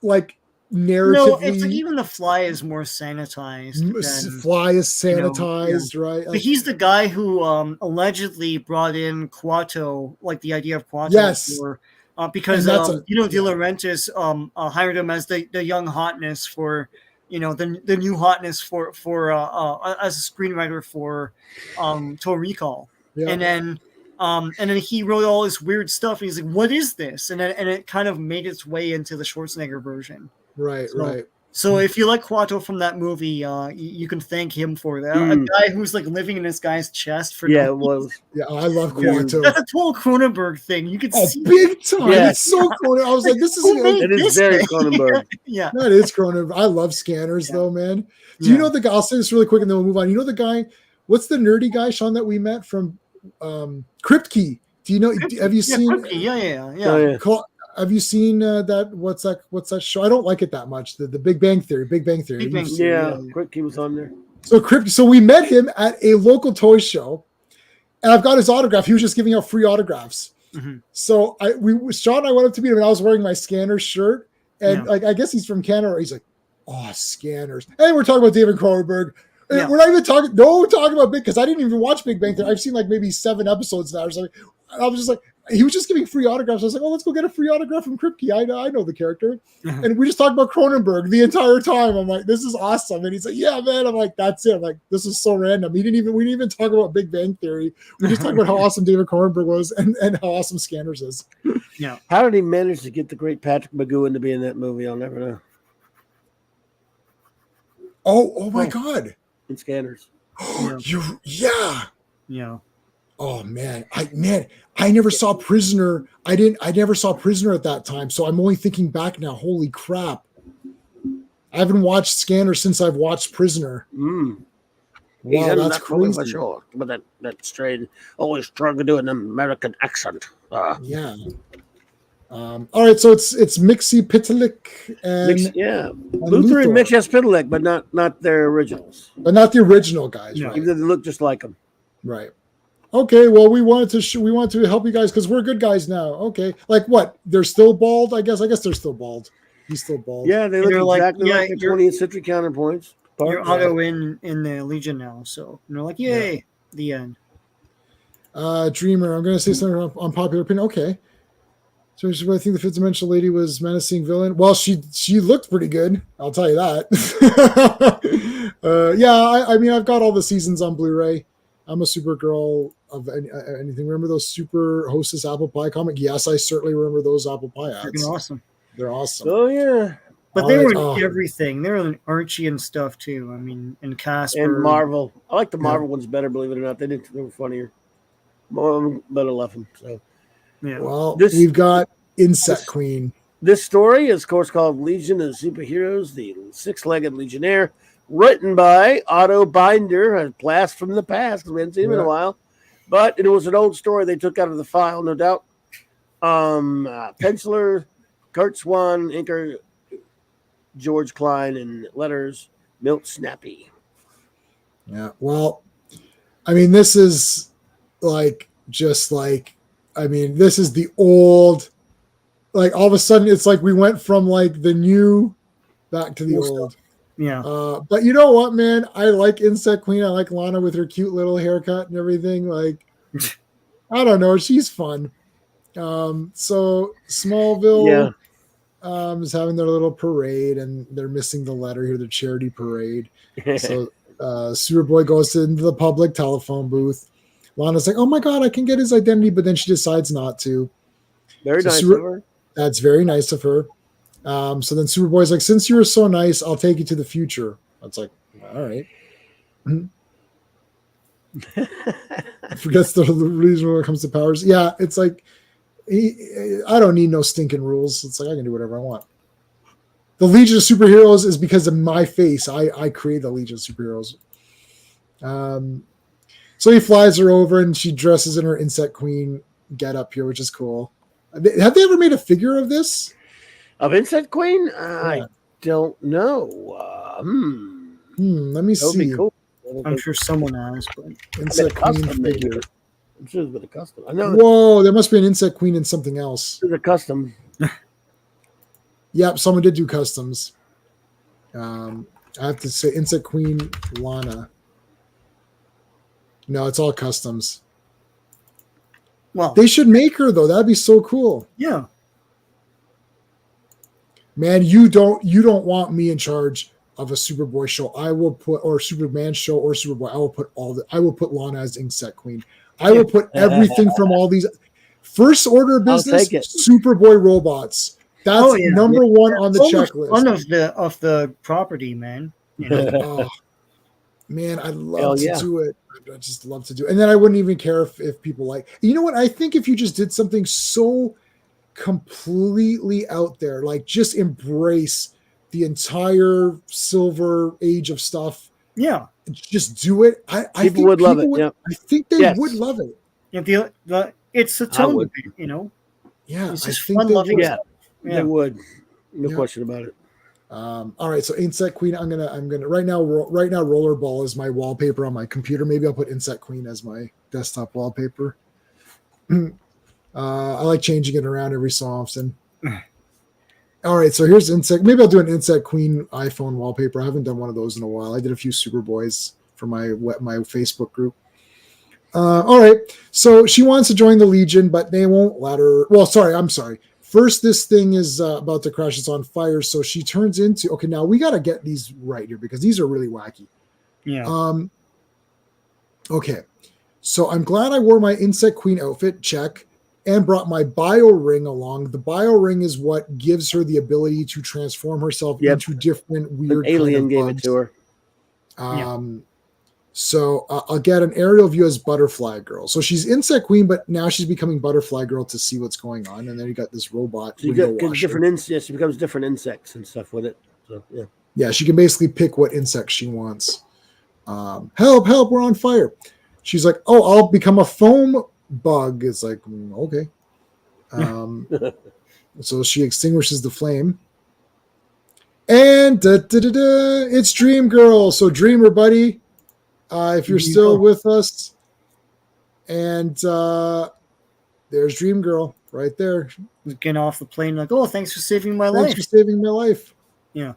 like narratively. No, it's like even The Fly is more sanitized. Fly is sanitized, right? But he's the guy who allegedly brought in Quato, like the idea of Quato. Yes. Because De Laurentiis hired him as the young hotness for, the new hotness for as a screenwriter for Total Recall. Yeah. And then he wrote all this weird stuff. And he's like, "What is this?" And it kind of made its way into the Schwarzenegger version. Right. So if you like Quato from that movie, you can thank him for that. A guy who's like living in this guy's chest for it was. Yeah, I love Quato. That's a total Cronenberg thing. You could see big time. Yeah. It's so Cronenberg. I was like, this is it is very Cronenberg. Yeah, that is Cronenberg. I love Scanners though, man. Do you know the guy? I'll say this really quick and then we'll move on. You know the guy? What's the nerdy guy, Sean, that we met from Crypt Key? Do you know? Have you seen? Crypt Key. Yeah. Have you seen that? What's that show? I don't like it that much. The Big Bang Theory. Yeah, Crypt Key was on there. So we met him at a local toy show, and I've got his autograph. He was just giving out free autographs. Mm-hmm. So Sean and I went up to meet him, and I was wearing my Scanners shirt, and I guess he's from Canada. He's like, "Oh, Scanners," and we're talking about David Cronenberg. Yeah. We're not even talking about Big, because I didn't even watch Big Bang Theory. I've seen like maybe 7 episodes now or something. I was just like, he was just giving free autographs. I was like, oh, let's go get a free autograph from Crypt Key. I know the character. Mm-hmm. And we just talked about Cronenberg the entire time. I'm like, this is awesome. And he's like, yeah, man. I'm like, that's it. I'm like, this is so random. We didn't even talk about Big Bang Theory. We just talked about how awesome David Cronenberg was and how awesome Scanners is. Yeah. How did he manage to get the great Patrick McGowan to be in that movie? I'll never know. Oh my God. In Scanners. Yeah. Oh man, I never saw Prisoner. I never saw Prisoner at that time. So I'm only thinking back now. Holy crap. I haven't watched Scanner since I've watched Prisoner. Wow, that's crazy. For sure. But that straight, always trying to do an American accent. Yeah. All right, so it's Mixie Pitalik and Luther and Mitch Pitalik, but not their originals. But not the original guys, right? Even though they look just like them. Right. Okay, well, we wanted to help you guys because we're good guys now. Okay, like what? They're still bald, I guess. I guess they're still bald. He's still bald. Yeah, they look exactly like the 20th century counterpoints. You're auto in the Legion now, so they're like, yay, the end. Dreamer, I'm going to say something on popular opinion. Okay. So I think the fifth dimensional lady was menacing villain. Well, she looked pretty good. I'll tell you that. I mean, I've got all the seasons on Blu-ray. I'm a Supergirl of anything. Remember those Super Hostess apple pie comic? Yes, I certainly remember those apple pie ads. Freaking awesome. They're awesome. Oh yeah. But they were in everything. They were in Archie and stuff too. I mean, and Casper and Marvel. I like the Marvel ones better. Believe it or not, they were funnier. Better left them. So yeah. Well, we've got Insect Queen. This story is, of course, called Legion of Superheroes, the six-legged Legionnaire, written by Otto Binder, a blast from the past because we hadn't seen him in a while. But it was an old story they took out of the file, no doubt. Penciler, Kurt Swan, inker George Klein, and letters Milt Snappy. Yeah. Well, I mean, this is like just like, I mean, this is the old, like all of a sudden it's like we went from like the new back to the old. Yeah. But you know what, man? I like Insect Queen. I like Lana with her cute little haircut and everything. Like, I don't know. She's fun. So Smallville is having their little parade, and they're missing the letter here, the charity parade. So Superboy goes into the public telephone booth. Lana's like, oh my God, I can get his identity, but then she decides not to. Very nice of her. That's very nice of her. So then Superboy's like, since you were so nice, I'll take you to the future. That's like, all right. Forgets the reason when it comes to powers. Yeah, it's like, I don't need no stinking rules. It's like, I can do whatever I want. The Legion of Superheroes is because of my face. I create the Legion of Superheroes. So he flies her over, and she dresses in her Insect Queen get up here, which is cool. Have they ever made a figure of this? Of Insect Queen? I don't know. Let me that would see. be cool. I'm sure someone has, but Insect Queen figure. I'm sure there's been a custom. I know. Whoa, there must be an Insect Queen in something else. There's a custom. Yep, someone did do customs. I have to say Insect Queen Lana. No, it's all customs. well, They should make her though. That'd be so cool. yeah. Man, you don't want me in charge of a Superboy show. I will put, or Superman show, or Superboy. I will put Lana as Insect Queen. I will put everything from all these first order of business. Superboy robots. That's number one on the checklist. One of the property, man. You know? Oh, man, I'd love to do it. I just love to do it. And then I wouldn't even care if people like, you know what? I think if you just did something so completely out there, like just embrace the entire Silver Age of stuff. Yeah. Just do it. I think would love it. Yeah. I think they would love it. Yeah, it's a tone, you know. Yeah, it's I just think fun loving stuff. They would. No question about it. All right, so Insect Queen. I'm gonna right now. Rollerball is my wallpaper on my computer. Maybe I'll put Insect Queen as my desktop wallpaper. I like changing it around every so often. All right, so here's Insect. Maybe I'll do an Insect Queen iPhone wallpaper. I haven't done one of those in a while. I did a few Superboys for my Facebook group. All right, so she wants to join the Legion, but they won't let her. Well, I'm sorry. First, this thing is about to crash. It's on fire, so she turns into. Okay, now we got to get these right here because these are really wacky. Yeah. Okay, so I'm glad I wore my Insect Queen outfit. Check. And brought my bio ring along. The bio ring is what gives her the ability to transform herself into different weird. An alien gave it to her. So I'll get an aerial view as Butterfly Girl. So she's Insect Queen, but now she's becoming Butterfly Girl to see what's going on. And then you got this robot. So you get different she becomes different insects and stuff with it. So yeah, she can basically pick what insect she wants. Help! We're on fire. She's like, oh, I'll become a foam bug. It's like, okay. So she extinguishes the flame. And it's Dream Girl. So Dreamer, buddy, if you're still with us. And there's Dream Girl right there. Getting off the plane like, oh, thanks for saving my life. Thanks for saving my life. Yeah.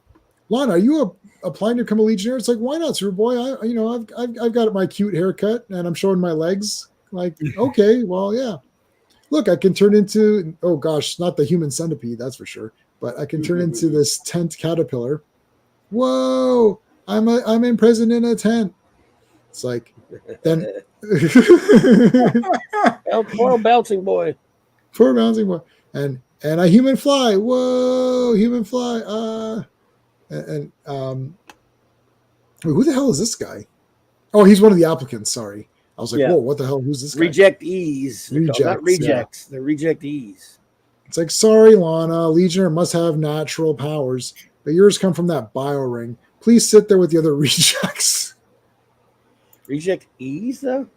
Lana, are you applying to become a Legionnaire? It's like, why not, Superboy? I've got my cute haircut and I'm showing my legs. Like, okay, well, yeah. Look, I can turn into, oh gosh, not the human centipede, that's for sure. But I can turn into this tent caterpillar. Whoa, I'm imprisoned in a tent. It's like, then poor bouncing boy. Poor bouncing boy. And a human fly. Whoa, human fly. Wait, who the hell is this guy? Oh, he's one of the applicants, sorry. I was like, whoa, what the hell? Who's this guy? Rejectees. Not rejects. They're rejectees. It's like, sorry, Lana. Legionnaire must have natural powers, but yours come from that bio ring. please sit there with the other rejects. Reject E's though.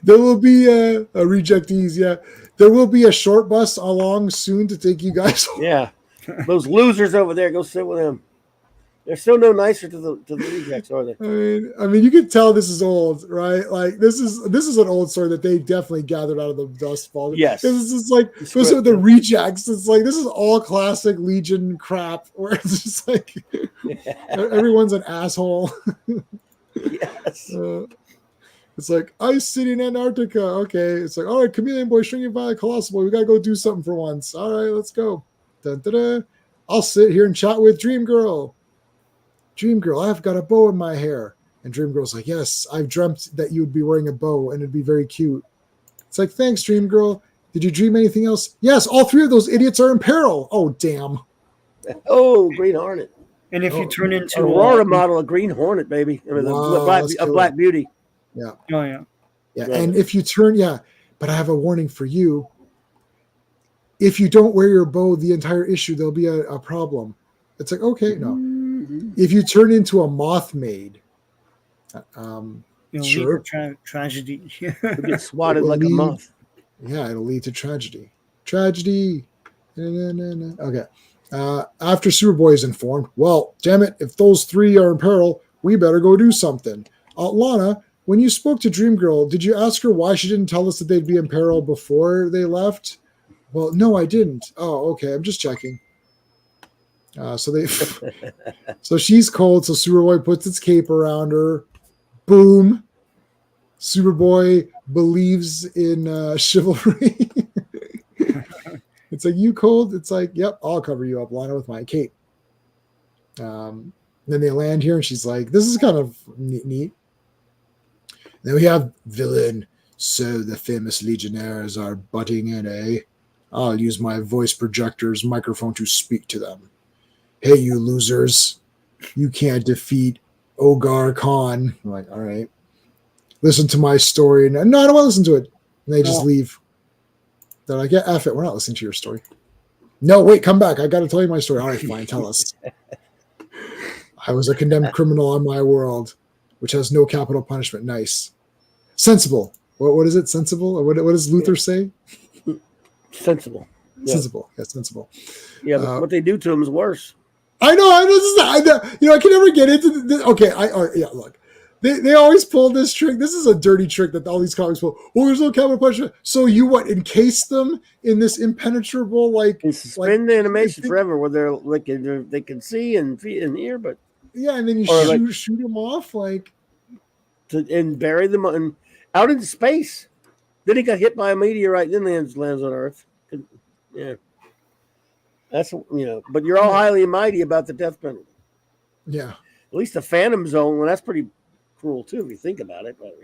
There will be a rejectees. Yeah, there will be a short bus along soon to take you guys home. Yeah, those losers over there, go sit with them. They're still no nicer to the rejects, are they? I mean, you can tell this is old, right? Like this is an old story that they definitely gathered out of the dust ball. Yes, this is like goes with the rejects. It's like this is all classic Legion crap, where it's just like everyone's an asshole. Yes. It's like Ice City in Antarctica. Okay, it's like all right, Chameleon Boy, Shrinking Valley, Colossal Boy. We gotta go do something for once. All right, let's go. Dun, dun, dun. I'll sit here and chat with Dream Girl. Dream Girl, I've got a bow in my hair. And Dream Girl's like, yes, I've dreamt that you would be wearing a bow and it'd be very cute. It's like, thanks, Dream Girl. Did you dream anything else? Yes, all three of those idiots are in peril. Oh, damn. Oh, Green Hornet. And if you turn into Aurora model, a Green Hornet, baby. I mean, Wow, a Black Beauty. Yeah. Oh yeah. Yeah. And if you turn, but I have a warning for you. If you don't wear your bow the entire issue, there'll be a problem. It's like, okay, no. Mm-hmm. If you turn into a moth maid, sure. Tragedy. You get swatted like a moth. Yeah, it'll lead to tragedy. Tragedy. Okay. After Superboy is informed, well, damn it, if those three are in peril, we better go do something. Lana, when you spoke to Dream Girl, did you ask her why she didn't tell us that they'd be in peril before they left? Well, no, I didn't. Oh, okay. I'm just checking. So she's cold. So Superboy puts its cape around her. Boom. Superboy believes in chivalry. It's like, you cold? It's like, yep, I'll cover you up, Lana, with my cape. Then they land here, and she's like, this is kind of neat. Then we have villain. So the famous Legionnaires are butting in, eh? I'll use my voice projector's microphone to speak to them. Hey, you losers. You can't defeat Ogar Khan. I'm like, all right. Listen to my story. No, I don't want to listen to it. And they just leave. They're like, yeah, F it. We're not listening to your story. No, wait, come back. I got to tell you my story. All right, fine. Tell us. I was a condemned criminal on my world, which has no capital punishment. Nice. Sensible. What is it? Sensible? What does Luther say? Sensible. Yeah. Sensible. Yeah, sensible. Yeah, but what they do to him is worse. I know. I can never get into this. Okay. Look. They always pull this trick. This is a dirty trick that all these comics pull. Well, there's no capital punishment. So you encase them in this impenetrable and suspend the animation forever, where they can see and hear, but and then you shoot them off and bury them out into space. Then he got hit by a meteorite, then lands on Earth. Yeah, that's But you're all highly mighty about the death penalty. Yeah, at least the Phantom Zone. Well, that's pretty cruel too, if you think about it. But,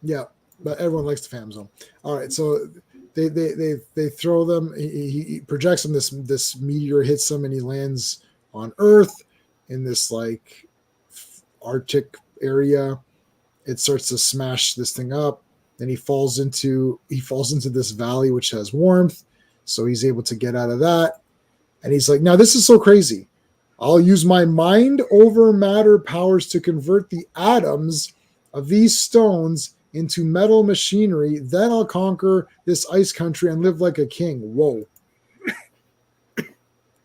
yeah, but everyone likes the Phantom Zone. All right, so they throw them. He projects them. This meteor hits him, and he lands on Earth in this Arctic area. It starts to smash this thing up. Then he falls into this valley which has warmth, so he's able to get out of that. And he's like, now this is so crazy. I'll use my mind over matter powers to convert the atoms of these stones into metal machinery. Then I'll conquer this ice country and live like a king. Whoa.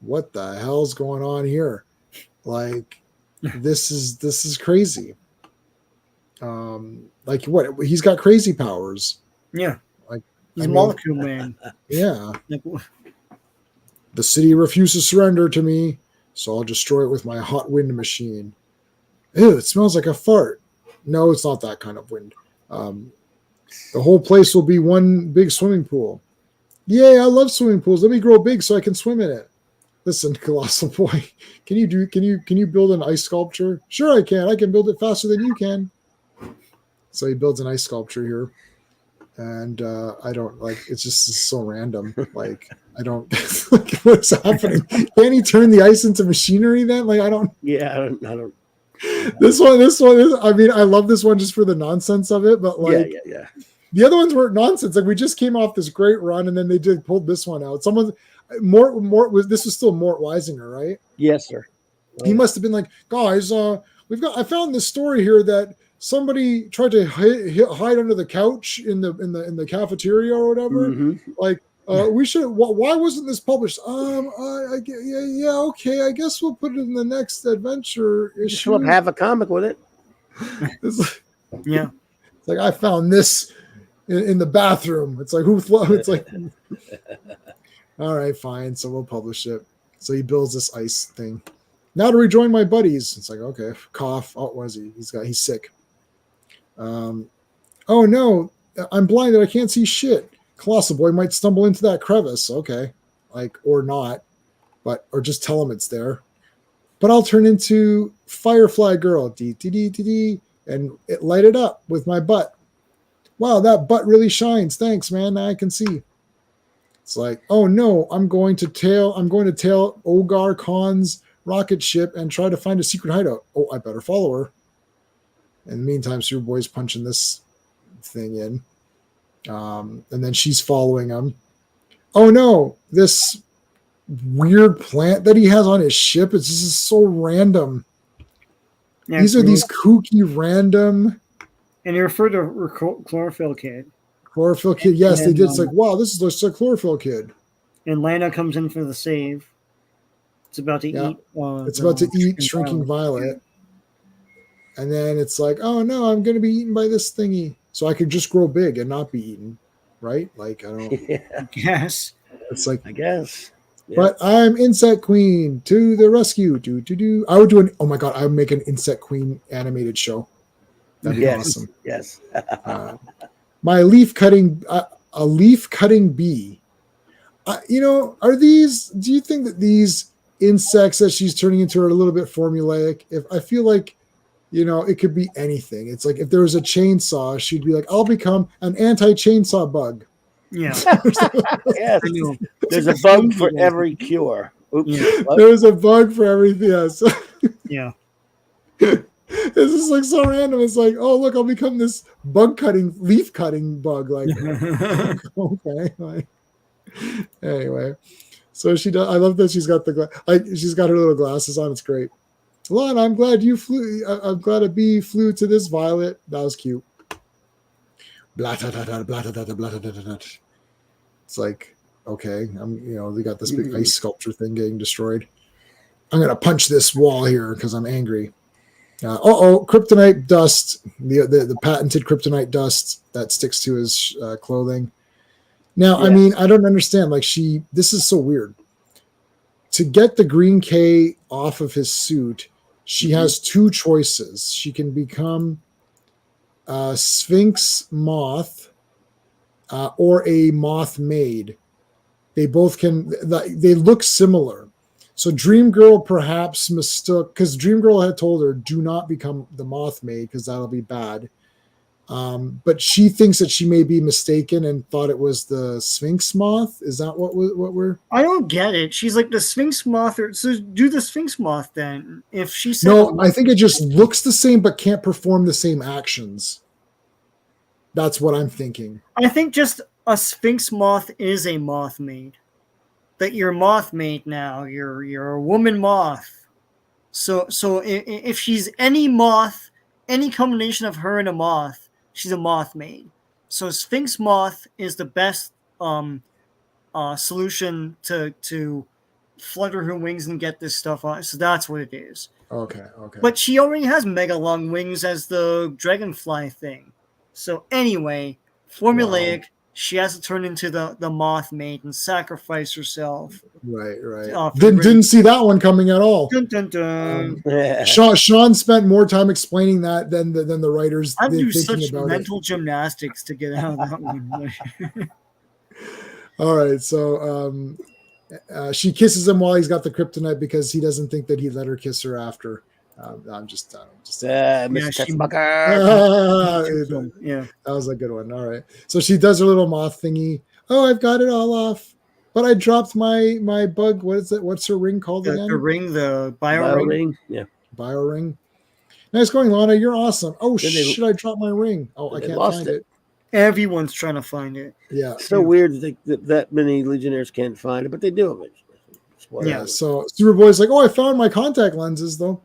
What the hell's going on here? This is crazy. What? He's got crazy powers. Yeah. He's Molecule Man. Yeah. The city refuses to surrender to me, so I'll destroy it with my hot wind machine. Ew, it smells like a fart. No, it's not that kind of wind. The whole place will be one big swimming pool. Yay, I love swimming pools. Let me grow big so I can swim in it. Listen, Colossal Boy, can you build an ice sculpture? Sure I can. I can build it faster than you can. So he builds an ice sculpture here. And I don't it's just so random. I don't what's happening. Can he turn the ice into machinery then? I don't. Yeah, I don't. This one is. I mean, I love this one just for the nonsense of it, but yeah. The other ones weren't nonsense. We just came off this great run, and then they pulled this one out. This was still Mort Weisinger, right? Yes, sir. He must have been like, guys, I found this story here that somebody tried to hide under the couch in the cafeteria or whatever. Mm-hmm. Like, we should. Why wasn't this published? Yeah, okay. I guess we'll put it in the next adventure Just fill up issue. half a comic with it. It's Yeah. like I found this in the bathroom. It's like it's like, all right, fine. So we'll publish it. So he builds this ice thing. Now to rejoin my buddies. It's like, okay, cough. Oh, what is he? He's sick. Oh no, I'm blinded. I can't see shit. Colossal Boy might stumble into that crevice. Okay, like, or not, or just tell him it's there. But I'll turn into Firefly Girl, and it lighted up with my butt. Wow, that butt really shines. Thanks, man. Now I can see. It's like, oh no, I'm going to tail Ogar Khan's rocket ship and try to find a secret hideout. Oh, I better follow her. In the meantime, Superboy's punching this thing in. And then she's following him. Oh no, this weird plant that he has on his ship is just so random. Yeah, These are these kooky random. And you refer to Chlorophyll Kid. Chlorophyll Kid. Yes, And they did. It's like, wow, this is like Chlorophyll Kid. And Lana comes in for the save. It's about to eat. It's about to eat Shrinking Violet. And then it's like, oh no, I'm going to be eaten by this thingy. So I could just grow big and not be eaten. Right? Like, I don't. Yes. It's like, I guess. Yeah. But I'm Insect Queen to the rescue. I would do I would make an Insect Queen animated show. That'd be awesome. Yes. My leaf cutting, a leaf cutting bee. Do you think that these insects that she's turning into are a little bit formulaic? If I feel like, it could be anything. It's like if there was a chainsaw, she'd be like, I'll become an anti-chainsaw bug. Yeah. Yes. I know. There's a bug for every cure. Oops. Yeah. There's a bug for everything. Yes. Yeah. It's just like so random. It's like, oh look, I'll become this leaf cutting bug. Like, okay. Like, anyway, so she does. I love that she's got she's got her little glasses on. It's great. Lon, I'm glad you flew. I'm glad a bee flew to this violet. That was cute. Blah, blah, blah, blah, blah, blah, blah, blah, blah. It's like, okay, they got this big ice sculpture thing getting destroyed. I'm gonna punch this wall here because I'm angry. Kryptonite dust, the patented kryptonite dust that sticks to his clothing. Now, I mean, I don't understand. Like, this is so weird. To get the green K off of his suit, she has two choices. She can become a Sphinx moth or a moth maid. They both can. They look similar. So Dream Girl perhaps mistook, because Dream Girl had told her, do not become the moth maid because that'll be bad. But she thinks that she may be mistaken and thought it was the Sphinx moth. Is that what we're? I don't get it. She's like the Sphinx moth, so do the Sphinx moth then. If she said No, I think it just looks the same but can't perform the same actions. That's what I'm thinking. I think just a Sphinx moth is a moth maid. That you're moth maid now. You're a woman moth. So if she's any moth, any combination of her and a moth, she's a moth maid. So Sphinx moth is the best solution to flutter her wings and get this stuff on. So that's what it is. Okay. But she already has mega long wings as the dragonfly thing. So anyway, formulaic. Wow. She has to turn into the moth maid and sacrifice herself. Right. Didn't see that one coming at all. Dun, dun, dun. Sean spent more time explaining that than the writers. I do such mental gymnastics to get out of that one. All right, so she kisses him while he's got the kryptonite because he doesn't think that he'd let her kiss her after. I'm just Mr. Yeah, that was a good one. All right, so she does her little moth thingy. Oh, I've got it all off, but I dropped my bug. What is it? What's her ring called again? The ring, the bio ring. Yeah, bio ring. Nice going, Lana. You're awesome. Oh shit! I dropped my ring. Oh, I can't find it. Everyone's trying to find it. Yeah, it's so weird that many Legionnaires can't find it, but they do eventually. Spoiler. Yeah. So Superboy's like, oh, I found my contact lenses though.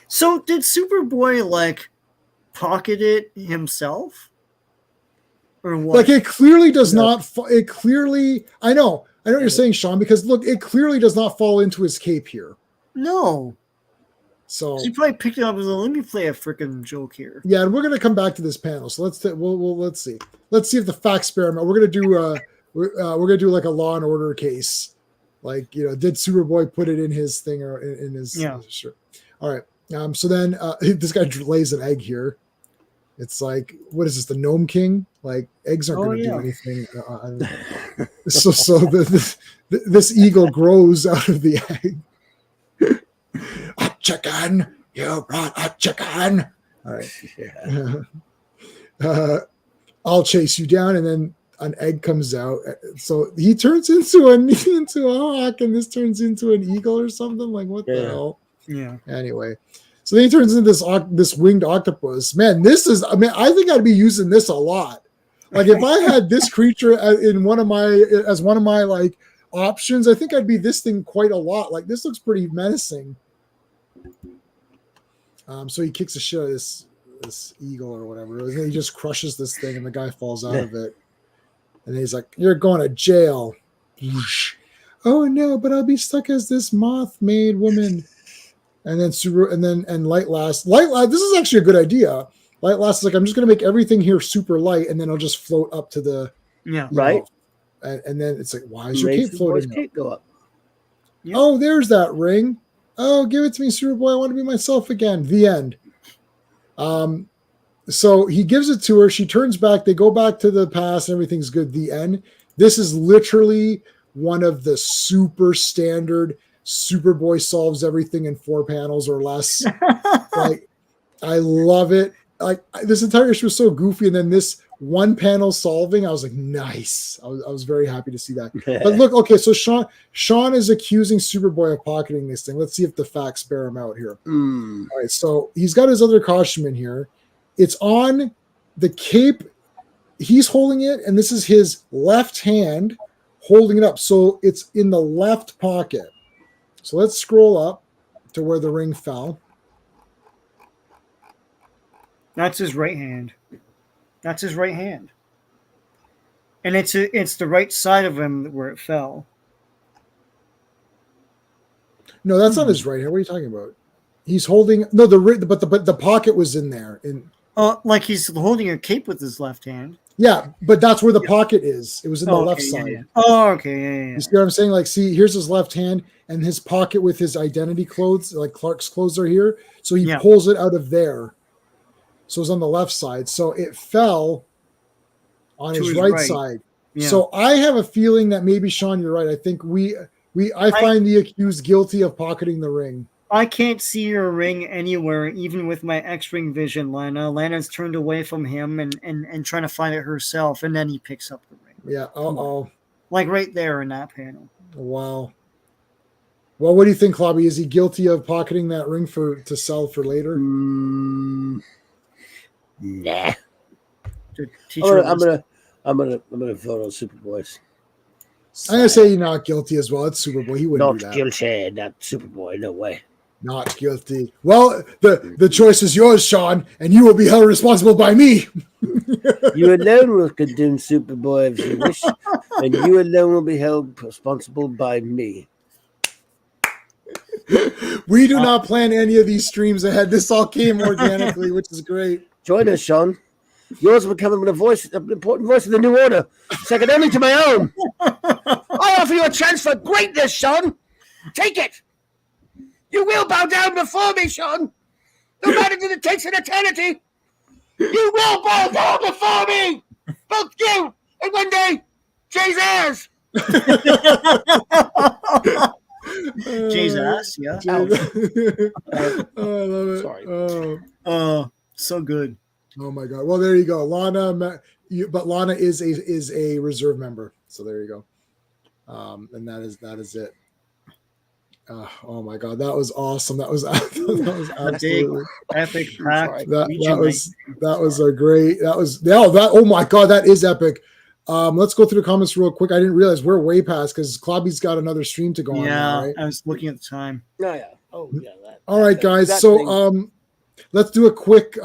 So did Superboy like pocket it himself, or what? Like it clearly does not. It clearly, I know what you're saying, Sean. Because look, it clearly does not fall into his cape here. No. So He probably picked it up as let me play a freaking joke here. yeah, and we're gonna come back to this panel. So let's let's see. Let's see if the fact experiment. We're gonna do we're gonna do like a Law and Order case. Like, you know, did Superboy put it in his thing or in his shirt? All right. So then this guy lays an egg here. It's like, what is this? The Gnome King? Like eggs aren't going to do anything. So this eagle grows out of the egg. A chicken, you brought a chicken. All right. Yeah. I'll chase you down, and then an egg comes out. So he turns into a hawk, and this turns into an eagle or something. Like, what the hell? Yeah. Anyway, so then he turns into this winged octopus. Man, I think I'd be using this a lot. Like if I had this creature in one of my like options, I think I'd be this thing quite a lot. Like this looks pretty menacing. So he kicks the shit out of this eagle or whatever. And then he just crushes this thing, and the guy falls out of it. And he's like, "You're going to jail." Whoosh. Oh no, but I'll be stuck as this moth-made woman. And then Lightlast. This is actually a good idea. Lightlast is like, I'm just going to make everything here super light, and then it'll just float up to the right. And then it's like, why is your cape floating? Cape go up. Yep. Oh, there's that ring. Oh, give it to me, Superboy. I want to be myself again. The end. So he gives it to her. She turns back. They go back to the past. And everything's good. The end. This is literally one of the super standard Superboy solves everything in 4 panels or less. Like, I love it. Like this entire issue was so goofy, and then this one panel solving, I was like, nice. I was very happy to see that. But look, okay, so Sean is accusing Superboy of pocketing this thing. Let's see if the facts bear him out here. All right, so he's got his other costume in here. It's on the cape. He's holding it, and this is his left hand holding it up. So it's in the left pocket. So let's scroll up to where the ring fell. That's his right hand. That's his right hand. And it's the right side of him where it fell. No, that's not his right hand. What are you talking about? He's holding but the pocket was in there. Like he's holding a cape with his left hand. Yeah, but that's where the pocket is. It was in the left side. Yeah. Oh, okay, yeah. You see what I'm saying? Like, see, here's his left hand, and his pocket with his identity clothes, like Clark's clothes, are here. So he pulls it out of there. So it's on the left side. So it fell on his right side. Yeah. So I have a feeling that maybe, Sean, you're right. I think I find the accused guilty of pocketing the ring. I can't see your ring anywhere, even with my X-ring vision, Lana. Lana's turned away from him and trying to find it herself, and then he picks up the ring. Yeah, like right there in that panel. Wow. Well, what do you think, Clobby? Is he guilty of pocketing that ring to sell for later? Nah. I'm gonna vote on Superboy. I'm gonna say you're not guilty as well. It's Superboy. He wouldn't do that. Not guilty. Not Superboy. No way. Not guilty. Well, the choice is yours, Sean, and you will be held responsible by me. You alone will condemn Superboy if you wish, and you alone will be held responsible by me. We do not plan any of these streams ahead. This all came organically, which is great. Join us, Sean. Yours will become an important voice of the new order, second only to my own. I offer you a chance for greatness, Sean. Take it. You will bow down before me, Sean. No matter that it takes an eternity. You will bow down before me. Both you and one day, Jay's heirs. Jay's ass, yeah. I love it. Sorry. So good. Oh my god. Well, there you go. Lana, but Lana is a reserve member. So there you go. And that is it. Oh my god, that was awesome. That was absolutely epic pack. That was a great. Oh my god, that is epic. Let's go through the comments real quick. I didn't realize we're way past because Clobby's got another stream to go on now, right? I was looking at the time. Oh yeah. Oh yeah. All right, guys. that So thing. let's do a quick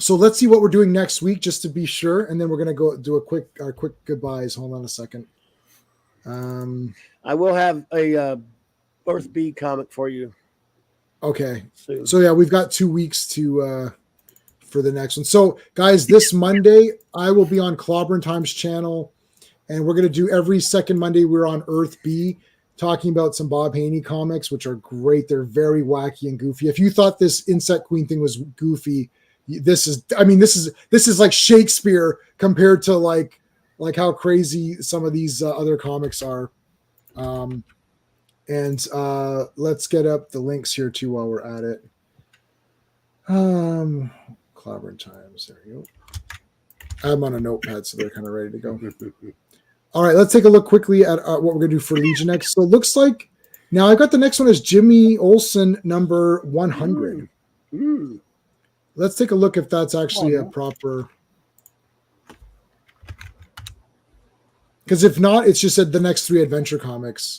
so let's see what we're doing next week just to be sure, and then we're gonna go do our quick goodbyes. Hold on a second. I will have a Earth B comic for you. Okay. Soon. So yeah, we've got 2 weeks to for the next one. So guys, this Monday I will be on Clobberin Times channel, and we're gonna do every second Monday. We're on Earth B, talking about some Bob Haney comics, which are great. They're very wacky and goofy. If you thought this Insect Queen thing was goofy, this is like Shakespeare compared to like how crazy some of these other comics are. And let's get up the links here too while we're at it. Clobberin Times. There you go. I'm on a notepad, so they're kind of ready to go. All right, let's take a look quickly at what we're going to do for Legion X. So it looks like now I've got the next one as Jimmy Olsen number 100. Let's take a look if that's actually a proper. Because if not, it's just the next 3 adventure comics.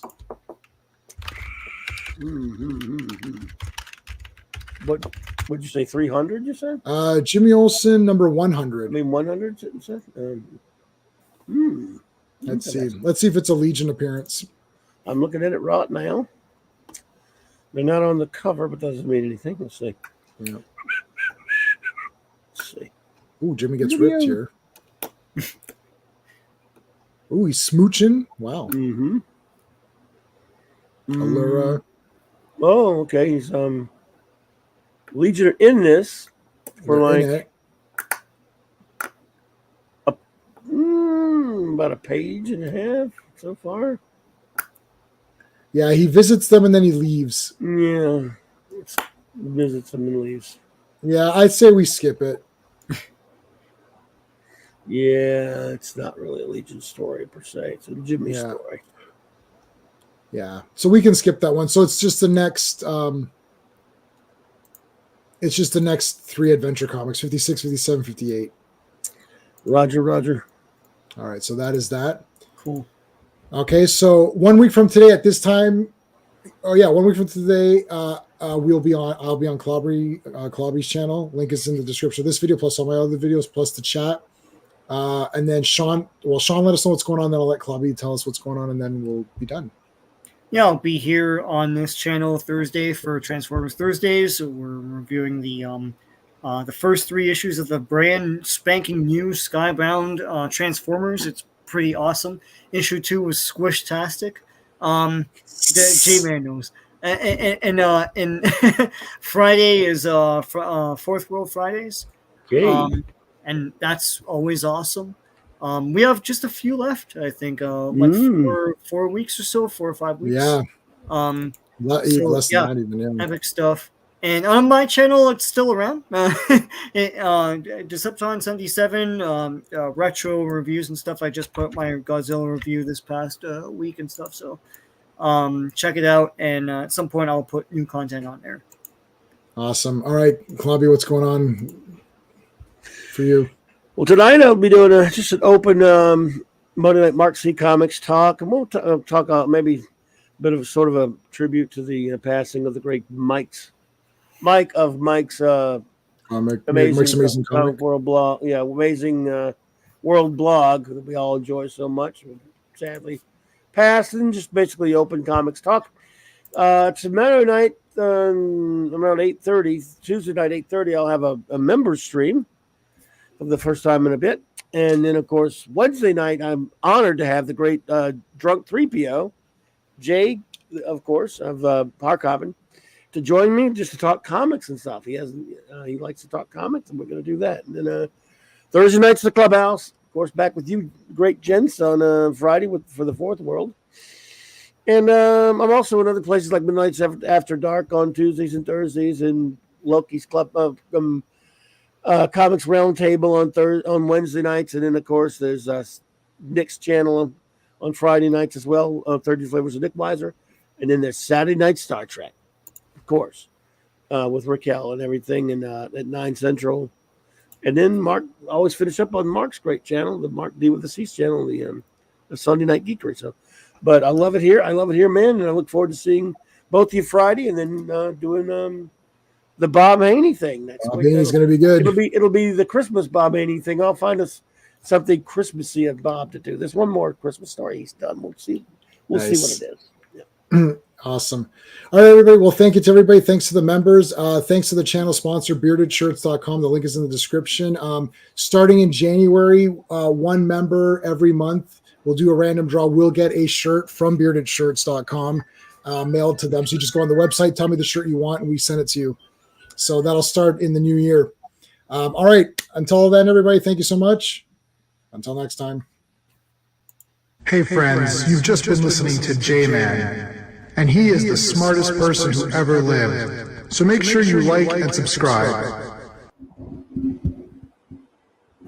What would you say? 300? You said? Jimmy Olsen number 100. I mean 100. Let's see. Let's see if it's a Legion appearance. I'm looking at it right now. They're not on the cover, but doesn't mean anything. Let's see. Yeah. Let's see. Ooh, Jimmy gets ripped here. Ooh, he's smooching. Wow. Allura. Oh, okay. He's Legion in this for like about a page and a half so far. Yeah, he visits them and then he leaves. Yeah, visits them and leaves. Yeah, I'd say we skip it. Yeah, it's not really a Legion story per se. It's a Jimmy story. Yeah, so we can skip that one. So it's just the next. It's just the next 3 adventure comics: 56, 57, 58. Roger. All right, so that is that. Cool. Okay, so 1 week from today at this time. Oh yeah, 1 week from today, I'll be on Clobby's channel. Link is in the description of this video, plus all my other videos, plus the chat. And then Sean let us know what's going on. Then I'll let Clobby tell us what's going on, and then we'll be done. Yeah, I'll be here on this channel Thursday for Transformers Thursdays. So we're reviewing the first 3 issues of the brand spanking new Skybound Transformers. It's pretty awesome. Issue 2 was squish-tastic. J-Man knows. And Friday is Fourth World Fridays. Okay. And that's always awesome. We have just a few left, I think, 4 weeks or so, 4 or 5 weeks. Yeah. Less than that even. Yeah. Epic stuff. And on my channel, it's still around. Decepticon 77, retro reviews and stuff. I just put my Godzilla review this past week and stuff. So check it out. And at some point, I'll put new content on there. Awesome. All right, Clobby, what's going on for you? Well, tonight I'll be doing just an open Monday Night Mark C Comics talk, and we'll talk about maybe a bit of sort of a tribute to the passing of the great Mike's amazing comic world blog. Yeah, amazing world blog that we all enjoy so much. Sadly passed, and just basically open comics talk. Tomorrow night around 8:30, Tuesday night 8:30, I'll have a members stream for the first time in a bit. And then, of course, Wednesday night, I'm honored to have the great Drunk 3PO, Jay, of course, of Harkoven, to join me just to talk comics and stuff. He likes to talk comics, and we're going to do that. And then Thursday night's the Clubhouse. Of course, back with you, great gents, on Friday for the Fourth World. And I'm also in other places like Midnights After Dark on Tuesdays and Thursdays, and Loki's Club Comics Roundtable on Wednesday nights, and then of course there's Nick's channel on Friday nights as well, 30 Flavors of Nick Weiser, and then there's Saturday Night Star Trek, of course, with Raquel and everything, and at 9 Central, And then Mark always finish up on Mark's great channel, the Mark D with the Cease channel, the Sunday Night Geekery. So, but I love it here. I love it here, man. And I look forward to seeing both of you Friday, and then doing the Bob Haney thing next Bob week. Haney's going to be good. It'll be the Christmas Bob Haney thing. I'll find us something Christmassy of Bob to do. There's one more Christmas story he's done. We'll see. We'll see what it is. Yeah. Awesome. All right, everybody. Well, thank you to everybody. Thanks to the members. Thanks to the channel sponsor, beardedshirts.com. The link is in the description. Starting in January, one member every month, we'll do a random draw. We'll get a shirt from beardedshirts.com mailed to them. So you just go on the website, tell me the shirt you want, and we send it to you. So that'll start in the new year. All right. Until then, everybody, thank you so much. Until next time. Hey friends, you've just been listening to J-Man, and he is the smartest person who ever lived. So make sure you like and subscribe.